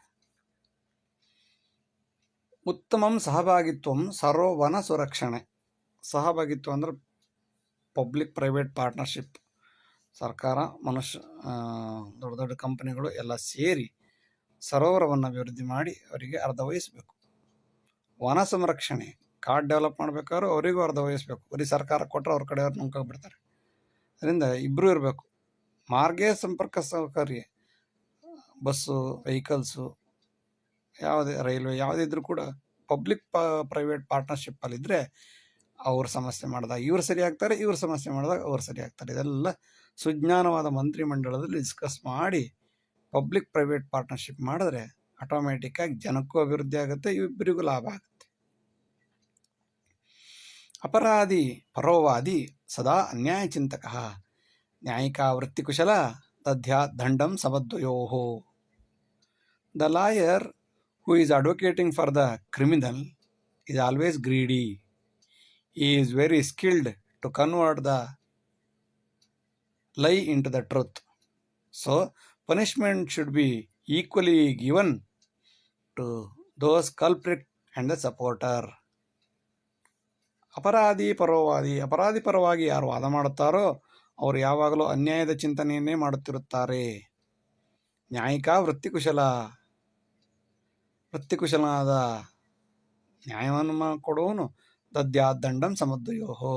ಉತ್ತಮಂ ಸಹಭಾಗಿತ್ವಂ ಸರೋವನ ಸುರಕ್ಷಣೆ. ಸಹಭಾಗಿತ್ವ ಅಂದ್ರೆ public private partnership. ಸರ್ಕಾರ, ಮನುಷ್ಯ, ದೊಡ್ಡ ದೊಡ್ಡ ಕಂಪನಿಗಳು ಎಲ್ಲ ಸೇರಿ ಸರೋವರವನ್ನು ಅಭಿವೃದ್ಧಿ ಮಾಡಿ ಅವರಿಗೆ ಅರ್ಧ ವಹಿಸಬೇಕು. ವನ ಸಂರಕ್ಷಣೆ, ಕಾಡು ಡೆವಲಪ್ ಮಾಡಬೇಕಾದ್ರೂ ಅವರಿಗೂ ಅರ್ಧ ವಹಿಸಬೇಕು. ಬರೀ ಸರ್ಕಾರ ಕೊಟ್ಟರೆ ಅವ್ರ ಕಡೆಯವ್ರು ನುಂಕೋಗ್ಬಿಡ್ತಾರೆ. ಅದರಿಂದ ಇಬ್ಬರು ಇರಬೇಕು. ಮಾರ್ಗೇ ಸಂಪರ್ಕ ಸೌಕರ್ಯ, ಬಸ್ಸು, ವೆಹಿಕಲ್ಸು, ಯಾವುದೇ ರೈಲ್ವೆ ಯಾವುದಿದ್ರೂ ಕೂಡ ಪಬ್ಲಿಕ್ ಪ್ರೈವೇಟ್ ಪಾರ್ಟ್ನರ್ಶಿಪ್ಪಲ್ಲಿದ್ದರೆ ಅವ್ರ ಸಮಸ್ಯೆ ಮಾಡಿದಾಗ ಇವ್ರು ಸರಿ ಆಗ್ತಾರೆ, ಇವ್ರ ಸಮಸ್ಯೆ ಮಾಡಿದಾಗ ಅವ್ರು ಸರಿ ಆಗ್ತಾರೆ. ಇದೆಲ್ಲ ಸುಜ್ಞಾನವಾದ ಮಂತ್ರಿಮಂಡಲದಲ್ಲಿ ಡಿಸ್ಕಸ್ ಮಾಡಿ ಪಬ್ಲಿಕ್ ಪ್ರೈವೇಟ್ ಪಾರ್ಟ್ನರ್ಶಿಪ್ ಮಾಡಿದ್ರೆ ಆಟೋಮ್ಯಾಟಿಕ್ಕಾಗಿ ಜನಕ್ಕೂ ಅಭಿವೃದ್ಧಿ ಆಗುತ್ತೆ, ಇಬ್ಬರಿಗೂ ಲಾಭ ಆಗುತ್ತೆ. ಅಪರಾಧಿ ಪರೋವಾದಿ ಸದಾ ಅನ್ಯಾಯ ಚಿಂತಕ ನ್ಯಾಯಿಕಾ ವೃತ್ತಿಕುಶಲ ದದ್ಯಾತ್ ದಂಡಂ ಸಮದ್ವಯೋಃ. The lawyer who is advocating for the criminal is always greedy. He is very skilled to convert the lie into the truth. So punishment should be equally given to those culprit and the supporter. ಅಪರಾಧಿ ಪರವಾಗಿ ಯಾರು ವಾದ ಮಾಡುತ್ತಾರೋ ಅವರು ಯಾವಾಗಲೂ ಅನ್ಯಾಯದ ಚಿಂತನೆಯನ್ನೇ ಮಾಡುತ್ತಿರುತ್ತಾರೆ. ನ್ಯಾಯಿಕ ವೃತ್ತಿಕುಶಲನಾದ ನ್ಯಾಯವನ್ನು ಕೊಡುವನು ದದ್ಯಾದಂಡಂ ಸಮದ್ವಯೋಹೋ.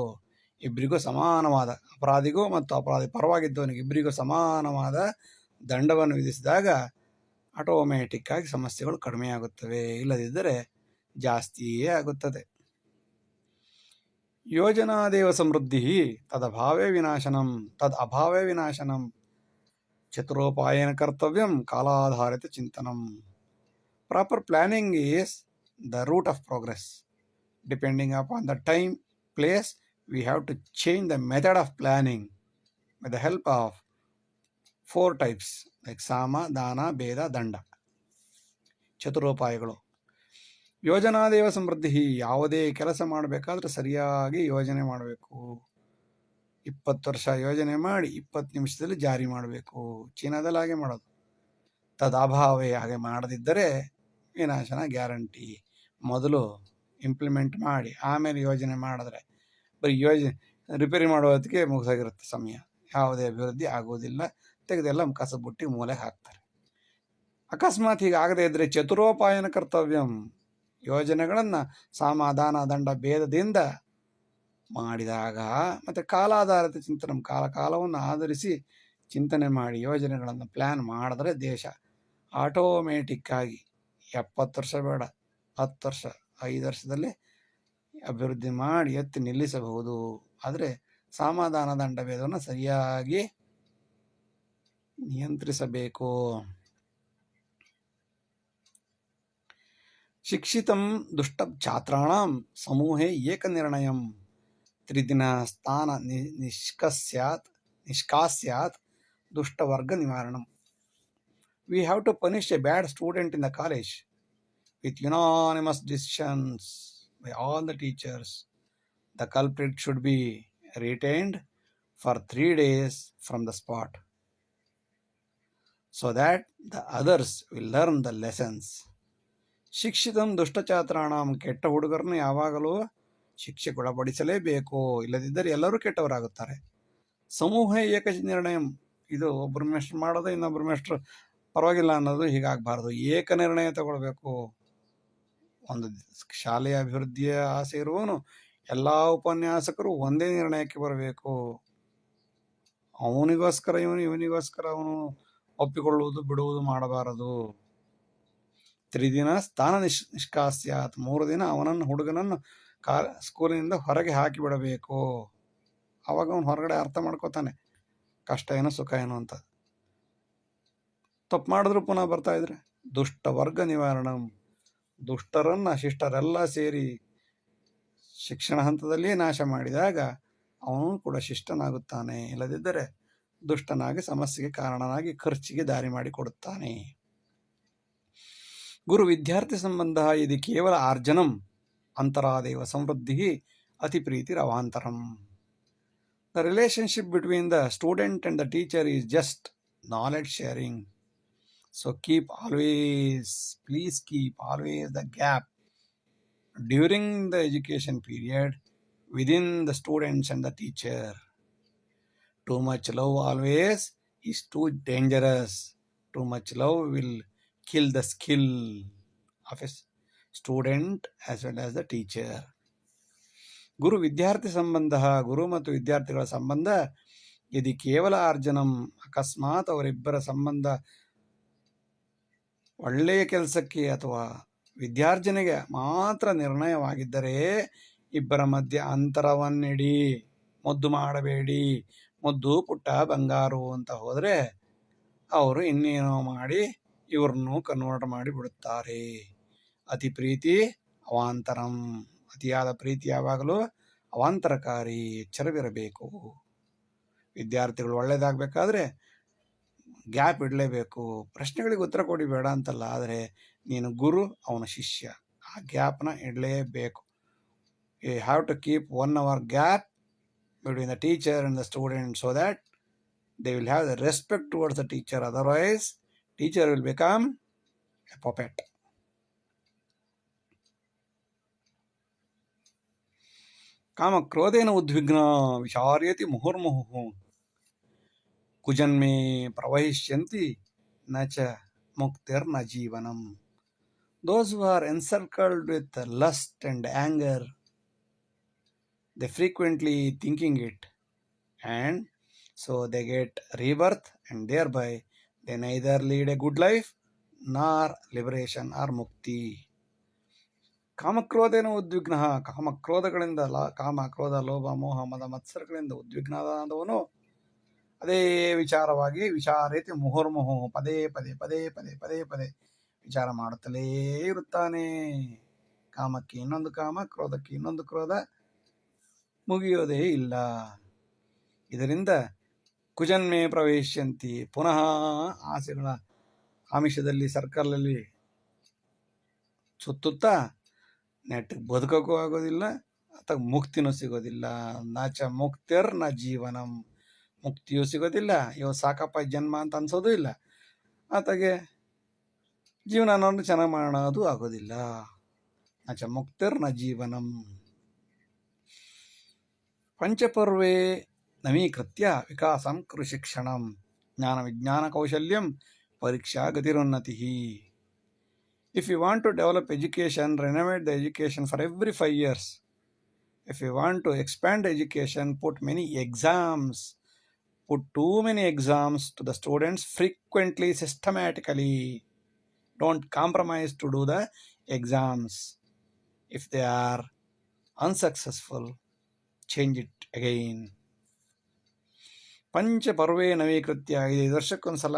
ಇಬ್ಬರಿಗೂ ಸಮಾನವಾದ, ಅಪರಾಧಿಗೂ ಮತ್ತು ಅಪರಾಧಿ ಪರವಾಗಿದ್ದವನಿಗೆ ಇಬ್ಬರಿಗೂ ಸಮಾನವಾದ ದಂಡವನ್ನು ವಿಧಿಸಿದಾಗ ಆಟೋಮ್ಯಾಟಿಕ್ ಆಗಿ ಸಮಸ್ಯೆಗಳು ಕಡಿಮೆಯಾಗುತ್ತವೆ, ಇಲ್ಲದಿದ್ದರೆ ಜಾಸ್ತಿಯೇ ಆಗುತ್ತದೆ. ಯೋಜನಾದೇವ ಸಮೃದ್ಧಿ ತದಭಾವೇ ವಿನಾಶನಂ ಚತುರೋಪಾಯನ ಕರ್ತವ್ಯಂ ಕಾಲಾಧಾರಿತ ಚಿಂತನಂ. Proper planning is the root of progress. Depending upon the time, place, we have to change the method of planning with the help of 4 types like sama, dana, ಭೇದ, ದಂಡ, ಚತುರೋಪಾಯಗಳು. ಯೋಜನಾದೇವ ಸಮೃದ್ಧಿ. ಯಾವುದೇ ಕೆಲಸ ಮಾಡಬೇಕಾದ್ರೆ ಸರಿಯಾಗಿ ಯೋಜನೆ ಮಾಡಬೇಕು. 20 ವರ್ಷ ಯೋಜನೆ ಮಾಡಿ 20 ನಿಮಿಷದಲ್ಲಿ ಜಾರಿ ಮಾಡಬೇಕು. ಚೀನಾದಲ್ಲಿ ಹಾಗೆ ಮಾಡೋದು. ತದಭಾವೇ, ಹಾಗೆ ಮಾಡದಿದ್ದರೆ ವಿನಾಶನ ಗ್ಯಾರಂಟಿ. ಮೊದಲು ಇಂಪ್ಲಿಮೆಂಟ್ ಮಾಡಿ ಆಮೇಲೆ ಯೋಜನೆ ಮಾಡಿದ್ರೆ ಬರೀ ರಿಪೇರಿ ಮಾಡೋ ಹೊತ್ತಿಗೆ ಮುಗಿಸೋಗಿರುತ್ತೆ ಸಮಯ. ಯಾವುದೇ ಅಭಿವೃದ್ಧಿ ಆಗುವುದಿಲ್ಲ. ತೆಗೆದೆಲ್ಲ ಕಸಬುಟ್ಟಿ ಮೂಲೆಗೆ ಹಾಕ್ತಾರೆ. ಅಕಸ್ಮಾತ್ ಹೀಗಾಗದೇ ಇದ್ದರೆ ಚತುರೋಪಾಯನ ಕರ್ತವ್ಯಂ, ಯೋಜನೆಗಳನ್ನು ಸಮಾಧಾನ ದಂಡ ಭೇದದಿಂದ ಮಾಡಿದಾಗ, ಮತ್ತು ಕಾಲಾಧಾರಿತ ಚಿಂತನೆ, ಕಾಲವನ್ನು ಆಧರಿಸಿ ಚಿಂತನೆ ಮಾಡಿ ಯೋಜನೆಗಳನ್ನು ಪ್ಲ್ಯಾನ್ ಮಾಡಿದ್ರೆ ದೇಶ ಆಟೋಮೆಟಿಕ್ಕಾಗಿ 70 ವರ್ಷ ಬೇಡ, 10 ವರ್ಷ, 5 ವರ್ಷದಲ್ಲೇ ಅಭಿವೃದ್ಧಿ ಮಾಡಿ ಎತ್ತಿ ನಿಲ್ಲಿಸಬಹುದು. ಆದರೆ ಸಮಾಧಾನ ದಂಡ ಭೇದವನ್ನು ಸರಿಯಾಗಿ ನಿಯಂತ್ರಿಸಬೇಕು. ಶಿಕ್ಷಿತಂ ದುಷ್ಟ ಛಾತ್ರಾಣಾಂ ಸಮೂಹೇ ಏಕನಿರ್ಣಯಂ 3 ದಿನ ಸ್ಥಾನ ನಿಷ್ಕಾಸ್ಯಾತ್ ದುಷ್ಟವರ್ಗ ನಿವಾರಣಂ. We have to punish a bad student in the college with unanimous decisions by all the teachers. The culprit should be retained for 3 days from the spot so that the others will learn the lessons. ಶಿಕ್ಷಿತಂ ದುಷ್ಟಛಾತ್ರಾಣಂ, ಕೆಟ್ಟ ಹುಡುಗರನ್ನು ಯಾವಾಗಲೂ ಶಿಕ್ಷೆಗೊಳಪಡಿಸಲೇಬೇಕು, ಇಲ್ಲದಿದ್ದರೆ ಎಲ್ಲರೂ ಕೆಟ್ಟವರಾಗುತ್ತಾರೆ. ಸಮೂಹ ಏಕ ನಿರ್ಣಯಂ, ಇದು ಒಬ್ಬರು ಮೇಷ್ಟ್ರು ಮಾಡೋದು ಇನ್ನೊಬ್ಬರು ಮೇಷ್ಟ್ರು ಪರವಾಗಿಲ್ಲ ಅನ್ನೋದು ಹೀಗಾಗಬಾರ್ದು. ಏಕ ನಿರ್ಣಯ ತಗೊಳ್ಬೇಕು. ಒಂದು ಶಾಲೆಯ ಅಭಿವೃದ್ಧಿಯ ಆಸೆ ಇರುವವನು ಎಲ್ಲ ಉಪನ್ಯಾಸಕರು ಒಂದೇ ನಿರ್ಣಯಕ್ಕೆ ಬರಬೇಕು. ಅವನಿಗೋಸ್ಕರ ಇವನಿಗೋಸ್ಕರ ಅವನು ಒಪ್ಪಿಕೊಳ್ಳುವುದು ಬಿಡುವುದು ಮಾಡಬಾರದು. 3 ದಿನ ಸ್ಥಾನ ನಿಷ್ಕಾಸ್ಯಾತ್, 3 ದಿನ ಹುಡುಗನನ್ನು ಸ್ಕೂಲಿನಿಂದ ಹೊರಗೆ ಹಾಕಿಬಿಡಬೇಕು. ಆವಾಗ ಅವನು ಹೊರಗಡೆ ಅರ್ಥ ಮಾಡ್ಕೋತಾನೆ ಕಷ್ಟ ಏನು ಸುಖ ಏನು ಅಂತ. ತಪ್ಪು ಮಾಡಿದ್ರು ಪುನಃ ಬರ್ತಾ ಇದ್ರೆ ದುಷ್ಟ ವರ್ಗ ನಿವಾರಣಂ, ದುಷ್ಟರನ್ನು ಶಿಷ್ಟರೆಲ್ಲ ಸೇರಿ ಶಿಕ್ಷಣ ಹಂತದಲ್ಲಿಯೇ ನಾಶ ಮಾಡಿದಾಗ ಅವನು ಕೂಡ ಶಿಷ್ಟನಾಗುತ್ತಾನೆ, ಇಲ್ಲದಿದ್ದರೆ ದುಷ್ಟನಾಗಿ ಸಮಸ್ಯೆಗೆ ಕಾರಣನಾಗಿ ಖರ್ಚಿಗೆ ದಾರಿ ಮಾಡಿಕೊಡುತ್ತಾನೆ. ಗುರು ವಿದ್ಯಾರ್ಥಿ ಸಂಬಂಧ ಇದು ಕೇವಲ ಆರ್ಜನಂ ಅಂತರಾದೇವ ಸಮೃದ್ಧಿ ಅತಿ ಪ್ರೀತಿರವಾಂತರಂ. The relationship between the student and the teacher is just knowledge sharing. So please keep always the gap during the education period within the students and the teacher. Too much love always is too dangerous. Too much love will kill the skill of a student as well as the teacher. ಗುರು ವಿದ್ಯಾರ್ಥಿ ಸಂಬಂಧ, ಗುರು ಮತ್ತು ವಿದ್ಯಾರ್ಥಿಗಳ ಸಂಬಂಧ ಇದು ಕೇವಲ ಅರ್ಜನಂ, ಅಕಸ್ಮಾತ್ ಅವರಿಬ್ಬರ ಸಂಬಂಧ ಒಳ್ಳೆಯ ಕೆಲಸಕ್ಕೆ ಅಥವಾ ವಿದ್ಯಾರ್ಜನೆಗೆ ಮಾತ್ರ ನಿರ್ಣಯವಾಗಿದ್ದರೆ ಇಬ್ಬರ ಮಧ್ಯೆ ಅಂತರವನ್ನಿಡಿ, ಮುದ್ದು ಮಾಡಬೇಡಿ, ಮುದ್ದು ಪುಟ್ಟ ಬಂಗಾರು ಅಂತ ಹೋದರೆ ಅವರು ಇನ್ನೇನೋ ಮಾಡಿ ಇವ್ರನ್ನೂ ಕನ್ವರ್ಟ್ ಮಾಡಿ ಬಿಡುತ್ತಾರೆ. ಅತಿ ಪ್ರೀತಿ ಅವಾಂತರಂ, ಅತಿಯಾದ ಪ್ರೀತಿ ಯಾವಾಗಲೂ ಅವಾಂತರಕಾರಿ, ಎಚ್ಚರವಿರಬೇಕು. ವಿದ್ಯಾರ್ಥಿಗಳು ಒಳ್ಳೆಯದಾಗಬೇಕಾದ್ರೆ ಗ್ಯಾಪ್ ಇಡಲೇಬೇಕು. ಪ್ರಶ್ನೆಗಳಿಗೆ ಉತ್ತರ ಕೊಡಿ ಬೇಡ ಅಂತಲ್ಲ, ಆದರೆ ನೀನು ಗುರು ಅವನ ಶಿಷ್ಯ, ಆ ಗ್ಯಾಪ್ನ ಇಡಲೇಬೇಕು. You have to keep 1 hour gap between the teacher and the student so that they will have the respect towards the teacher. Otherwise, teacher will become a puppet. ಕಾಮಕ್ರೋಧೇನ ಉದ್ವಿಗ್ನ ವಿಚಾರ್ಯತಿ ಮುಹುರ್ಮುಹು ಕುಜನ್ಮೇ ಪ್ರವಹಿಷ್ಯಂತಿ ನ ಚ ಮುಕ್ತಿರ್ನ ಜೀವನಂ. Those who are encircled with lust and anger, they frequently thinking it, and so they get rebirth, and thereby they neither lead a good life nor liberation or mukti. ಕಾಮಕ್ರೋಧೇನ ಉದ್ವಿಗ್ನ, ಕಾಮಕ್ರೋಧಗಳಿಂದ ಕಾಮ ಕ್ರೋಧ ಲೋಭ ಮೋಹ ಮದ ಮತ್ಸರಗಳಿಂದ ಉದ್ವಿಗ್ನಾದವನು ಅದೇ ವಿಚಾರವಾಗಿ ವಿಚಾರೇತಿ ಮುಹುರ್ಮುಹು ಪದೇ ಪದೇ ಪದೇ ಪದೇ ಪದೇ ಪದೇ ವಿಚಾರ ಮಾಡುತ್ತಲೇ ಇರುತ್ತಾನೆ. ಕಾಮಕ್ಕೆ ಇನ್ನೊಂದು ಕಾಮ, ಕ್ರೋಧಕ್ಕೆ ಇನ್ನೊಂದು ಕ್ರೋಧ, ಮುಗಿಯೋದೇ ಇಲ್ಲ. ಇದರಿಂದ ಕುಜನ್ಮೇ ಪ್ರವೇಶಂತಿ, ಪುನಃ ಆಸೆಗಳ ಆಮಿಷದಲ್ಲಿ ಸರ್ಕಲಲ್ಲಿ ಸುತ್ತುತ್ತಾ ನೆಟ್ಟಿಗೆ ಬದುಕೋಕ್ಕೂ ಆಗೋದಿಲ್ಲ, ಅಥವಾ ಮುಕ್ತಿನೂ ಸಿಗೋದಿಲ್ಲ. ನಾಚ ಮುಕ್ತಿರ್ ನ ಜೀವನಂ, ಮುಕ್ತಿಯೂ ಸಿಗೋದಿಲ್ಲ, ಇವು ಸಾಕಪ್ಪ ಜನ್ಮ ಅಂತ ಅನ್ಸೋದು ಇಲ್ಲ, ಆತಗೆ ಜೀವನ ಚೆನ್ನಾಗಿ ಮಾಡೋದು ಆಗೋದಿಲ್ಲ. ನಾಚ ಮುಕ್ತಿರ್ ನ ಜೀವನಂ. ಪಂಚಪರ್ವೇ ನವೀಕೃತ್ಯ ವಿಕಾಸಂ ಕುರು ಶಿಕ್ಷಣಂ ಜ್ಞಾನ ವಿಜ್ಞಾನ ಕೌಶಲ್ಯಂ ಪರೀಕ್ಷಾ ಗತಿರುನ್ನತಿ. If you want to develop education, renovate the education for every 5 years. If you want to expand education, put many exams. Put too many exams to the students frequently, systematically. Don't compromise to do the exams. If they are unsuccessful, change it again. ಪಂಚಪರ್ವೇ ನವೀಕೃತ್ಯ, 5 ವರ್ಷಕ್ಕೊಂದ್ಸಲ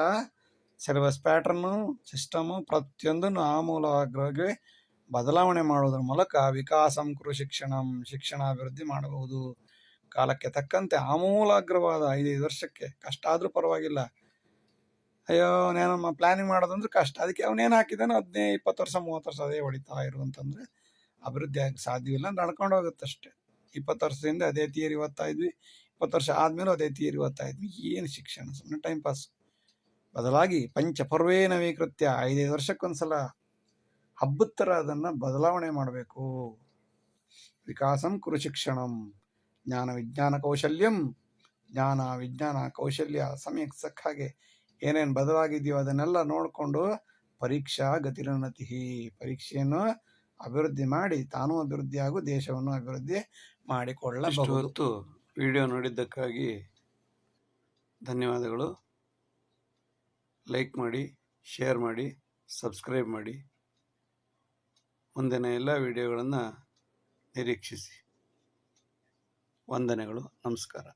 syllabus pattern, system ಪ್ರತಿಯೊಂದನ್ನು ಆಮೂಲಾಗ್ರವಾಗಿ ಬದಲಾವಣೆ ಮಾಡೋದ್ರ ಮೂಲಕ ವಿಕಾಸಂ ಕುರು ಶಿಕ್ಷಣಂ, ಶಿಕ್ಷಣಾಭಿವೃದ್ಧಿ ಮಾಡಬಹುದು. ಕಾಲಕ್ಕೆ ತಕ್ಕಂತೆ ಆಮೂಲಾಗ್ರವಾದ 5 ವರ್ಷಕ್ಕೆ, ಕಷ್ಟ ಆದರೂ ಪರವಾಗಿಲ್ಲ. ಅಯ್ಯೋ ನಮ್ಮ ಪ್ಲಾನಿಂಗ್ ಮಾಡೋದಂದ್ರೆ ಕಷ್ಟ, ಅದಕ್ಕೆ ಅವನೇನು ಹಾಕಿದಾನೋ 15-20 ವರ್ಷ 30 ವರ್ಷ ಅದೇ ಹೊಡಿತಾ ಇರು ಅಂತಂದರೆ ಅಭಿವೃದ್ಧಿ ಆಗಿ ಸಾಧ್ಯವಿಲ್ಲ, ನಡ್ಕೊಂಡು ಹೋಗುತ್ತಷ್ಟೆ. 20 ವರ್ಷದಿಂದ ಅದೇ ಥಿಯರಿ ಓದ್ತಾ ಇದ್ವಿ, 20 ವರ್ಷ ಆದಮೇಲೂ ಅದೇ ಥಿಯರಿ ಓದ್ತಾ ಇದ್ವಿ. ಏನು ಶಿಕ್ಷಣ, ಸುಮ್ಮನೆ ಟೈಮ್ ಪಾಸ್. ಬದಲಾಗಿ ಪಂಚಪರ್ವೇ ನವೀಕೃತ್ಯ, 5 ವರ್ಷಕ್ಕೊಂದ್ಸಲ ಹಬ್ಬದ ಥರ ಅದನ್ನು ಬದಲಾವಣೆ ಮಾಡಬೇಕು. ವಿಕಾಸಂ ಕುರು ಶಿಕ್ಷಣಂ ಜ್ಞಾನ ವಿಜ್ಞಾನ ಕೌಶಲ್ಯಂ, ಜ್ಞಾನ ವಿಜ್ಞಾನ ಕೌಶಲ್ಯ ಸಮಯಕ್ಕೆ ಸಕ್ಕ ಹಾಗೆ ಏನೇನು ಬದಲಾಗಿದೆಯೋ ಅದನ್ನೆಲ್ಲ ನೋಡಿಕೊಂಡು ಪರೀಕ್ಷಾ ಗತಿರುನ್ನತಿ, ಪರೀಕ್ಷೆಯನ್ನು ಅಭಿವೃದ್ಧಿ ಮಾಡಿ ತಾನೂ ಅಭಿವೃದ್ಧಿ ಹಾಗೂ ದೇಶವನ್ನು ಅಭಿವೃದ್ಧಿ ಮಾಡಿಕೊಳ್ಳಬಹುದು. ವಿಡಿಯೋ ನೋಡಿದ್ದಕ್ಕಾಗಿ ಧನ್ಯವಾದಗಳು. ಲೈಕ್ ಮಾಡಿ, ಶೇರ್ ಮಾಡಿ, ಸಬ್ಸ್ಕ್ರೈಬ್ ಮಾಡಿ. ಮುಂದಿನ ಎಲ್ಲ ವಿಡಿಯೋಗಳನ್ನು ನಿರೀಕ್ಷಿಸಿ. ವಂದನೆಗಳು. ನಮಸ್ಕಾರ.